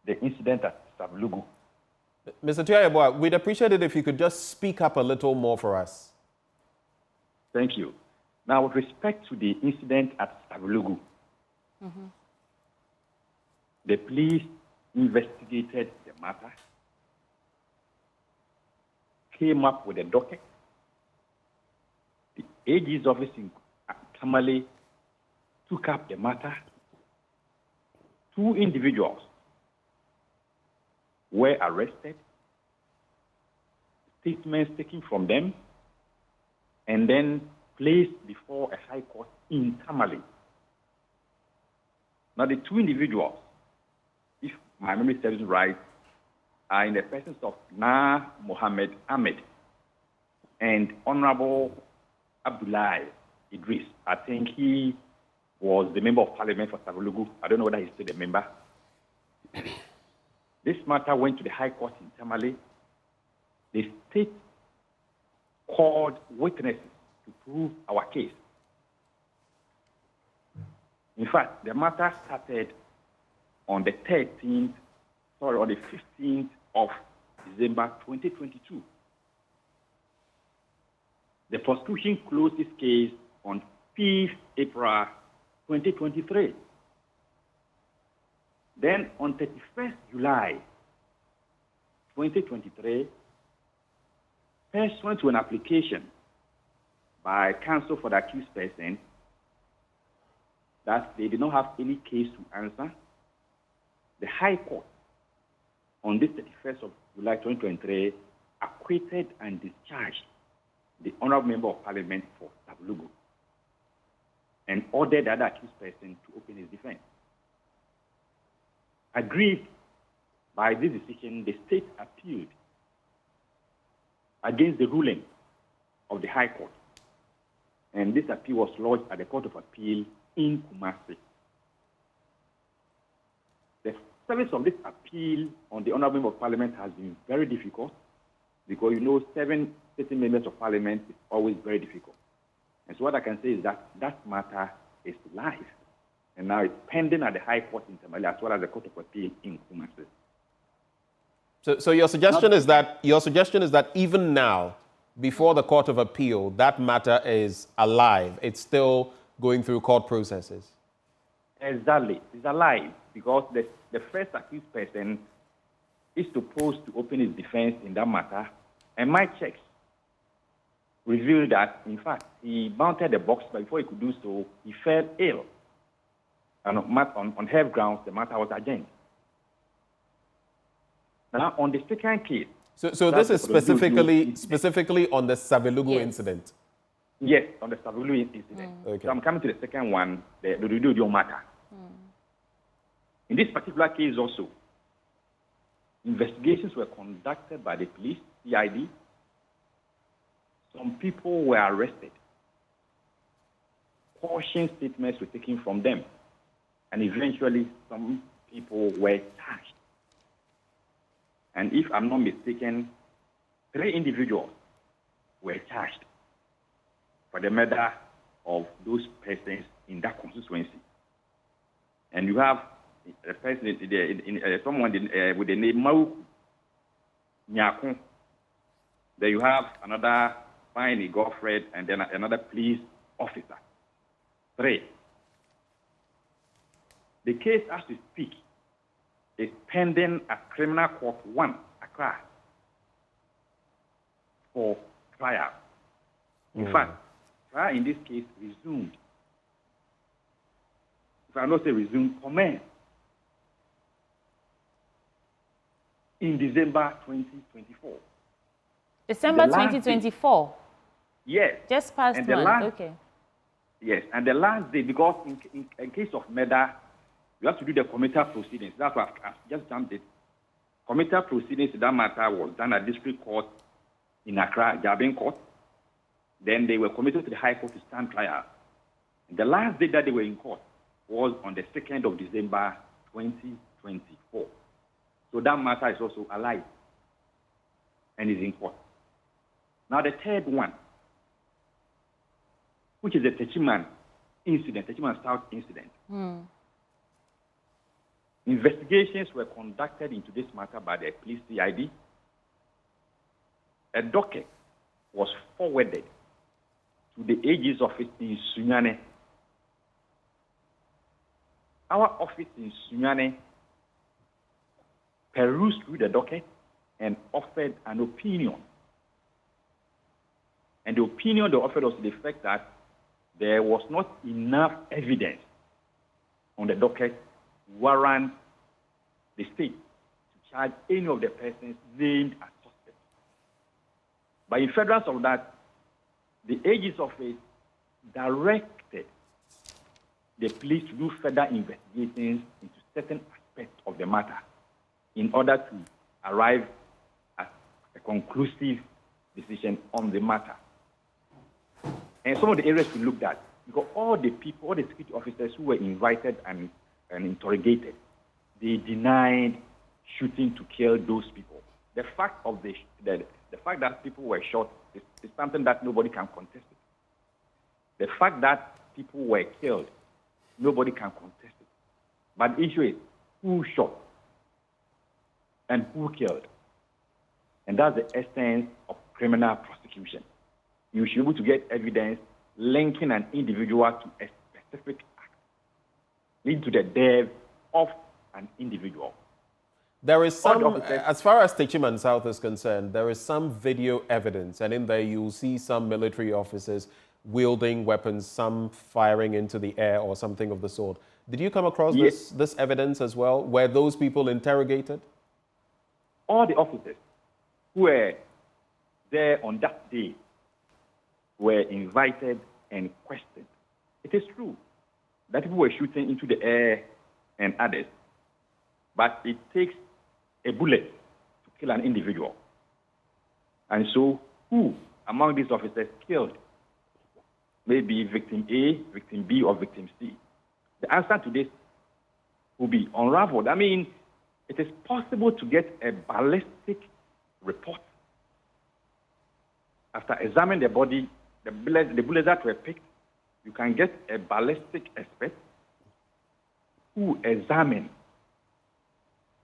the incident at Sablugu. Mr. Akufo-Addo, we'd appreciate it if you could just speak up a little more for us. Thank you. Now, with respect to the incident at Sablugu, the police investigated the matter, came up with a docket. The AG's office in Tamale took up the matter. 2 individuals were arrested, statements taken from them, and then placed before a high court in Tamale. Now, the 2 individuals, if my memory serves right, are in the presence of Na Mohammed Ahmed and Honorable Abdullahi Idris. I think he was the member of parliament for Sablugu. I don't know whether he's still a member. This matter went to the High Court in Tamale. The state called witnesses to prove our case. In fact, the matter started on the 15th of December 2022. The prosecution closed this case on 5th April 2023. Then on 31st July 2023, pursuant to an application by counsel for the accused person that they did not have any case to answer, the High Court on this 31st of July 2023 acquitted and discharged the Honourable Member of Parliament for Sablugu. and ordered the other accused person to open his defense. Aggrieved by this decision, the state appealed against the ruling of the High Court. And this appeal was lodged at the Court of Appeal in Kumasi. The service of this appeal on the Honorable Member of Parliament has been very difficult because, you know, 7 sitting members of Parliament is always very difficult. And so what I can say is that that matter is live. And now it's pending at the High Court in Tamale as well as the Court of Appeal in Kumasi. So your suggestion is that even now, before the Court of Appeal, that matter is alive. It's still going through court processes. Exactly. It's alive because the first accused person is supposed to open his defense in that matter. And my checks revealed that, in fact, he mounted the box, but before he could do so, he fell ill. And on health grounds, the matter was adjourned. Now, on the second case... So this is specifically on the Savelugu incident? Yes, on the Savelugu incident. Okay. So I'm coming to the second one, the Rududio matter. In this particular case also, investigations were conducted by the police, CID. Some people were arrested. Caution statements were taken from them. And eventually, some people were charged. And if I'm not mistaken, 3 individuals were charged for the murder of those persons in that constituency. And you have a person, someone with the name Mau Nyakun. Then you have another Fine Godfred, and then another police officer. 3. The case, as we speak, is pending at Criminal Court 1, Accra, for trial. In fact, trial in this case resumed. If I not say resumed, commenced in December 2024. December 2024? Yes. Just past month, okay. Yes, and the last day, because in case of murder, you have to do the committal proceedings. That's what I've just jumped it. Committal proceedings, that matter was done at District Court in Accra, Jabin Court. Then they were committed to the High Court to stand trial. And the last day that they were in court was on the 2nd of December 2024. So that matter is also alive and is in court. Now the third one, which is the Techiman incident, Techiman South incident. Investigations were conducted into this matter by the police CID. A docket was forwarded to the AG's office in Sunyane. Our office in Sunyane perused through the docket and offered an opinion. And the opinion they offered was to the effect that there was not enough evidence on the docket warrant the state to charge any of the persons named as suspects. But in furtherance of that, the AG's office directed the police to do further investigations into certain aspects of the matter in order to arrive at a conclusive decision on the matter. And some of the areas we looked at, because all the people, all the security officers who were invited and interrogated, they denied shooting to kill those people. The fact of the fact that people were shot is something that nobody can contest it. The fact that people were killed, nobody can contest it. But the issue is who shot and who killed. And that's the essence of criminal prosecution. You should be able to get evidence linking an individual to a specific act, leading to the death of an individual. There is some, as far as Techiman South is concerned, there is some video evidence, and in there you'll see some military officers wielding weapons, some firing into the air or something of the sort. Did you come across this evidence as well? Were those people interrogated? All the officers who were there on that day were invited and questioned. It is true that people were shooting into the air and others, but it takes a bullet to kill an individual. And so, who among these officers killed? Maybe victim A, victim B, or victim C? The answer to this will be unraveled. I mean, it is possible to get a ballistic report after examining the body, the bullets that were picked. You can get a ballistic expert who examined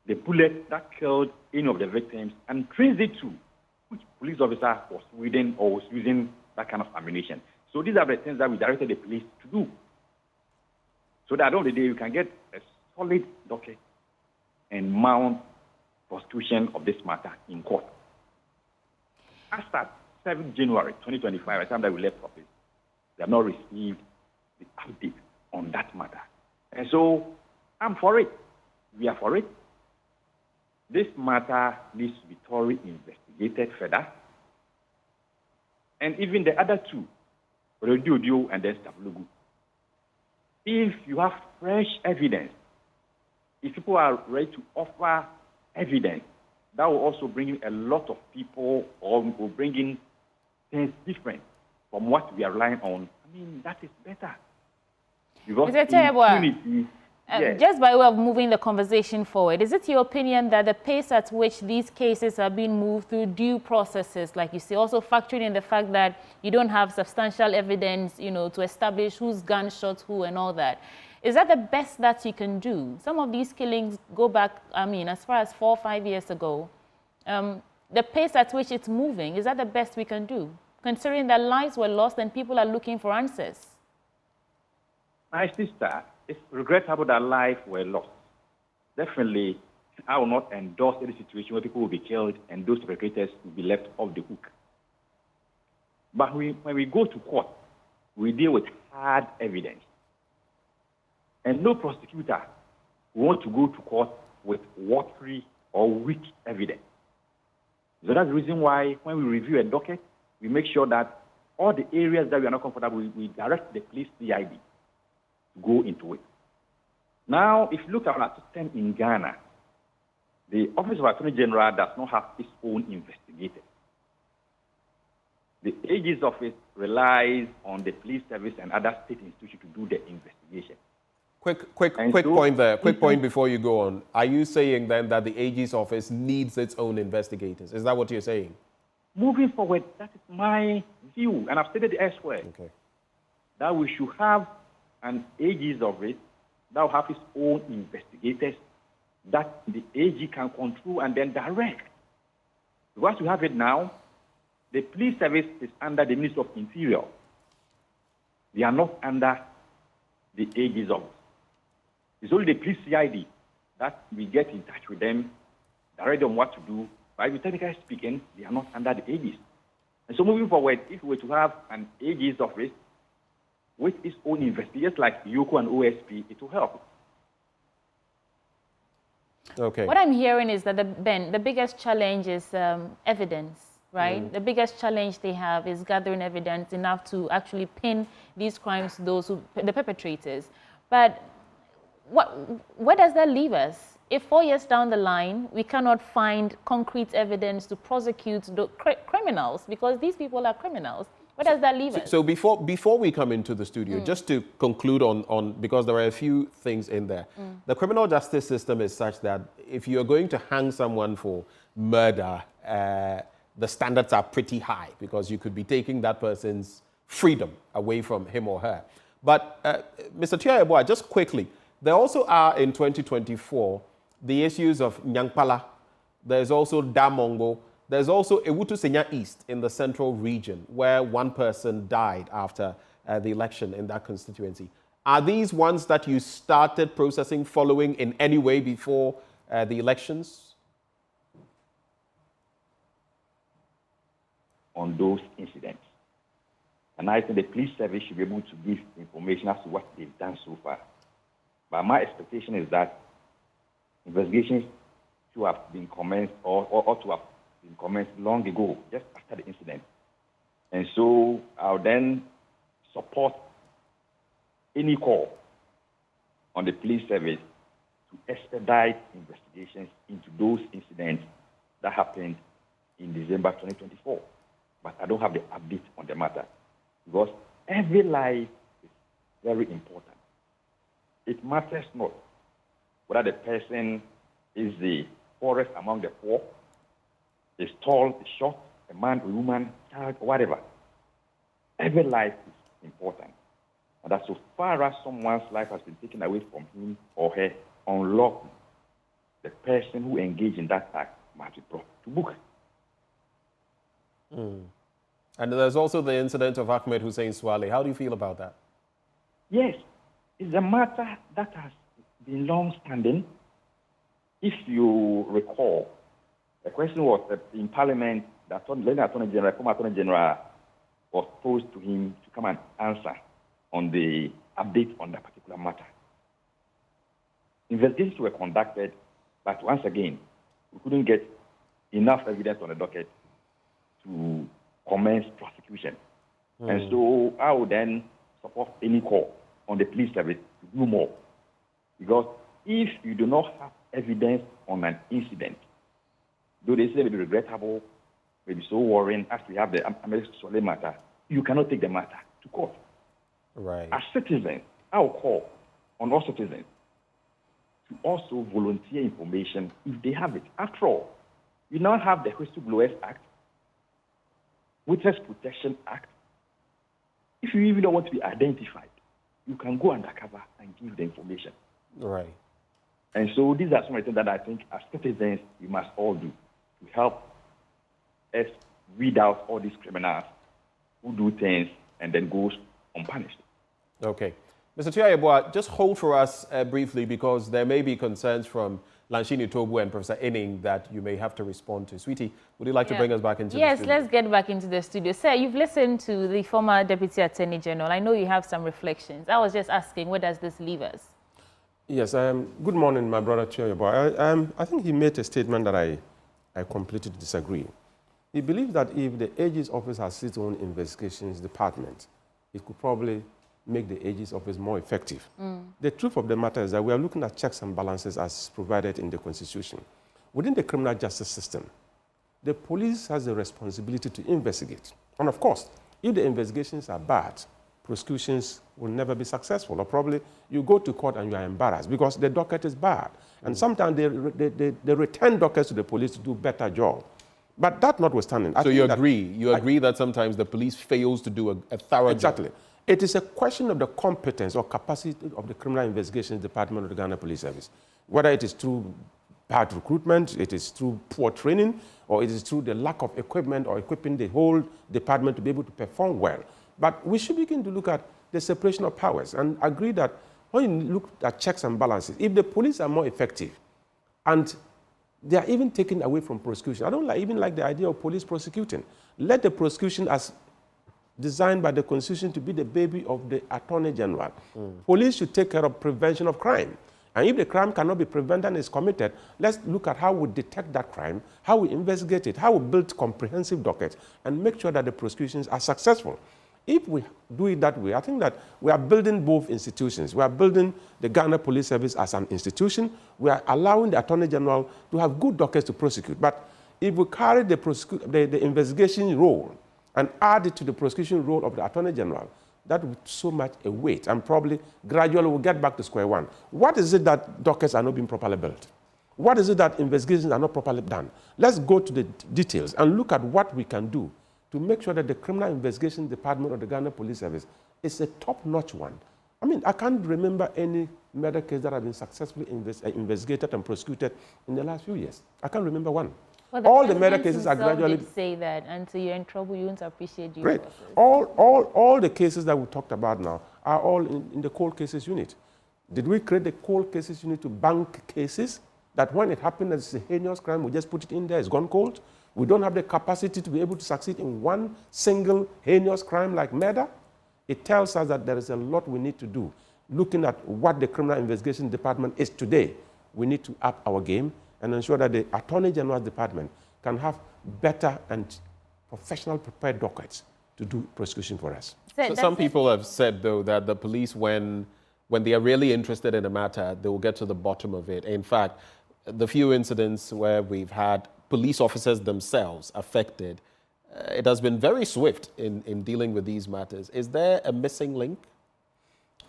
the bullet that killed any of the victims and trace it to which police officer was within or was using that kind of ammunition. So these are the things that we directed the police to do. So that at the end of the day, you can get a solid docket and mount prosecution of this matter in court. After 7 January 2025, at the time that we left office, they have not received the update on that matter. And so I'm for it. We are for it. This matter needs to be thoroughly investigated further. And even the other two, Rodiodio and then Stabulugu. If you have fresh evidence, if people are ready to offer evidence, that will also bring in a lot of people or will bring in things different from what we are relying on. I mean, that is better. Because impunity, yes. Just by way of moving the conversation forward, is it your opinion that the pace at which these cases are being moved through due processes, like you say, also factoring in the fact that you don't have substantial evidence, to establish whose gun shot who and all that, is that the best that you can do? Some of these killings go back, as far as 4 or 5 years ago. The pace at which it's moving, is that the best we can do, considering that lives were lost and people are looking for answers? My sister, it's regrettable that lives were lost. Definitely, I will not endorse any situation where people will be killed and those perpetrators will be left off the hook. But when we go to court, we deal with hard evidence. And no prosecutor wants to go to court with watery or weak evidence. So that's the reason why when we review a docket, we make sure that all the areas that we are not comfortable with, we direct the police CID to go into it. Now, if you look at our system in Ghana, the Office of Attorney General does not have its own investigator. The AG's office relies on the police service and other state institutions to do the investigation. Quick point there. Quick point before you go on. Are you saying then that the AG's office needs its own investigators? Is that what you're saying? Moving forward, that is my view, and I've stated it elsewhere. Okay. That we should have an AG's office that will have its own investigators that the AG can control and then direct. Because we have it now, the police service is under the Ministry of Interior. They are not under the AG's office. It's only the police CID that we get in touch with them, direct them what to do. But technically speaking, they are not under the AGs. And so moving forward, if we were to have an AG's office with its own investigators like YOCO and OSP, it will help. Okay. What I'm hearing is that, the biggest challenge is evidence, right? The biggest challenge they have is gathering evidence enough to actually pin these crimes to those the perpetrators. But where does that leave us? If 4 years down the line, we cannot find concrete evidence to prosecute the criminals, because these people are criminals, where does that leave us? So before we come into the studio, just to conclude on because there are a few things in there. The criminal justice system is such that if you're going to hang someone for murder, the standards are pretty high because you could be taking that person's freedom away from him or her. But Mr. Tuah-Yeboah, just quickly, there also are in 2024 the issues of Nyankpala. There's also Damongo. There's also Ewutu Senya East in the central region where one person died after the election in that constituency. Are these ones that you started processing following in any way before the elections? On those incidents. And I think the police service should be able to give information as to what they've done so far. But my expectation is that investigations should have been commenced or to have been commenced long ago, just after the incident. And so I'll then support any call on the police service to expedite investigations into those incidents that happened in December 2024. But I don't have the update on the matter because every life is very important. It matters not whether the person is the poorest among the poor, is tall, is short, a man, a woman, child, whatever. Every life is important. And that so far as someone's life has been taken away from him or her unlawfully, the person who engaged in that act must be brought to book. And there's also the incident of Ahmed Hussein Swale. How do you feel about that? Yes, it's a matter that has been long-standing. If you recall, the question was that in Parliament, the former Attorney General was posed to him to come and answer on the update on that particular matter. Investigations were conducted, but once again, we couldn't get enough evidence on the docket to commence prosecution. And so I would then support any call on the police service to do more. Because if you do not have evidence on an incident, though they say it may be regrettable, may be so worrying, as we have the Ahmed Swale matter, you cannot take the matter to court. Right. As citizens, I will call on all citizens to also volunteer information if they have it. After all, you now have the Whistleblowers Act, Witness Protection Act. If you even don't want to be identified, you can go undercover and give the information. Right. And so these are some of the things that I think as citizens we must all do to help us weed out all these criminals who do things and then goes unpunished. Okay. Mr. Tiayeboa, just hold for us briefly because there may be concerns from Lanshini Tobu and Professor Enning that you may have to respond to. Sweetie, would you like to bring us back into the studio? Yes, let's get back into the studio. Sir, you've listened to the former Deputy Attorney General. I know you have some reflections. I was just asking, where does this leave us? Yes, good morning, my brother Tiayeboa. I think he made a statement that I completely disagree. He believes that if the Aegis Office has its own investigations department, it could probably make the Aegis Office more effective. The truth of the matter is that we are looking at checks and balances as provided in the Constitution. Within the criminal justice system, the police has the responsibility to investigate. And of course, if the investigations are bad, prosecutions will never be successful, or probably you go to court and you are embarrassed because the docket is bad. And sometimes they return dockets to the police to do a better job. But that notwithstanding... So you agree that sometimes the police fails to do a thorough job? Exactly. It is a question of the competence or capacity of the Criminal Investigations Department of the Ghana Police Service. Whether it is through bad recruitment, it is through poor training, or it is through the lack of equipment or equipping the whole department to be able to perform well. But we should begin to look at the separation of powers and agree that when you look at checks and balances, if the police are more effective and they are even taken away from prosecution, I don't even like the idea of police prosecuting. Let the prosecution as designed by the Constitution to be the baby of the Attorney General. Police should take care of prevention of crime. And if the crime cannot be prevented and is committed, let's look at how we detect that crime, how we investigate it, how we build comprehensive dockets, and make sure that the prosecutions are successful. If we do it that way, I think that we are building both institutions. We are building the Ghana Police Service as an institution. We are allowing the Attorney General to have good dockets to prosecute. But if we carry the investigation role and add it to the prosecution role of the Attorney General, that would so much a weight, and probably gradually we'll get back to square one. What is it that dockets are not being properly built? What is it that investigations are not properly done? Let's go to the details and look at what we can do to make sure that the Criminal Investigation Department of the Ghana Police Service is a top-notch one. I mean, I can't remember any murder case that has been successfully investigated and prosecuted in the last few years. I can't remember one. Well, all the murder cases are gradually... say that, and so you're in trouble, you won't appreciate due Great. process. All the cases that we talked about now are all in the cold cases unit. Did we create the cold cases unit to bank cases that when it happened as a heinous crime, we just put it in there, it's gone cold? We don't have the capacity to be able to succeed in one single heinous crime like murder? It tells us that there is a lot we need to do. Looking at what the Criminal Investigation Department is today, we need to up our game and ensure that the Attorney General's Department can have better and professional prepared dockets to do prosecution for us. Some people have said, though, that the police, when they are really interested in a matter, they will get to the bottom of it. In fact, the few incidents where we've had police officers themselves affected, it has been very swift in dealing with these matters. Is there a missing link?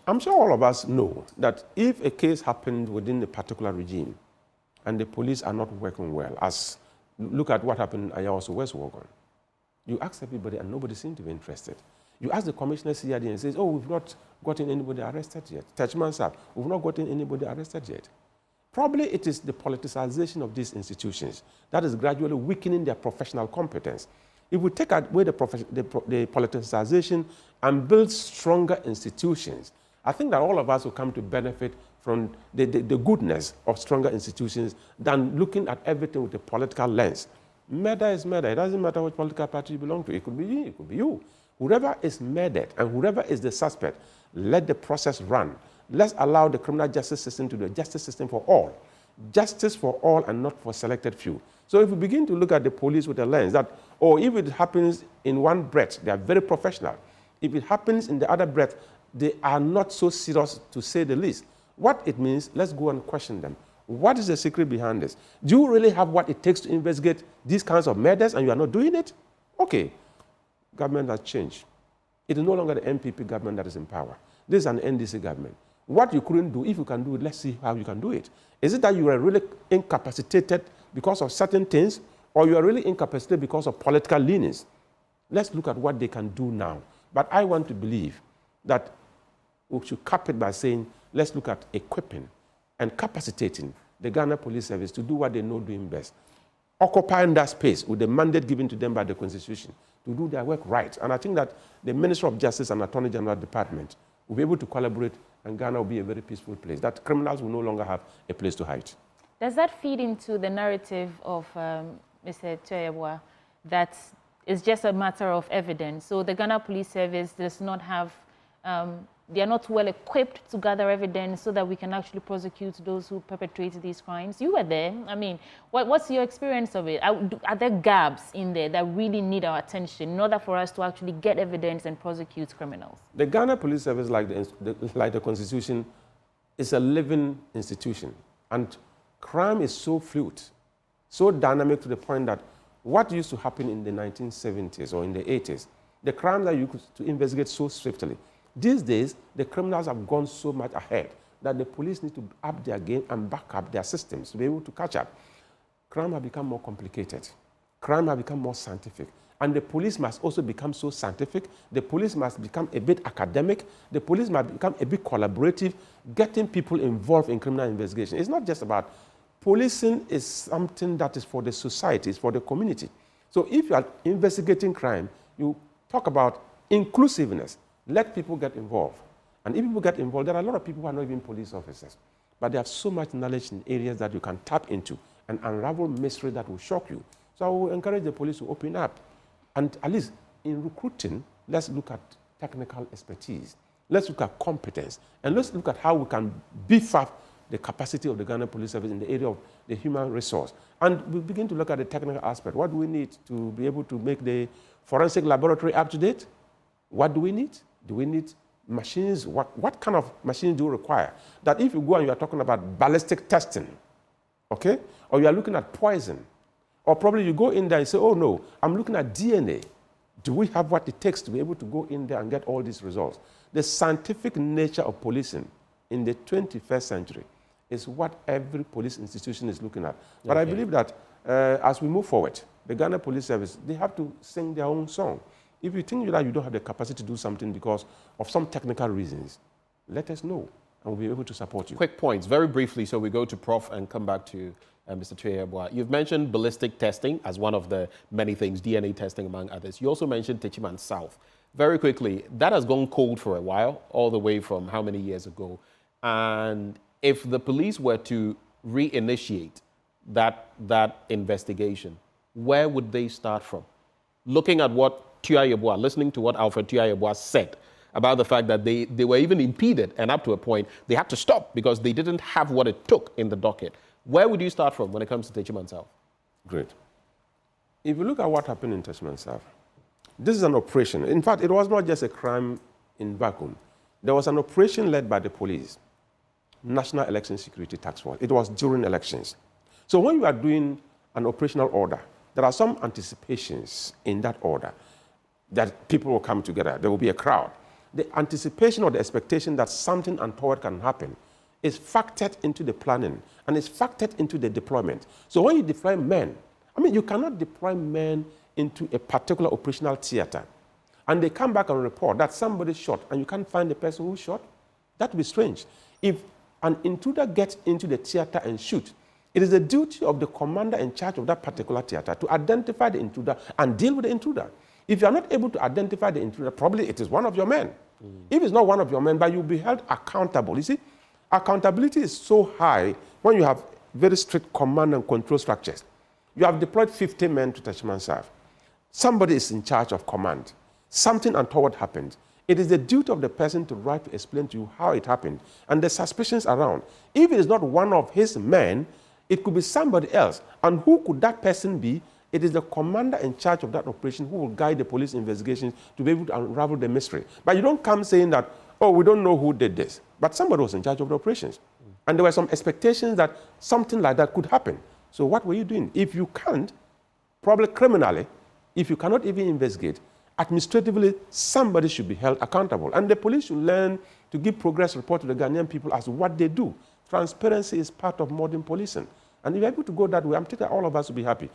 I'm sure all of us know that if a case happened within a particular regime and the police are not working well, as look at what happened in Ayawaso West Wogon, you ask everybody and nobody seems to be interested. You ask the commissioner CID and says, oh, we've not gotten anybody arrested yet. Techman Sab, we've not gotten anybody arrested yet. Probably it is the politicization of these institutions that is gradually weakening their professional competence. If we take away the politicization and build stronger institutions, I think that all of us will come to benefit from the goodness of stronger institutions than looking at everything with a political lens. Murder is murder. It doesn't matter what political party you belong to. It could be you, it could be you. Whoever is murdered and whoever is the suspect, let the process run. Let's allow the criminal justice system to be a justice system for all. Justice for all and not for selected few. So if we begin to look at the police with a lens that, or if it happens in one breath, they are very professional. If it happens in the other breath, they are not so serious, to say the least. What it means, let's go and question them. What is the secret behind this? Do you really have what it takes to investigate these kinds of murders and you are not doing it? Okay, government has changed. It is no longer the MPP government that is in power. This is an NDC government. What you couldn't do, if you can do it, let's see how you can do it. Is it that you are really incapacitated because of certain things, or you are really incapacitated because of political leanings? Let's look at what they can do now. But I want to believe that we should cap it by saying, let's look at equipping and capacitating the Ghana Police Service to do what they know doing best, occupying that space with the mandate given to them by the Constitution to do their work right. And I think that the Ministry of Justice and Attorney General Department will be able to collaborate, and Ghana will be a very peaceful place, that criminals will no longer have a place to hide. Does that feed into the narrative of Mr. Tuayebwa that it's just a matter of evidence? So the Ghana Police Service does not have, they are not well equipped to gather evidence so that we can actually prosecute those who perpetrate these crimes. You were there. I mean, what's your experience of it? Are there gaps in there that really need our attention in order for us to actually get evidence and prosecute criminals? The Ghana Police Service, like the Constitution, is a living institution. And crime is so fluid, so dynamic to the point that what used to happen in the 1970s or in the 80s, the crimes that you could to investigate so swiftly. These days, the criminals have gone so much ahead that the police need to up their game and back up their systems to be able to catch up. Crime has become more complicated. Crime has become more scientific. And the police must also become so scientific. The police must become a bit academic. The police must become a bit collaborative, getting people involved in criminal investigation. It's not just about policing is something that is for the society, it's for the community. So if you are investigating crime, you talk about inclusiveness. Let people get involved. And if people get involved, there are a lot of people who are not even police officers, but they have so much knowledge in areas that you can tap into and unravel mystery that will shock you. So I will encourage the police to open up. And at least in recruiting, let's look at technical expertise. Let's look at competence. And let's look at how we can beef up the capacity of the Ghana Police Service in the area of the human resource. And we begin to look at the technical aspect. What do we need to be able to make the forensic laboratory up to date? What do we need? Do we need machines? What kind of machines do you require? That if you go and you are talking about ballistic testing, okay? Or you are looking at poison, or probably you go in there and say, oh no, I'm looking at DNA. Do we have what it takes to be able to go in there and get all these results? The scientific nature of policing in the 21st century is what every police institution is looking at. But okay. I believe that as we move forward, the Ghana Police Service, they have to sing their own song. If you think that you don't have the capacity to do something because of some technical reasons, let us know, and we'll be able to support you. Quick points, very briefly, so we go to Prof and come back to Mr. Tuayebwa. You've mentioned ballistic testing as one of the many things, DNA testing among others. You also mentioned Techiman South. Very quickly, that has gone cold for a while, all the way from how many years ago? And if the police were to reinitiate that investigation, where would they start from? Looking at what Tuayebwa, listening to what Alfred Tuayebwa said about the fact that they were even impeded, and up to a point, they had to stop because they didn't have what it took in the docket. Where would you start from when it comes to Techiman South? Great. If you look at what happened in Techiman South, This is an operation. In fact, it was not just a crime in vacuum. There was an operation led by the police, National Election Security Task Force. It was during elections. So when you are doing an operational order, there are some anticipations in that order that people will come together. There will be a crowd. The anticipation or the expectation that something untoward can happen is factored into the planning and is factored into the deployment. So when you deploy men, I mean, you cannot deploy men into a particular operational theater and they come back and report that somebody shot and you can't find the person who shot. That would be strange. If an intruder gets into the theater and shoots, it is the duty of the commander in charge of that particular theater to identify the intruder and deal with the intruder. If you are not able to identify the intruder, probably it is one of your men. If it's not one of your men, but you'll be held accountable. You see, accountability is so high when you have very strict command and control structures. You have deployed 50 men to Techiman South. Somebody is in charge of command. Something untoward happened. It is the duty of the person to write to explain to you how it happened and the suspicions around. If it is not one of his men, it could be somebody else. And who could that person be? It is the commander in charge of that operation who will guide the police investigations to be able to unravel the mystery. But you don't come saying that, oh, we don't know who did this. But somebody was in charge of the operations. And there were some expectations that something like that could happen. So what were you doing? If you can't, probably criminally, if you cannot even investigate, administratively, somebody should be held accountable. And the police should learn to give progress report to the Ghanaian people as to what they do. Transparency is part of modern policing. And if you're able to go that way, I'm telling you, all of us will be happy.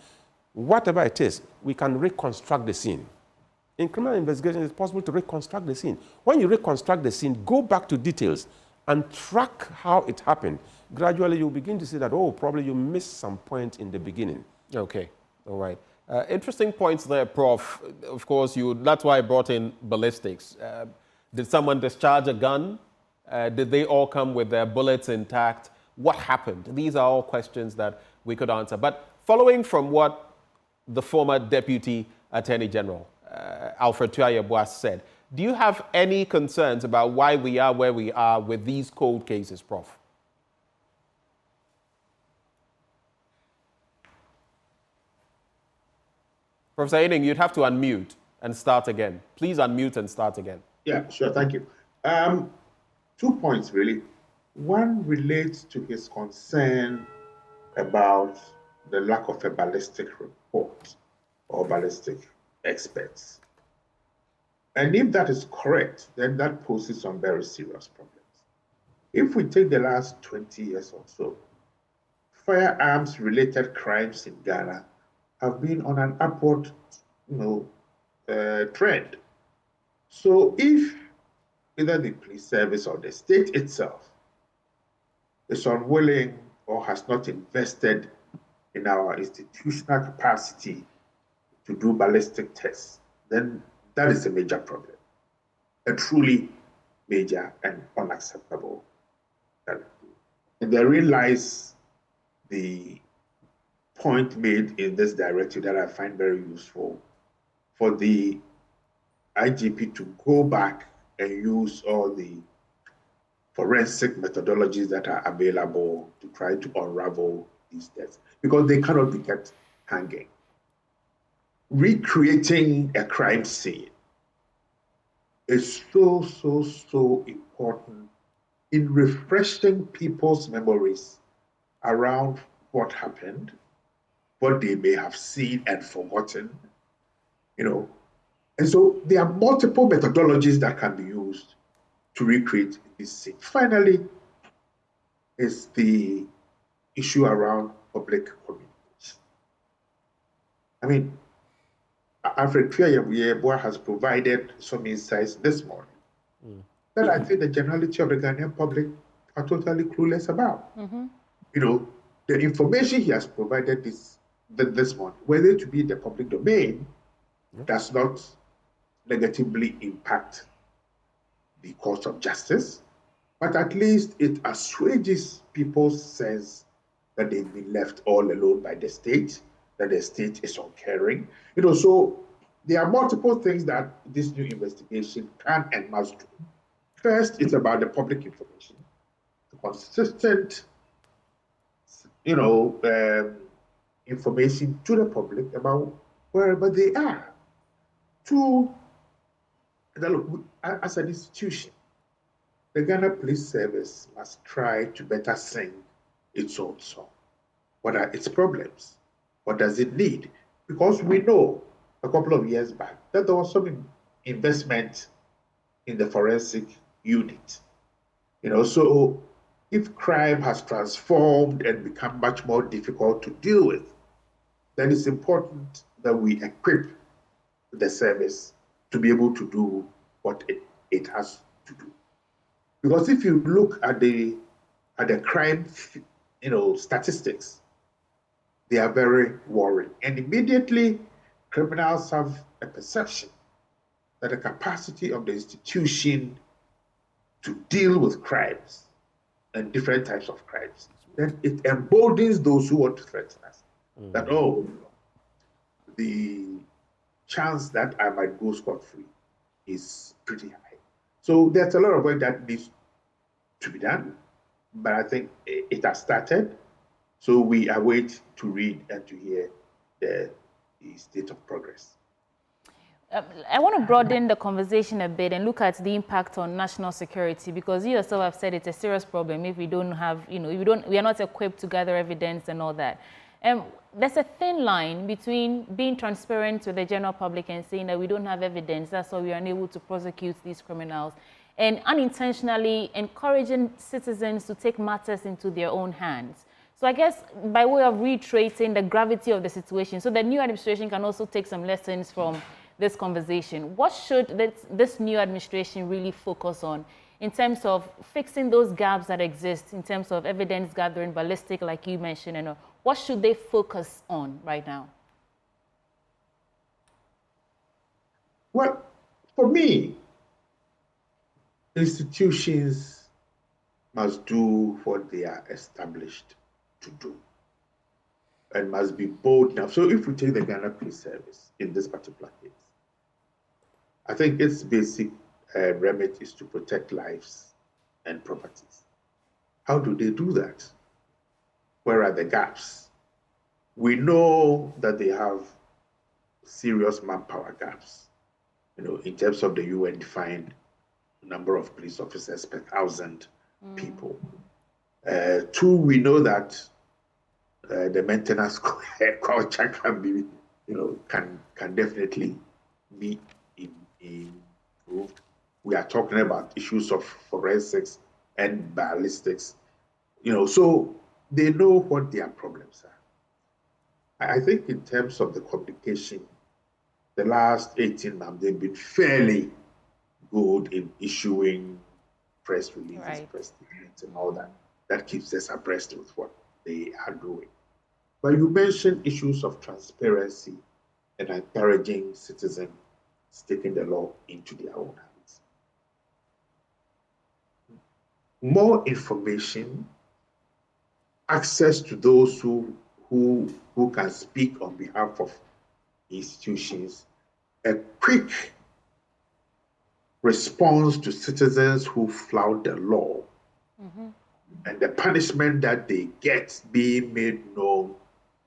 Whatever it is, we can reconstruct the scene. In criminal investigation, it's possible to reconstruct the scene. When you reconstruct the scene, go back to details and track how it happened. Gradually, you'll begin to see that, oh, probably you missed some point in the beginning. Okay, all right. Interesting points there, Prof. Of course, that's why I brought in ballistics. Did someone discharge a gun? Did they all come with their bullets intact? What happened? These are all questions that we could answer. But following from what the former Deputy Attorney General, Afriyie said, do you have any concerns about why we are where we are with these cold cases, Prof? Professor Ening, you'd have to unmute and start again. Please unmute and start again. Yeah, sure, thank you. 2 points, really. One relates to his concern about the lack of a ballistic report or ballistic experts. And if that is correct, then that poses some very serious problems. If we take the last 20 years or so, firearms-related crimes in Ghana have been on an upward trend. So if either the police service or the state itself is unwilling or has not invested in our institutional capacity to do ballistic tests, then that is a major problem, a truly major and unacceptable challenge. And therein lies the point made in this directive that I find very useful for the IGP to go back and use all the forensic methodologies that are available to try to unravel these deaths, because they cannot be kept hanging. Recreating a crime scene is so important in refreshing people's memories around what happened, what they may have seen and forgotten, And so there are multiple methodologies that can be used to recreate this scene. Finally, is the issue around public communication. I mean, Afriyie has provided some insights this morning that I think the generality of the Ghanaian public are totally clueless about. The information he has provided this morning, whether it to be the public domain, does not negatively impact the course of justice, but at least it assuages people's sense that they've been left all alone by the state, that the state is uncaring. So there are multiple things that this new investigation can and must do. First, it's about the public information, the consistent, information to the public about wherever they are. Two, that look, as an institution, the Ghana Police Service must try to better sing its own song. What are its problems? What does it need? Because we know a couple of years back that there was some investment in the forensic unit. So if crime has transformed and become much more difficult to deal with, then it's important that we equip the service to be able to do what it has to do. Because if you look at the crime, statistics, they are very worrying. And immediately, criminals have a perception that the capacity of the institution to deal with crimes and different types of crimes, then it emboldens those who want to threaten us. That, the chance that I might go scot-free is pretty high. So there's a lot of work that needs to be done, but I think it has started. So we await to read and to hear the state of progress. I want to broaden the conversation a bit and look at the impact on national security, because you yourself have said it's a serious problem if we don't have, we are not equipped to gather evidence and all that. There's a thin line between being transparent with the general public and saying that we don't have evidence, that's why we are unable to prosecute these criminals, and unintentionally encouraging citizens to take matters into their own hands. So I guess by way of reiterating the gravity of the situation, so the new administration can also take some lessons from this conversation, what should this new administration really focus on in terms of fixing those gaps that exist in terms of evidence gathering, ballistic, like you mentioned, and what should they focus on right now? Well, for me, institutions must do what they are established to do and must be bold enough. So if we take the Ghana Police Service in this particular case, I think its basic remit is to protect lives and properties. How do they do that? Where are the gaps? We know that they have serious manpower gaps, in terms of the UN-defined number of police officers per 1,000 people. Two, we know that the maintenance culture can be, can definitely be improved. We are talking about issues of forensics and ballistics, so they know what their problems are. I think in terms of the communication, the last 18 months, they've been fairly good in issuing press releases, press statements, and all that. That keeps us abreast with what they are doing. But you mentioned issues of transparency and encouraging citizens taking the law into their own hands. More information, access to those who can speak on behalf of institutions, a quick response to citizens who flout the law, and the punishment that they get being made known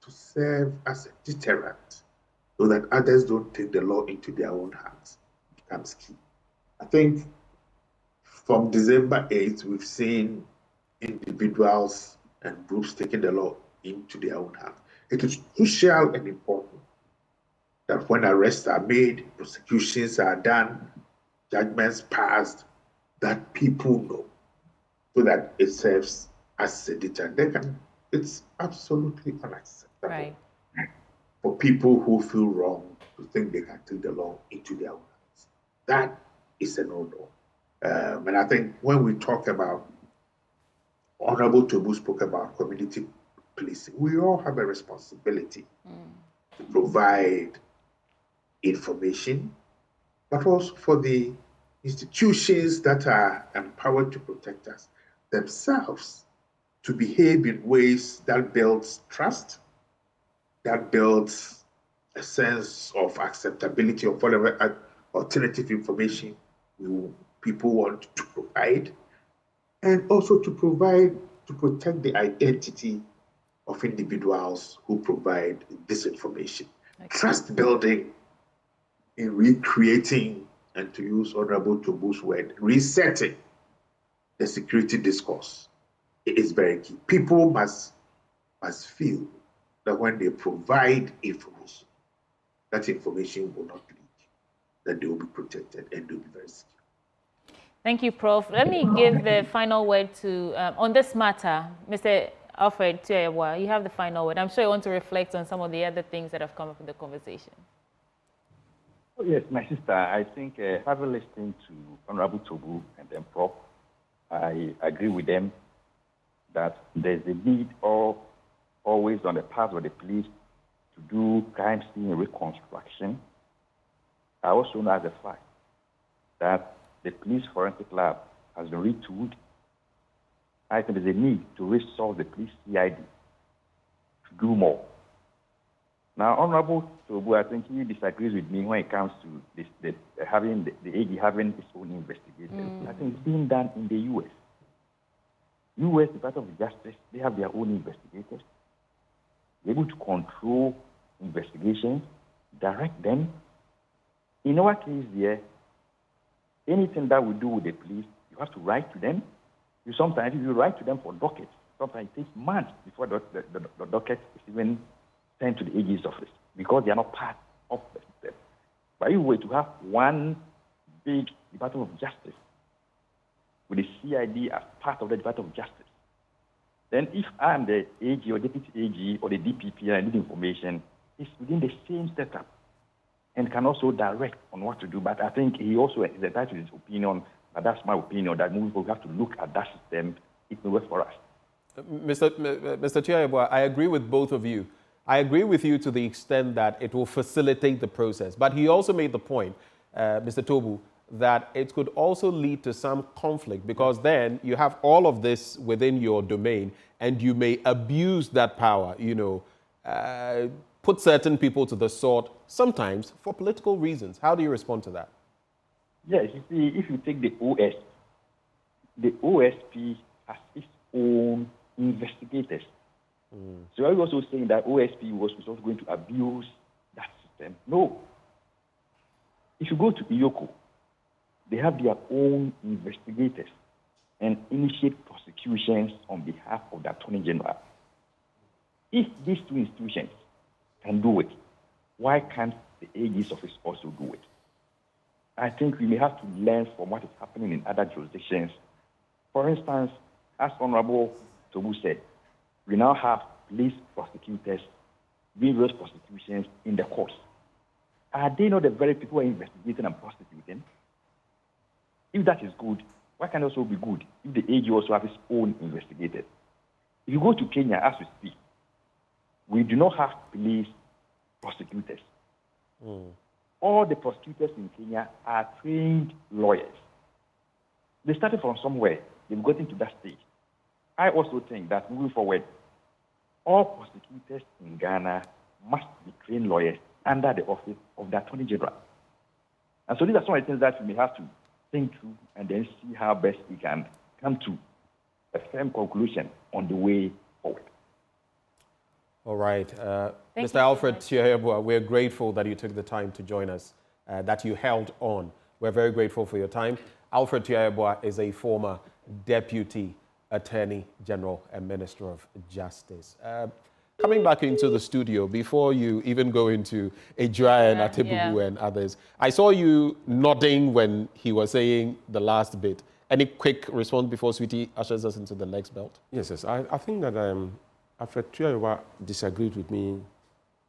to serve as a deterrent so that others don't take the law into their own hands becomes key. I think from December 8th, we've seen individuals and groups taking the law into their own hands. It is crucial and important that when arrests are made, prosecutions are done, judgments passed, that people know, so that it serves as a deterrent. It's absolutely unacceptable for people who feel wrong to think they can take the law into their own hands. That is a no-no. And I think when we talk about, Honorable Tobu spoke about community policing, we all have a responsibility to provide information, but also for the institutions that are empowered to protect us themselves to behave in ways that builds trust, that builds a sense of acceptability of whatever alternative information people want to provide, and also to protect the identity of individuals who provide this information. Trust building in recreating, and to use Honorable Tobu's word, resetting the security discourse. It is very key. People must feel that when they provide information, that information will not leak, that they will be protected and they will be very secure. Thank you, Prof. Let me give the final word to, on this matter, Mr. Akufo-Addo. You have the final word. I'm sure you want to reflect on some of the other things that have come up in the conversation. Oh, yes, my sister, I think having listened to Honorable Tobu and then Prof, I agree with them that there's a need always on the part of the police to do crime scene reconstruction. I also know as a fact that the police forensic lab has been retooled. I think there's a need to restore the police CID to do more. Now, Honorable Tobu, I think he disagrees with me when it comes to this, the AG having its own investigators. I think it's being done in the U.S. U.S. Department of Justice, they have their own investigators. They're able to control investigations, direct them. In our case here, anything that we do with the police, you have to write to them. Sometimes if you write to them for dockets, sometimes it takes months before the docket is even sent to the AG's office because they are not part of the system. But if we were to have one big Department of Justice with the CID as part of the Department of Justice, then if I'm the AG or Deputy AG or the DPP and I need information, it's within the same setup and can also direct on what to do. But I think he also is entitled to his opinion, but that's my opinion, that moving forward we have to look at that system. It may work for us. Mr. Akufo-Addo, I agree with both of you. I agree with you to the extent that it will facilitate the process. But he also made the point, Mr. Tobu, that it could also lead to some conflict because then you have all of this within your domain and you may abuse that power, you know, put certain people to the sword, sometimes for political reasons. How do you respond to that? Yes, you see, if you take the OSP has its own investigators. So are you also saying that OSP was also going to abuse that system? No. If you go to IOCO, they have their own investigators and initiate prosecutions on behalf of the Attorney General. If these two institutions can do it, why can't the AG's office also do it? I think we may have to learn from what is happening in other jurisdictions. For instance, as Honorable Tobu said, we now have police prosecutors doing those prosecutions in the courts. Are they not the very people who are investigating and prosecuting? If that is good, why can't it also be good if the AG also have its own investigators? If you go to Kenya as we speak, we do not have police prosecutors. All the prosecutors in Kenya are trained lawyers. They started from somewhere. They've gotten to that stage. I also think that moving forward, all prosecutors in Ghana must be trained lawyers under the office of the Attorney General. And so these are some of the things that we may have to think through and then see how best we can come to a firm conclusion on the way forward. All right. Mr. Akufo-Addo, we're grateful that you took the time to join us, that you held on. We're very grateful for your time. Akufo-Addo is a former Deputy Attorney General and Minister of Justice. Coming back into the studio, before you even go into Adria and Atibubu and others, I saw you nodding when he was saying the last bit. Any quick response before Sweetie ushers us into the next belt? Yes. I think that Akufo-Addo disagreed with me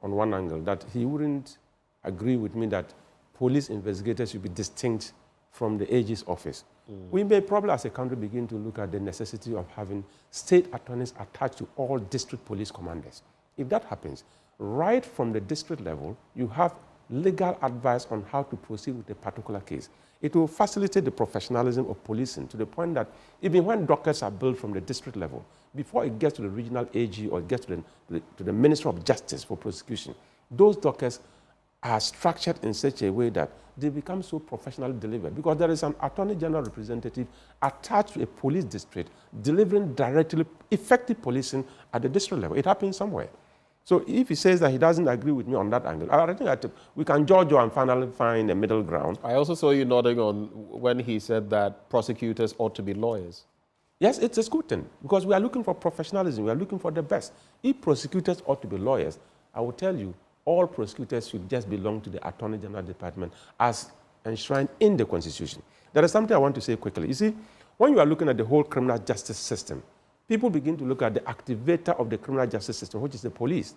on one angle, that he wouldn't agree with me that police investigators should be distinct from the AG's office. We may probably, as a country, begin to look at the necessity of having state attorneys attached to all district police commanders. If that happens, right from the district level, you have legal advice on how to proceed with a particular case. It will facilitate the professionalism of policing to the point that even when dockets are built from the district level, before it gets to the regional AG or it gets to the Ministry of Justice for prosecution, those dockets are structured in such a way that they become so professionally delivered because there is an Attorney General representative attached to a police district delivering directly effective policing at the district level. It happens somewhere. So if he says that he doesn't agree with me on that angle, I think that we can judge and finally find a middle ground. I also saw you nodding on when he said that prosecutors ought to be lawyers. Yes, it's a good thing, because we are looking for professionalism. We are looking for the best. If prosecutors ought to be lawyers, I will tell you, all prosecutors should just belong to the Attorney General Department as enshrined in the Constitution. There is something I want to say quickly. You see, when you are looking at the whole criminal justice system, people begin to look at the activator of the criminal justice system, which is the police.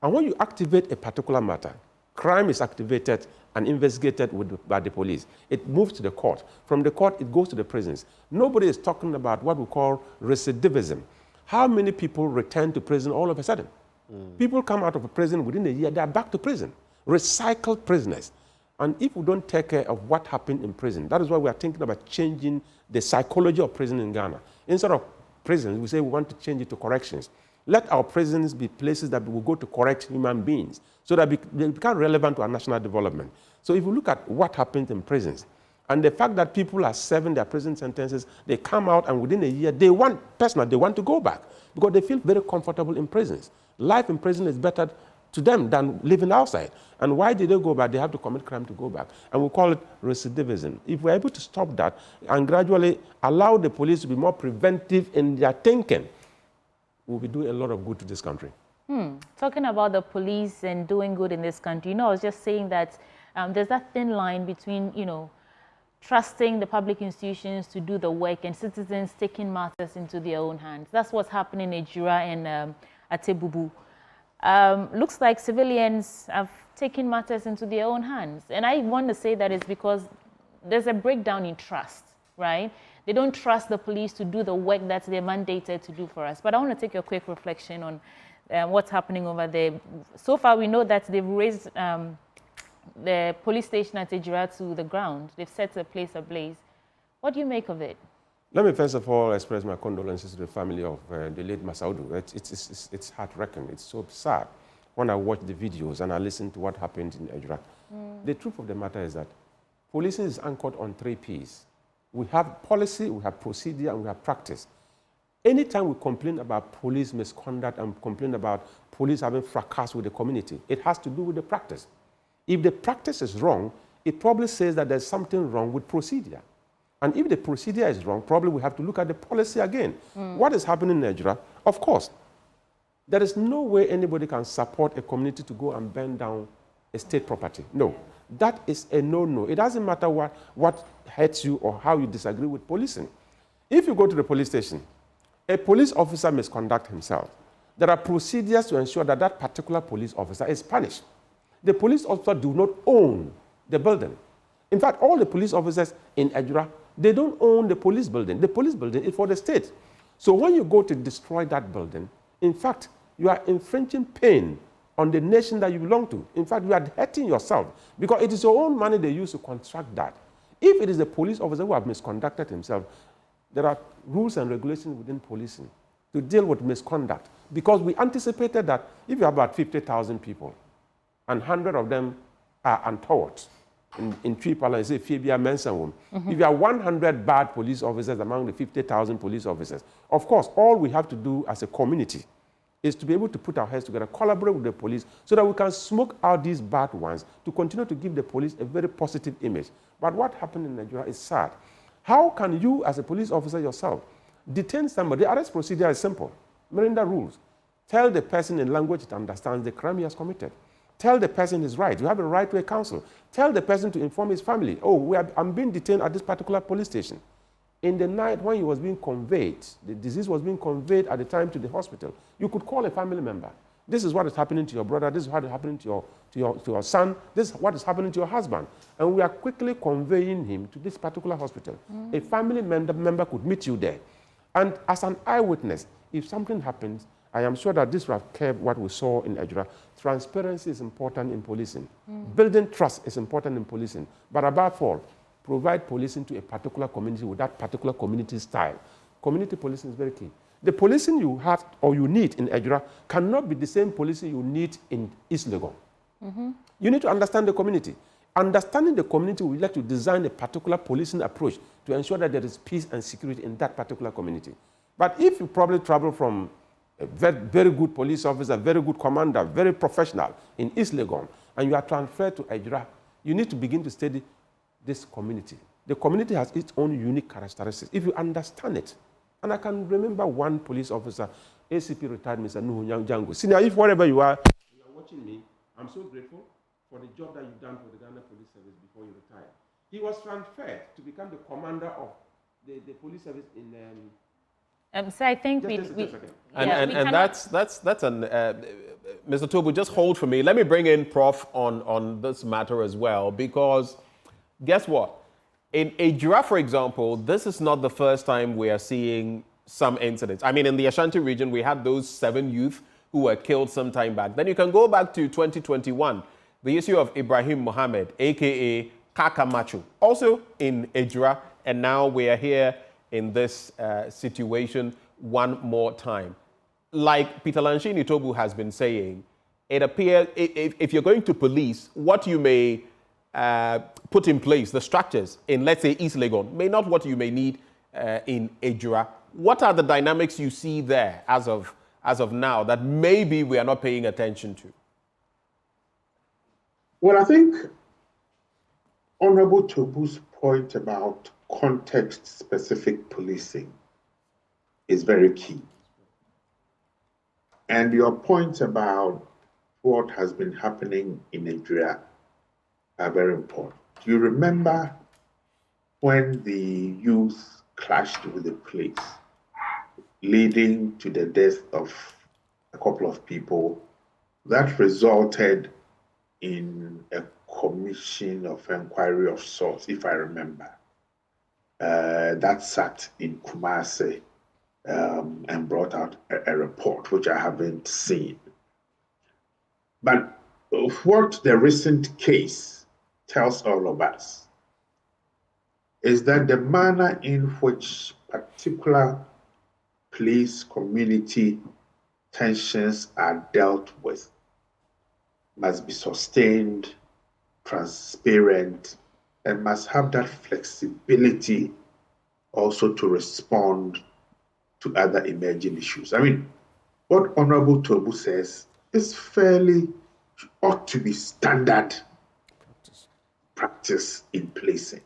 And when you activate a particular matter, crime is activated and investigated by the police. It moves to the court. From the court, it goes to the prisons. Nobody is talking about what we call recidivism. How many people return to prison all of a sudden? People come out of a prison within a year, they are back to prison. Recycled prisoners. And if we don't take care of what happened in prison, that is why we are thinking about changing the psychology of prison in Ghana. Instead of prisons, we say we want to change it to corrections. Let our prisons be places that will go to correct human beings so that they become relevant to our national development. So if you look at what happens in prisons, and the fact that people are serving their prison sentences, they come out and within a year, they want to go back because they feel very comfortable in prisons. Life in prison is better to them than living outside. And why did they go back? They have to commit crime to go back. And we call it recidivism. If we're able to stop that and gradually allow the police to be more preventive in their thinking, we'll be doing a lot of good to this country. Talking about the police and doing good in this country, I was just saying that there's that thin line between, trusting the public institutions to do the work and citizens taking matters into their own hands. That's what's happening in Ejura and Atebubu. Looks like civilians have taken matters into their own hands. And I want to say that it's because there's a breakdown in trust, right? They don't trust the police to do the work that they're mandated to do for us. But I want to take a quick reflection on what's happening over there. So far, we know that they've raised the police station at Ejura to the ground. They've set the place ablaze. What do you make of it? Let me first of all express my condolences to the family of the late Masaudu. It's heart-wrenching. It's so sad when I watch the videos and I listen to what happened in Ejura. The truth of the matter is that policing is anchored on 3 Ps. We have policy, we have procedure, and we have practice. Anytime we complain about police misconduct and complain about police having fracas with the community, it has to do with the practice. If the practice is wrong, it probably says that there's something wrong with procedure. And if the procedure is wrong, probably we have to look at the policy again. What is happening in Ejura? Of course, there is no way anybody can support a community to go and burn down a state property. No, that is a no-no. It doesn't matter what hurts you or how you disagree with policing. If you go to the police station, a police officer misconduct himself. There are procedures to ensure that that particular police officer is punished. The police officer do not own the building. In fact, all the police officers in Ejura, they don't own the police building. The police building is for the state. So when you go to destroy that building, in fact, you are infringing pain on the nation that you belong to. In fact, you are hurting yourself because it is your own money they use to construct that. If it is the police officer who have misconducted himself, there are rules and regulations within policing to deal with misconduct because we anticipated that if you have about 50,000 people and 100 of them are untoward, in Tripoli, say Fibia Mensawum. If you have 100 bad police officers among the 50,000 police officers, of course, all we have to do as a community is to be able to put our heads together, collaborate with the police, so that we can smoke out these bad ones to continue to give the police a very positive image. But what happened in Nigeria is sad. How can you, as a police officer yourself, detain somebody? The arrest procedure is simple. Miranda rules. Tell the person in language that understands the crime he has committed. Tell the person his right. You have a right to a counsel. Tell the person to inform his family. Oh, I'm being detained at this particular police station. In the night when he was being conveyed, the disease was being conveyed at the time to the hospital, you could call a family member. This is what is happening to your brother. This is what is happening to your son. This is what is happening to your husband. And we are quickly conveying him to this particular hospital. A family member could meet you there. And as an eyewitness, if something happens, I am sure that this will have kept what we saw in Ejura. Transparency is important in policing. Building trust is important in policing. But above all, provide policing to a particular community with that particular community style. Community policing is very key. The policing you have or you need in Ejura cannot be the same policing you need in East Legon. You need to understand the community. Understanding the community will let you design a particular policing approach to ensure that there is peace and security in that particular community. But if you probably travel from a very good police officer, very good commander, very professional in East Legon, and you are transferred to Ejura, you need to begin to study this community. The community has its own unique characteristics. If you understand it, and I can remember one police officer, ACP retired Mr. Nuhu Jango. Senior, if wherever you are watching me, I'm so grateful for the job that you've done for the Ghana Police Service before you retired. He was transferred to become the commander of the police service in. So I think that's an Mr. Tobu, just hold for me. Let me bring in Prof on this matter as well, because guess what? In Ejura, for example, this is not the first time we are seeing some incidents. I mean, in the Ashanti region, we had those 7 youth who were killed some time back. Then you can go back to 2021, the issue of Ibrahim Mohammed, a.k.a. Kaka Machu, also in Ejura, and now we are here in this situation one more time. Like Peter Lanshini Tobu has been saying, it appears if you're going to police, what you may put in place, the structures in, let's say, East Legon, may not what you may need in Ejura. What are the dynamics you see there as of now that maybe we are not paying attention to? Well, I think Honorable Tobu's point about context-specific policing is very key. And your point about what has been happening in Nigeria are very important. Do you remember when the youth clashed with the police, leading to the death of a couple of people? That resulted in a commission of inquiry of sorts, if I remember, that sat in Kumasi and brought out a report, which I haven't seen. But what the recent case tells all of us is that the manner in which particular police community tensions are dealt with must be sustained, transparent, and must have that flexibility also to respond to other emerging issues. I mean, what Honorable Tobu says is ought to be standard practice in policing.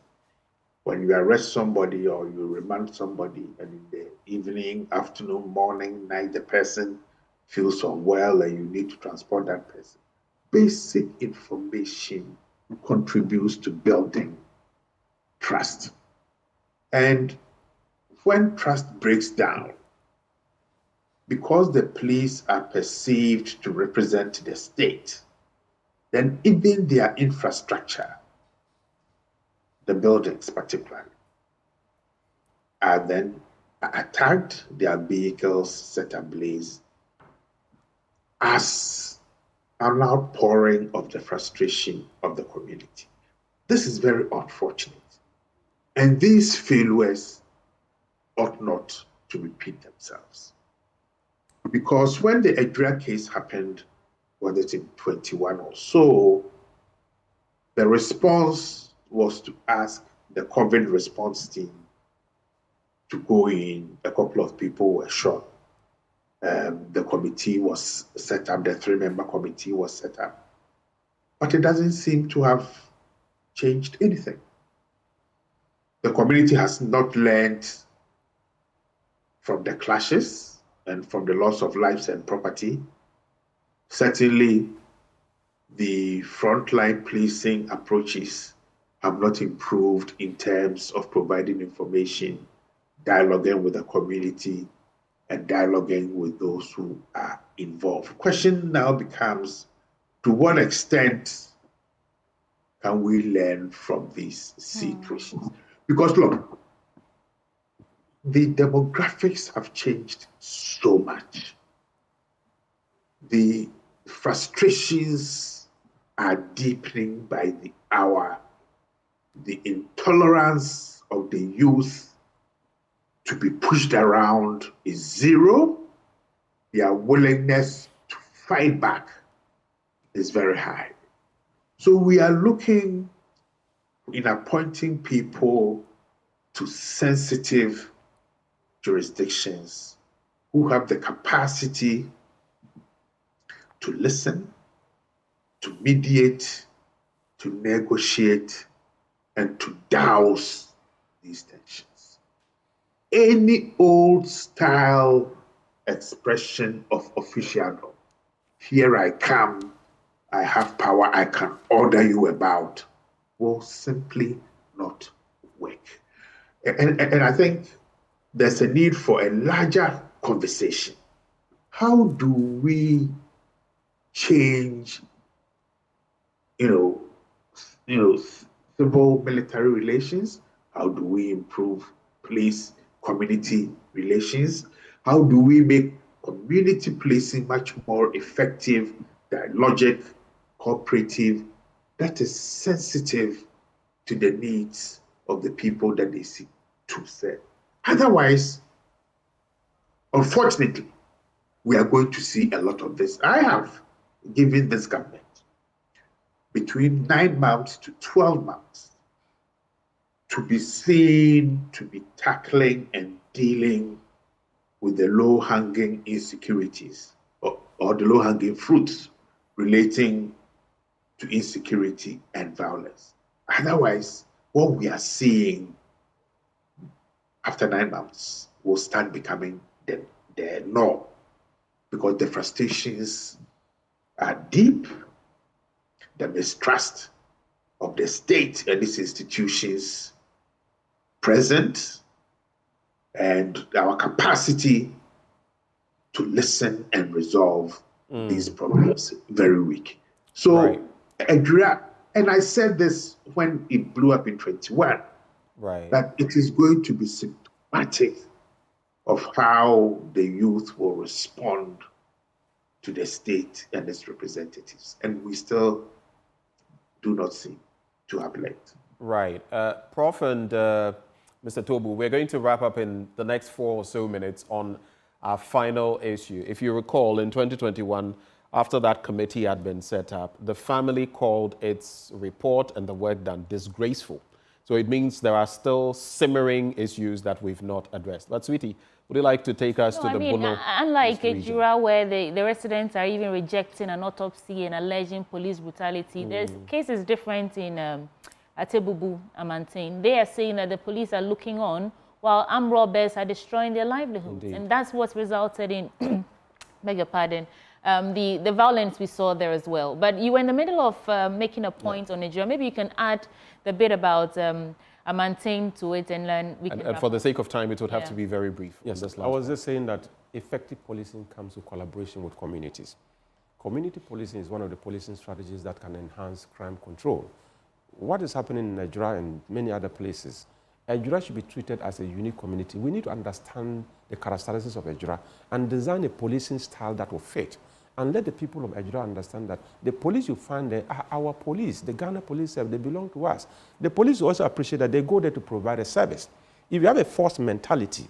When you arrest somebody or you remand somebody, and in the evening, afternoon, morning, night, the person feels unwell and you need to transport that person, basic information contributes to building trust. And when trust breaks down, because the police are perceived to represent the state, then even their infrastructure, the buildings particularly, are then attacked, their vehicles set ablaze, as an outpouring of the frustration of the community. This is very unfortunate. And these failures ought not to repeat themselves. Because when the Ejura case happened, was it in 21 or so, the response was to ask the COVID response team to go in. A couple of people were shot. The committee was set up, the 3-member committee was set up. But it doesn't seem to have changed anything. The community has not learned from the clashes and from the loss of lives and property. Certainly, the frontline policing approaches have not improved in terms of providing information, dialoguing with the community, and dialoguing with those who are involved. The question now becomes, to what extent can we learn from these situations? Because look, the demographics have changed so much. The frustrations are deepening by the hour. The intolerance of the youth to be pushed around is zero. Their willingness to fight back is very high. So we are looking in appointing people to sensitive jurisdictions who have the capacity to listen, to mediate, to negotiate, and to douse these tensions. Any old style expression of officialdom, here I come, I have power, I can order you about, will simply not work. And I think there's a need for a larger conversation. How do we change, civil military relations? How do we improve police community relations? How do we make community policing much more effective, dialogic, cooperative, that is sensitive to the needs of the people that they seek to serve? Otherwise, unfortunately, we are going to see a lot of this. I have given this government between 9 months to 12 months to be seen to be tackling and dealing with the low-hanging insecurities or the low-hanging fruits relating to insecurity and violence. Otherwise, what we are seeing after 9 months will start becoming the norm, because the frustrations are deep, the mistrust of the state and its institutions present, and our capacity to listen and resolve these problems very weak. So, and I said this when it blew up in 21, that it is going to be symptomatic of how the youth will respond to the state and its representatives. And we still do not seem to have led. Right. Prof and Mr. Tobu, we're going to wrap up in the next 4 or so minutes on our final issue. If you recall, in 2021, after that committee had been set up, the family called its report and the work done disgraceful. So it means there are still simmering issues that we've not addressed. But sweetie, would you like to take us to the Bono? Unlike Ejura, where the residents are even rejecting an autopsy and alleging police brutality, the case is different in Atebubu, Amantine. They are saying that the police are looking on while armed robbers are destroying their livelihoods. Indeed. And that's what's resulted in, beg your pardon, the violence we saw there as well. But you were in the middle of making a point on Nigeria. Maybe you can add the bit about Amantine to it and then we can... And for the sake of time, it would have to be very brief. Yes, I was just saying that effective policing comes with collaboration with communities. Community policing is one of the policing strategies that can enhance crime control. What is happening in Nigeria and many other places, Nigeria should be treated as a unique community. We need to understand the characteristics of Nigeria and design a policing style that will fit. And let the people of Nigeria understand that the police you find there are our police. The Ghana police service, they belong to us. The police also appreciate that they go there to provide a service. If you have a force mentality,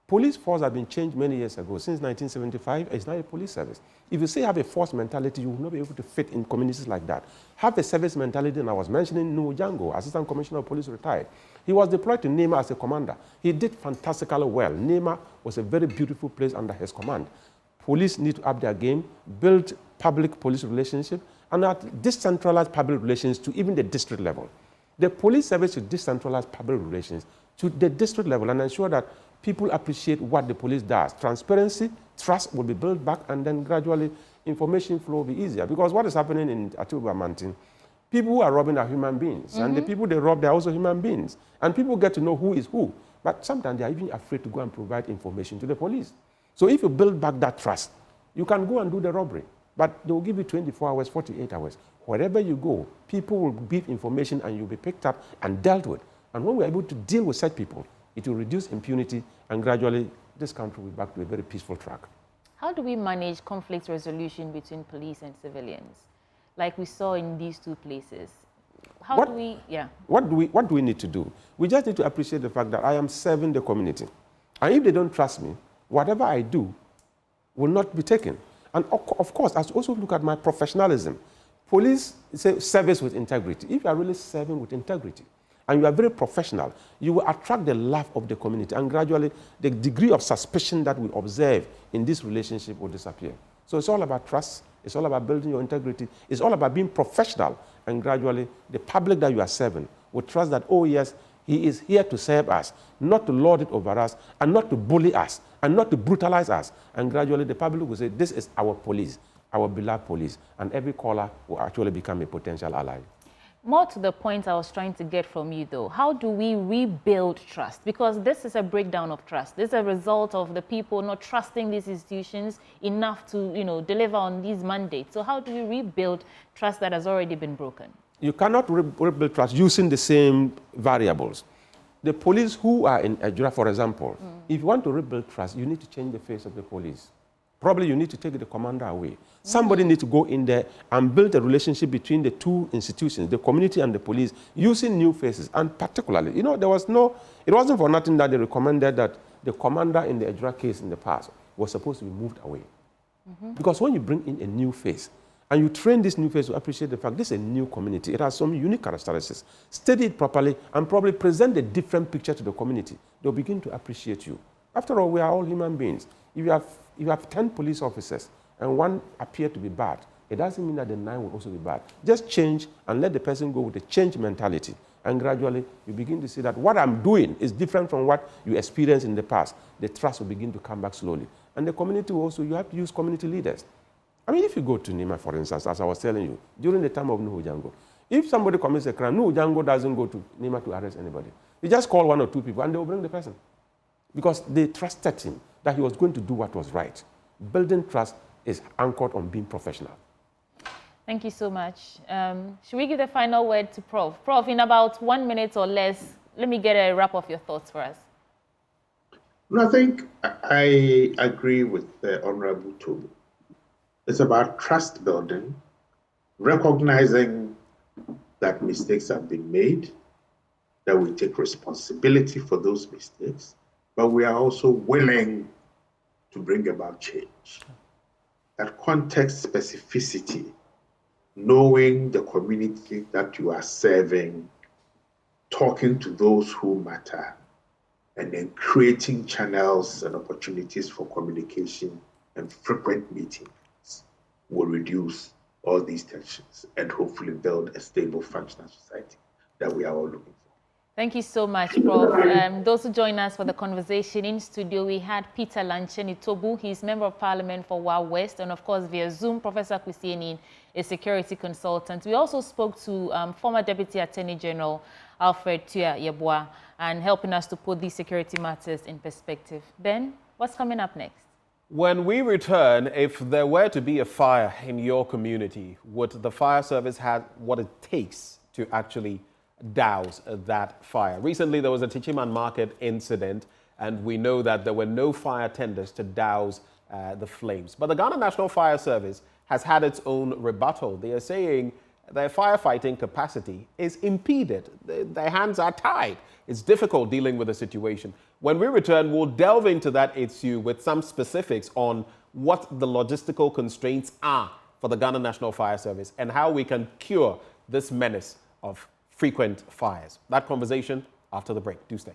police force has been changed many years ago. Since 1975, it's not a police service. If you say you have a force mentality, you will not be able to fit in communities like that. Have a service mentality, and I was mentioning Nuhu Jango, Assistant Commissioner of Police, retired. He was deployed to Nema as a commander. He did fantastically well. Nema was a very beautiful place under his command. Police need to up their game, build public-police relationship, and decentralize public relations to even the district level. The police service should decentralize public relations to the district level and ensure that people appreciate what the police does. Transparency, trust will be built back, and then gradually information flow will be easier. Because what is happening in Atuba Mountain, people who are robbing are human beings, and the people they rob, they're also human beings. And people get to know who is who. But sometimes they are even afraid to go and provide information to the police. So if you build back that trust, you can go and do the robbery. But they will give you 24 hours, 48 hours. Wherever you go, people will give information and you'll be picked up and dealt with. And when we're able to deal with such people, it will reduce impunity, and gradually this country will be back to a very peaceful track. How do we manage conflict resolution between police and civilians, like we saw in these two places? What do we need to do? We just need to appreciate the fact that I am serving the community. And if they don't trust me, whatever I do will not be taken. And of course, I also look at my professionalism. Police say service with integrity. If you are really serving with integrity, and you are very professional, you will attract the love of the community, and gradually the degree of suspicion that we observe in this relationship will disappear. So it's all about trust, it's all about building your integrity, it's all about being professional, and gradually the public that you are serving will trust that, oh yes, he is here to serve us, not to lord it over us, and not to bully us, and not to brutalize us. And gradually the public will say, this is our police, our beloved police, and every caller will actually become a potential ally. More to the point I was trying to get from you, though, how do we rebuild trust? Because this is a breakdown of trust. This is a result of the people not trusting these institutions enough to, deliver on these mandates. So how do we rebuild trust that has already been broken? You cannot rebuild trust using the same variables. The police who are in Ejura, for example, if you want to rebuild trust, you need to change the face of the police. Probably you need to take the commander away. Somebody needs to go in there and build a relationship between the two institutions, the community and the police, using new faces. And particularly, it wasn't for nothing that they recommended that the commander in the Ejura case in the past was supposed to be moved away. Because when you bring in a new face, and you train this new face to appreciate the fact this is a new community, it has some unique characteristics, study it properly, and probably present a different picture to the community, they'll begin to appreciate you. After all, we are all human beings. If you have 10 police officers and one appear to be bad, it doesn't mean that the 9 will also be bad. Just change and let the person go with a change mentality. And gradually, you begin to see that what I'm doing is different from what you experienced in the past. The trust will begin to come back slowly. And the community also, you have to use community leaders. I mean, if you go to Nima, for instance, as I was telling you, during the time of Nuhu Jango, if somebody commits a crime, Nuhu Jango doesn't go to Nima to arrest anybody. He just call 1 or 2 people and they will bring the person. Because they trusted him that he was going to do what was right. Building trust is anchored on being professional. Thank you so much. Should we give the final word to Prof? Prof, in about 1 minute or less, let me get a wrap of your thoughts for us. I think I agree with Honorable Tobu. It's about trust building, recognizing that mistakes have been made, that we take responsibility for those mistakes, but we are also willing to bring about change. That context specificity, knowing the community that you are serving, talking to those who matter, and then creating channels and opportunities for communication and frequent meetings will reduce all these tensions and hopefully build a stable, functional society that we are all looking for. Thank you so much, Prof. Those who join us for the conversation in studio, we had Peter Lancheni Tobu. He's Member of Parliament for Wa West, and of course via Zoom, Professor Akufo-Addo, a security consultant. We also spoke to former Deputy Attorney General Alfred Yeboah, and helping us to put these security matters in perspective. Ben, what's coming up next? When we return, if there were to be a fire in your community, would the fire service have what it takes to actually douse that fire? Recently, there was a Techiman Market incident, and we know that there were no fire tenders to douse the flames. But the Ghana National Fire Service has had its own rebuttal. They are saying their firefighting capacity is impeded. Their hands are tied. It's difficult dealing with the situation. When we return, we'll delve into that issue with some specifics on what the logistical constraints are for the Ghana National Fire Service and how we can cure this menace of frequent fires. That conversation after the break. Do stay.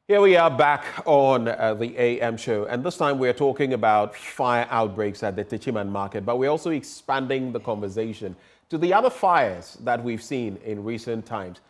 Here we are back on the AM show, and this time we're talking about fire outbreaks at the Techiman Market, but we're also expanding the conversation to the other fires that we've seen in recent times.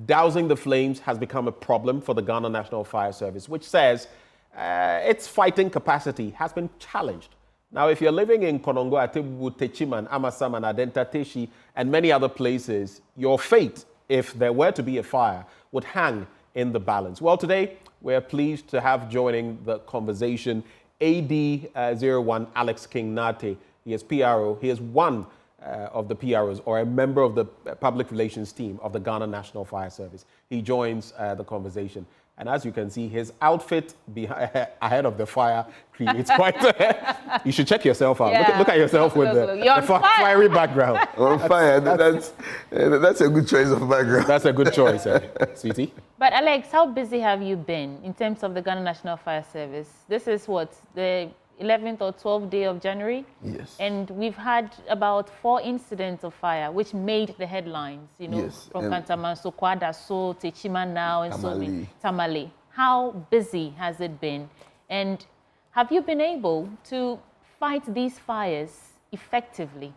Dousing the flames has become a problem for the Ghana National Fire Service, which says its fighting capacity has been challenged. Now, if you're living in Konongo, Atebu, Techiman, Amasaman, Adenta, Teshi, and many other places, your fate, if there were to be a fire, would hang in the balance. Well, today, we're pleased to have joining the conversation AD01 Alex King Nate. He is PRO. He is one of the PROs, or a member of the public relations team of the Ghana National Fire Service. He joins the conversation. And as you can see, his outfit ahead of the fire creates quite you should check yourself out. Yeah. Look at yourself with the fiery background. On fire, that's a good choice of background. That's a good choice, sweetie. But Alex, how busy have you been in terms of the Ghana National Fire Service? This is what, the 11th or 12th day of January? Yes. And we've had about 4 incidents of fire, which made the headlines, you know, yes. from Kantamanso, Kwadaso, Techiman now, and so many. Tamale. How busy has it been? And have you been able to fight these fires effectively?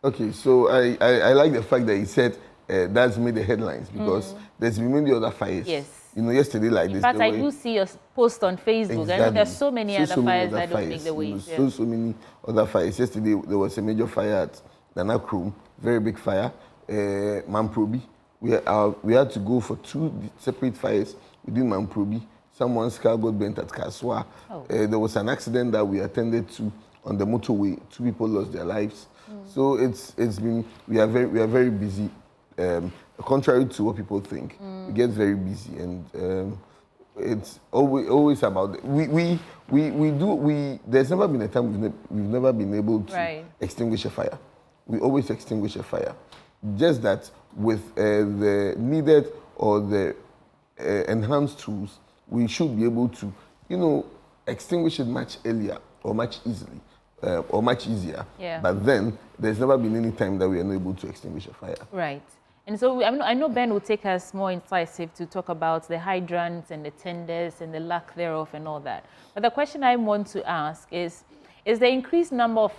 Okay, so I like the fact that he said that's made the headlines, because there's been many other fires. Yes. You know, yesterday like this. In fact, I do see your post on Facebook. Exactly. I know there's so many other fires that don't make the waves. You know, so many other fires. Yesterday there was a major fire at Nana Krum, very big fire. Mamprobi. We had to go for 2 separate fires within Mamprobi. Someone's car got bent at Kaswa. Oh. There was an accident that we attended to on the motorway. 2 people lost their lives. So it's been, we are very busy. Contrary to what people think, we get very busy, and it's always about there's never been a time we've never been able to extinguish a fire. We always extinguish a fire, just that with the needed or the enhanced tools, we should be able to, you know, extinguish it much earlier or much easily. Or much easier. Yeah. But then there's never been any time that we are not able to extinguish a fire. Right. And so I know Ben will take us more incisive to talk about the hydrants and the tenders and the lack thereof and all that. But the question I want to ask is the increased number of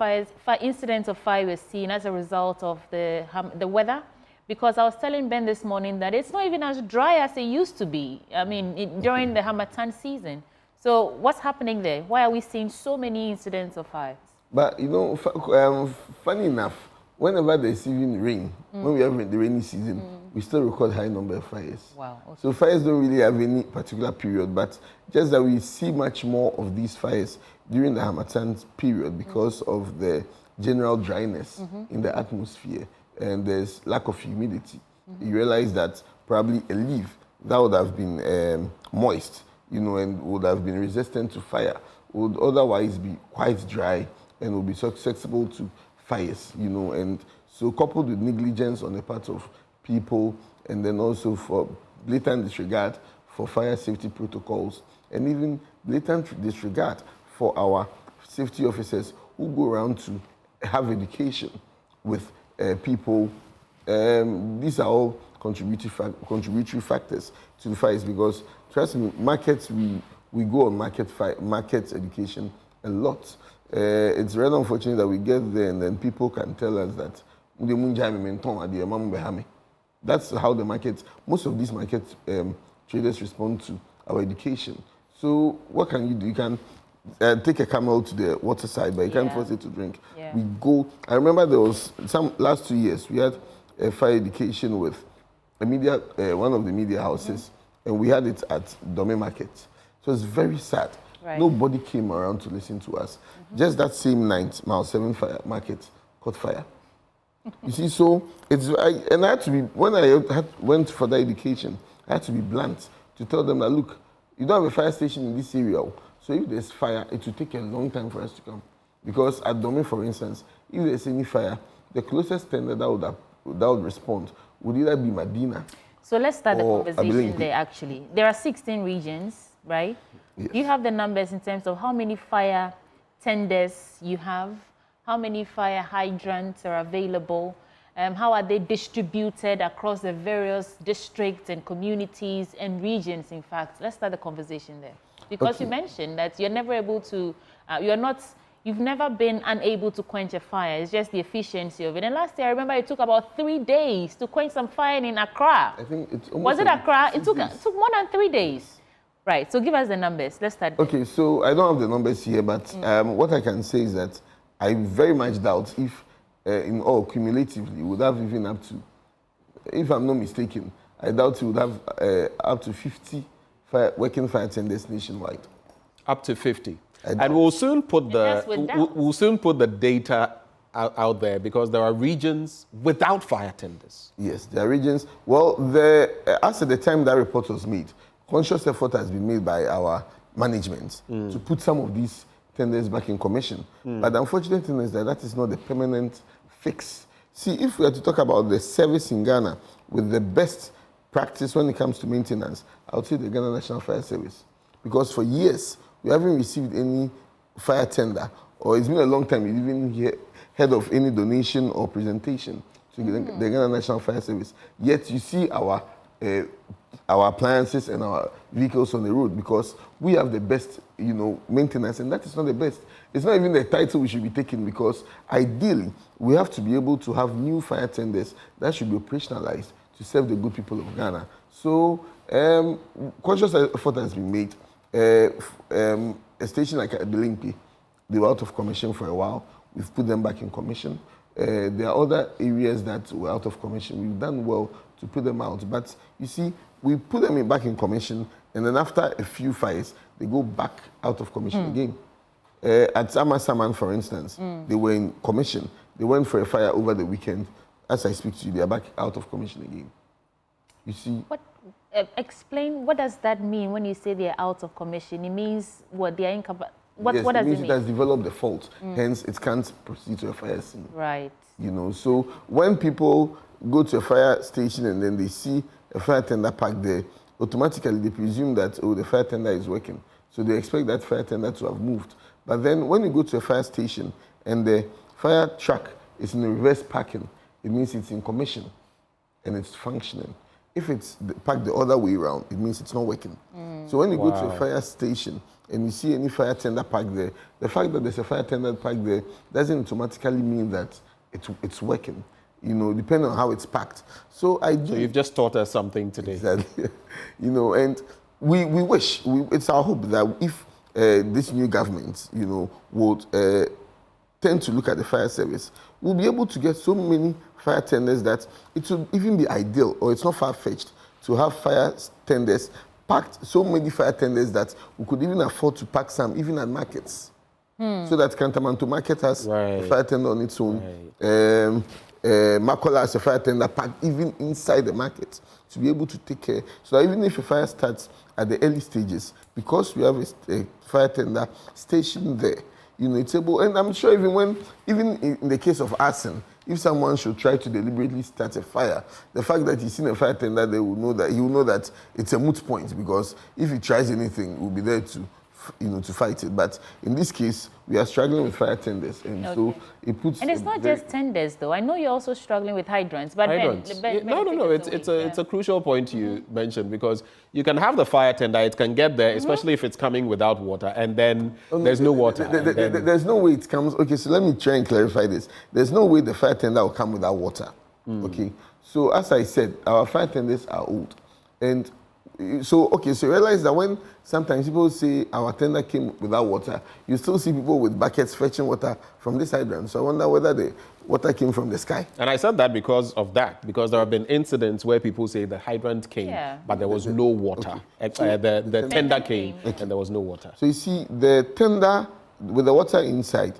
incidents of fire we're seeing as a result of the weather? Because I was telling Ben this morning that it's not even as dry as it used to be. I mean, during the Harmattan season. So what's happening there? Why are we seeing so many incidents of fires? But, you know, funny enough, whenever there's even rain, when we have the rainy season, we still record high number of fires. Wow. Okay. So fires don't really have any particular period, but just that we see much more of these fires during the Harmattan period because of the general dryness in the atmosphere, and there's lack of humidity. You realize that probably a leaf that would have been moist, you know, and would have been resistant to fire, would otherwise be quite dry and will be susceptible to fires, you know. And so coupled with negligence on the part of people, and then also for blatant disregard for fire safety protocols, and even blatant disregard for our safety officers who go around to have education with people. These are all contributory factors to the fires, because trust me, markets, we go on market education a lot. It's very unfortunate that we get there and then people can tell us that that's how the market, most of these market traders respond to our education. So what can you do? You can take a camel to the water side, but you can't force it to drink. Yeah. We go, I remember there was last 2 years, we had a fire education with a media, one of the media houses, and we had it at Dome Market. So it's very sad. Right. Nobody came around to listen to us. Just that same night, Mile 7 fire market caught fire. You see, so it's, and I had to be, when I went for that education, I had to be blunt to tell them that, look, you don't have a fire station in this area, so if there's fire, it will take a long time for us to come. Because at Dome, for instance, if there's any fire, the closest tender that would respond would either be Medina. So let's start the conversation there, actually. There are 16 regions, right? Yes. Do you have the numbers in terms of how many fire tenders you have? How many fire hydrants are available? How are they distributed across the various districts and communities and regions, in fact? Let's start the conversation there. Because you mentioned that you're never able to, you've never been unable to quench a fire. It's just the efficiency of it. And last year, I remember it took about 3 days to quench some fire in Accra. I think it's almost. Was it Accra? It took more than 3 days. Right, so give us the numbers. Let's start there. Okay, so I don't have the numbers here, but what I can say is that I very much doubt if, in all, cumulatively, would have even up to, if I'm not mistaken, I doubt it would have up to 50 working fire tenders nationwide. Up to 50. And we'll soon put the data out there, because there are regions without fire tenders. Yes, there are regions. Well, as at the time that report was made, conscious effort has been made by our management to put some of these tenders back in commission. But the unfortunate thing is that that is not the permanent fix. See, if we are to talk about the service in Ghana with the best practice when it comes to maintenance, I would say the Ghana National Fire Service. Because for years, we haven't received any fire tender, or it's been a long time, we didn't heard of any donation or presentation to the Ghana National Fire Service. Yet you see our appliances and our vehicles on the road because we have the best, maintenance, and that is not the best. It's not even the title we should be taking because ideally we have to be able to have new fire tenders that should be operationalized to serve the good people of Ghana. So conscious effort has been made. A station like Adelimpi, they were out of commission for a while. We've put them back in commission. There are other areas that were out of commission. We've done well to put them out. But you see, we put them back in commission, and then after a few fires, they go back out of commission again. At Siman, for instance, they were in commission. They went for a fire over the weekend. As I speak to you, they are back out of commission again. You see? Explain, what does that mean when you say they're out of commission? It means what? They are incapable. What does it mean? It has developed the fault. Hence, it can't proceed to a fire scene. Right. So when people go to a fire station and then they see a fire tender parked there, automatically they presume that, the fire tender is working. So they expect that fire tender to have moved. But then when you go to a fire station and the fire truck is in the reverse parking, it means it's in commission and it's functioning. If it's parked the other way around, it means it's not working. So when you go to a fire station and you see any fire tender parked there, the fact that there's a fire tender parked there doesn't automatically mean that it's working, depending on how it's packed. So you've just taught us something today. Exactly. And we wish, it's our hope that if this new government, would tend to look at the fire service, we'll be able to get so many fire tenders that it would even be ideal, or it's not far-fetched, to have fire tenders packed, so many fire tenders that we could even afford to pack some, even at markets. So that Kantamanto Market has a fire tender on its own. Makola has a fire tender packed even inside the market to be able to take care. So that even if a fire starts at the early stages, because we have a fire tender station there, it's able, and I'm sure even in the case of arson, if someone should try to deliberately start a fire, the fact that he's seen a fire tender, he will know that it's a moot point, because if he tries anything, we'll be there to fight it. But in this case, we are struggling with fire tenders, and so it puts. And it's not just tenders, though. I know you're also struggling with hydrants, but no. It's a crucial point you mentioned, because you can have the fire tender, it can get there, especially if it's coming without water, and then there's no water. There's no way it comes. Okay, so let me try and clarify this. There's no way the fire tender will come without water. Okay, so as I said, our fire tenders are old, and so you realize that when sometimes people say our tender came without water, you still see people with buckets fetching water from this hydrant. So I wonder whether the water came from the sky. And I said that because there have been incidents where people say the hydrant came, but there was no water. Okay. The tender came, and there was no water. So you see, the tender with the water inside,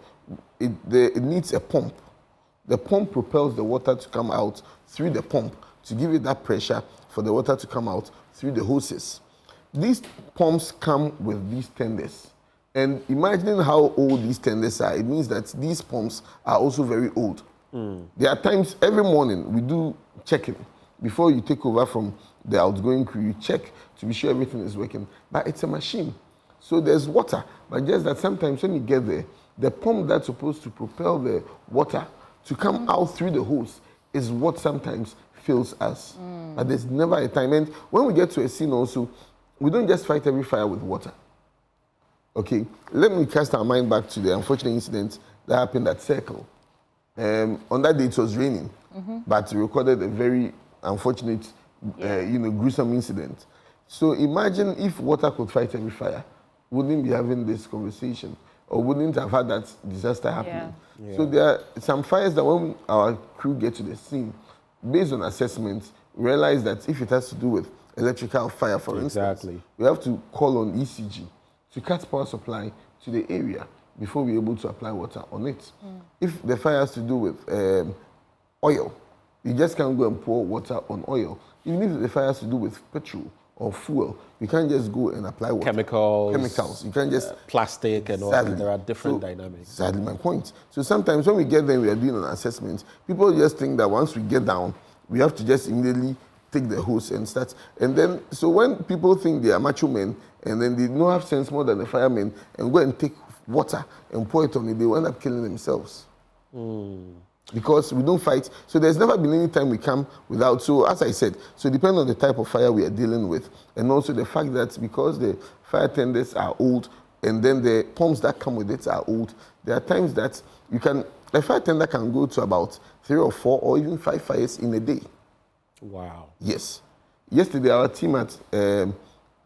it needs a pump. The pump propels the water to come out through the pump to give it that pressure for the water to come out through the hoses. These pumps come with these tenders. And imagining how old these tenders are, it means that these pumps are also very old. There are times, every morning, we do checking. Before you take over from the outgoing crew, you check to be sure everything is working. But it's a machine. So there's water. But just that sometimes when you get there, the pump that's supposed to propel the water to come out through the hose is what sometimes fails us. But there's never a time. And when we get to a scene also, we don't just fight every fire with water. Okay, let me cast our mind back to the unfortunate incident that happened at Circle. On that day it was raining, but we recorded a very unfortunate, gruesome incident. So imagine if water could fight every fire, wouldn't be having this conversation, or wouldn't have had that disaster happening. So there are some fires that when our crew get to the scene, based on assessments, realize that if it has to do with electrical fire, for instance, we have to call on ECG to cut power supply to the area before we're able to apply water on it. If the fire has to do with oil, you just can't go and pour water on oil. Even if the fire has to do with petrol or fuel, you can't just go and apply water. Chemicals. You can't just plastic and all that. There are different dynamics. Exactly my point. So sometimes when we get there, we are doing an assessment. People just think that once we get down, we have to just immediately take the hose and start. And then, so when people think they are macho men and then they don't have sense more than the firemen and go and take water and pour it on it, they will end up killing themselves. Because we don't fight. So there's never been any time we come without. So as I said, so depending on the type of fire we are dealing with, and also the fact that because the fire tenders are old and then the pumps that come with it are old, there are times that a fire tender can go to about 3 or 4 or even 5 fires in a day. Wow. Yes. Yesterday, our team at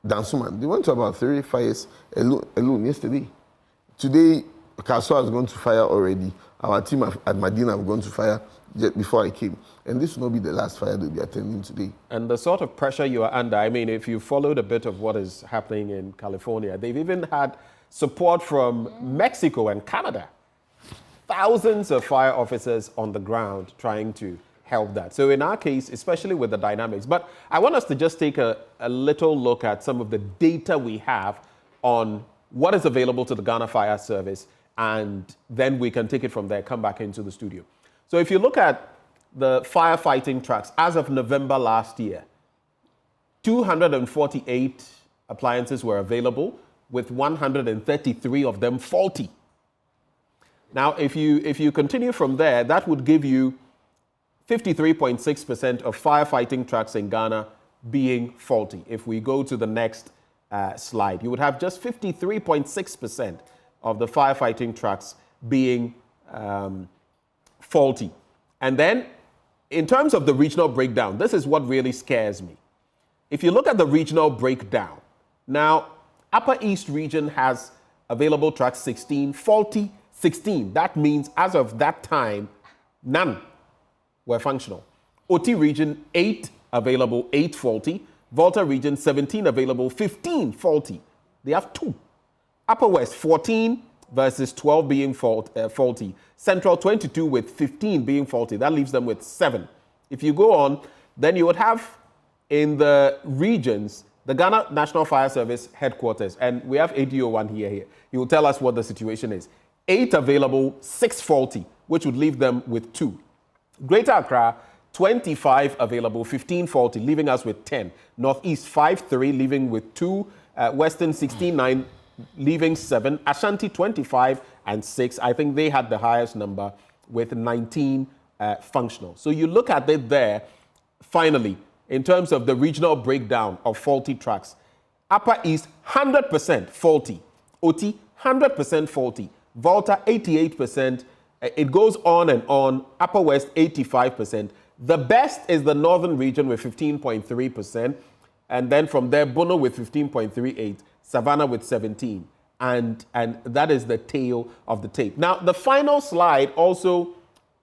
Dansuman, they went to about 3 fires alone yesterday. Today, Kaswa has gone to fire already. Our team at Medina have gone to fire just before I came. And this will not be the last fire they'll be attending today. And the sort of pressure you are under, I mean, if you followed a bit of what is happening in California, they've even had support from Mexico and Canada. Thousands of fire officers on the ground trying to help that. So in our case, especially with the dynamics, but I want us to just take a little look at some of the data we have on what is available to the Ghana Fire Service, and then we can take it from there, come back into the studio. So if you look at the firefighting trucks, as of November last year, 248 appliances were available, with 133 of them faulty. Now, if you continue from there, that would give you 53.6% of firefighting trucks in Ghana being faulty. If we go to the next slide, you would have just 53.6% of the firefighting trucks being faulty. And then, in terms of the regional breakdown, this is what really scares me. If you look at the regional breakdown, now, Upper East region has available trucks 16, faulty 16. That means as of that time, none were functional. OT region, 8 available, 8 faulty. Volta region, 17 available, 15 faulty. They have 2. Upper West, 14 versus 12 being faulty. Central, 22 with 15 being faulty. That leaves them with 7. If you go on, then you would have in the regions, the Ghana National Fire Service headquarters, and we have ADO1 here. He will tell us what the situation is. 8 available, 6 faulty, which would leave them with 2. Greater Accra, 25 available, 15 faulty, leaving us with 10. Northeast, 5-3, leaving with 2. Western, 16-9, leaving 7. Ashanti, 25 and 6. I think they had the highest number with 19 functional. So you look at it there, finally, in terms of the regional breakdown of faulty trucks. Upper East, 100% faulty. OT, 100% faulty. Volta, 88%. It goes on and on. Upper West, 85%. The best is the northern region with 15.3%. And then from there, Bono with 15.38%. Savannah with 17%. And that is the tail of the tape. Now, the final slide also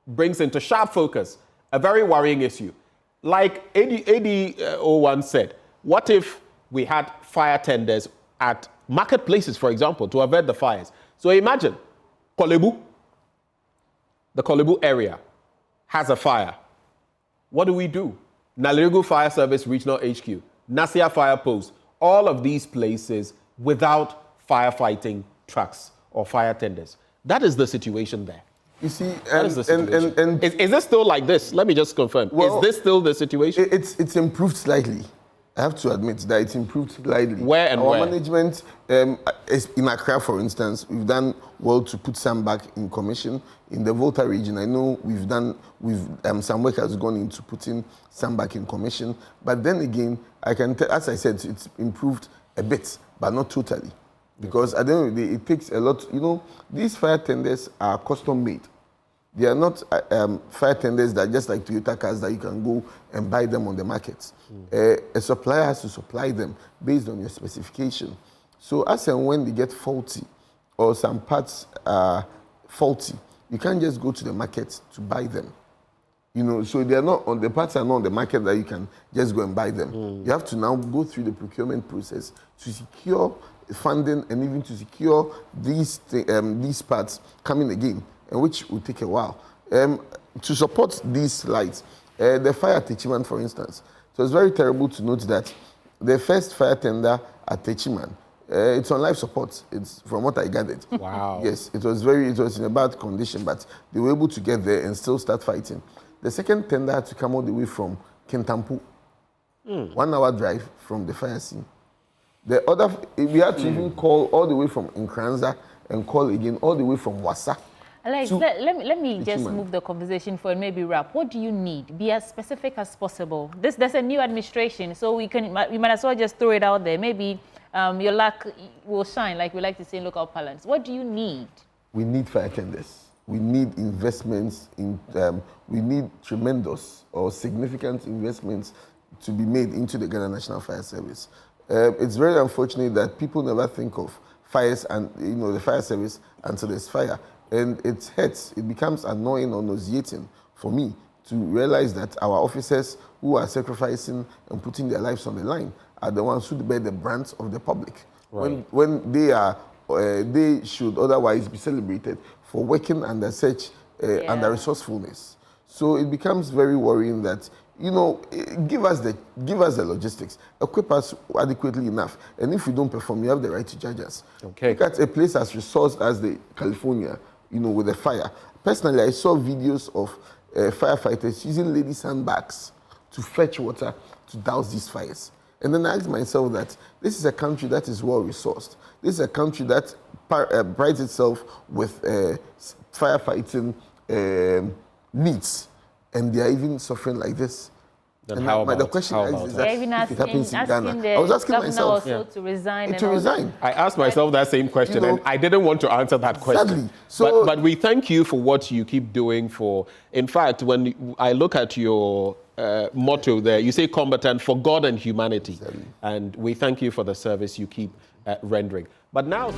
brings into sharp focus a very worrying issue. Like AD01 said, what if we had fire tenders at marketplaces, for example, to avert the fires? So imagine Kolebu, the Kolebu area has a fire. What do? Nalerigu Fire Service Regional HQ, Nasia Fire Post, all of these places without firefighting trucks or fire tenders. That is the situation there. You see, is this still like this? Let me just confirm. Well, is this still the situation? It's improved slightly. I have to admit that it's improved slightly. Where and where? Our management, is in Accra, for instance, we've done well to put some back in commission. In the Volta region, I know some work has gone into putting some back in commission. But then again, I can tell, as I said, it's improved a bit, but not totally. Because at the end of the day, it takes a lot. You know, these fire tenders are custom made. They are not fire tenders that just like Toyota cars that you can go and buy them on the market. A supplier has to supply them based on your specification. So as and when they get faulty or some parts are faulty, you can't just go to the market to buy them. You know, so they are not on the parts are not on the market that you can just go and buy them. You have to now go through the procurement process to secure funding and even to secure these parts coming again, and which will take a while. To support these slides, the fire at Techiman, for instance, so it's very terrible to note that the first fire tender at Techiman, it's on life support. It's from what I gathered. Wow. Yes, it was in a bad condition, but they were able to get there and still start fighting. The second tender had to come all the way from Kintampo, 1 hour drive from the fire scene. The other, we had to even call all the way from Nkranza and call again all the way from Wassa. Alex, let me just move the conversation for maybe wrap. What do you need? Be as specific as possible. There's a new administration, so we might as well just throw it out there. Maybe your luck will shine, like we like to say in local parlance. What do you need? We need fire tenders. We need investments in. We need tremendous or significant investments to be made into the Ghana National Fire Service. It's very unfortunate that people never think of fires and the fire service until there's fire. And it hurts, it becomes annoying or nauseating for me to realize that our officers who are sacrificing and putting their lives on the line are the ones who bear the brunt of the public. Right. When they should otherwise be celebrated for working under such under resourcefulness. So it becomes very worrying that give us the logistics, equip us adequately enough, and if we don't perform, you have the right to judge us. Okay. Look at a place as resourced as the California, with the fire. Personally, I saw videos of firefighters using lady sandbags to fetch water to douse these fires. And then I asked myself that this is a country that is well resourced. This is a country that prides itself with firefighting needs, and they are even suffering like this. Then and the question is that if it happens in Ghana, I was asking myself to resign. I asked myself that same question, and I didn't want to answer that question. Sadly. So, but we thank you for what you keep doing for. In fact, when I look at your motto there, you say combatant for God and humanity, and we thank you for the service you keep rendering. But now.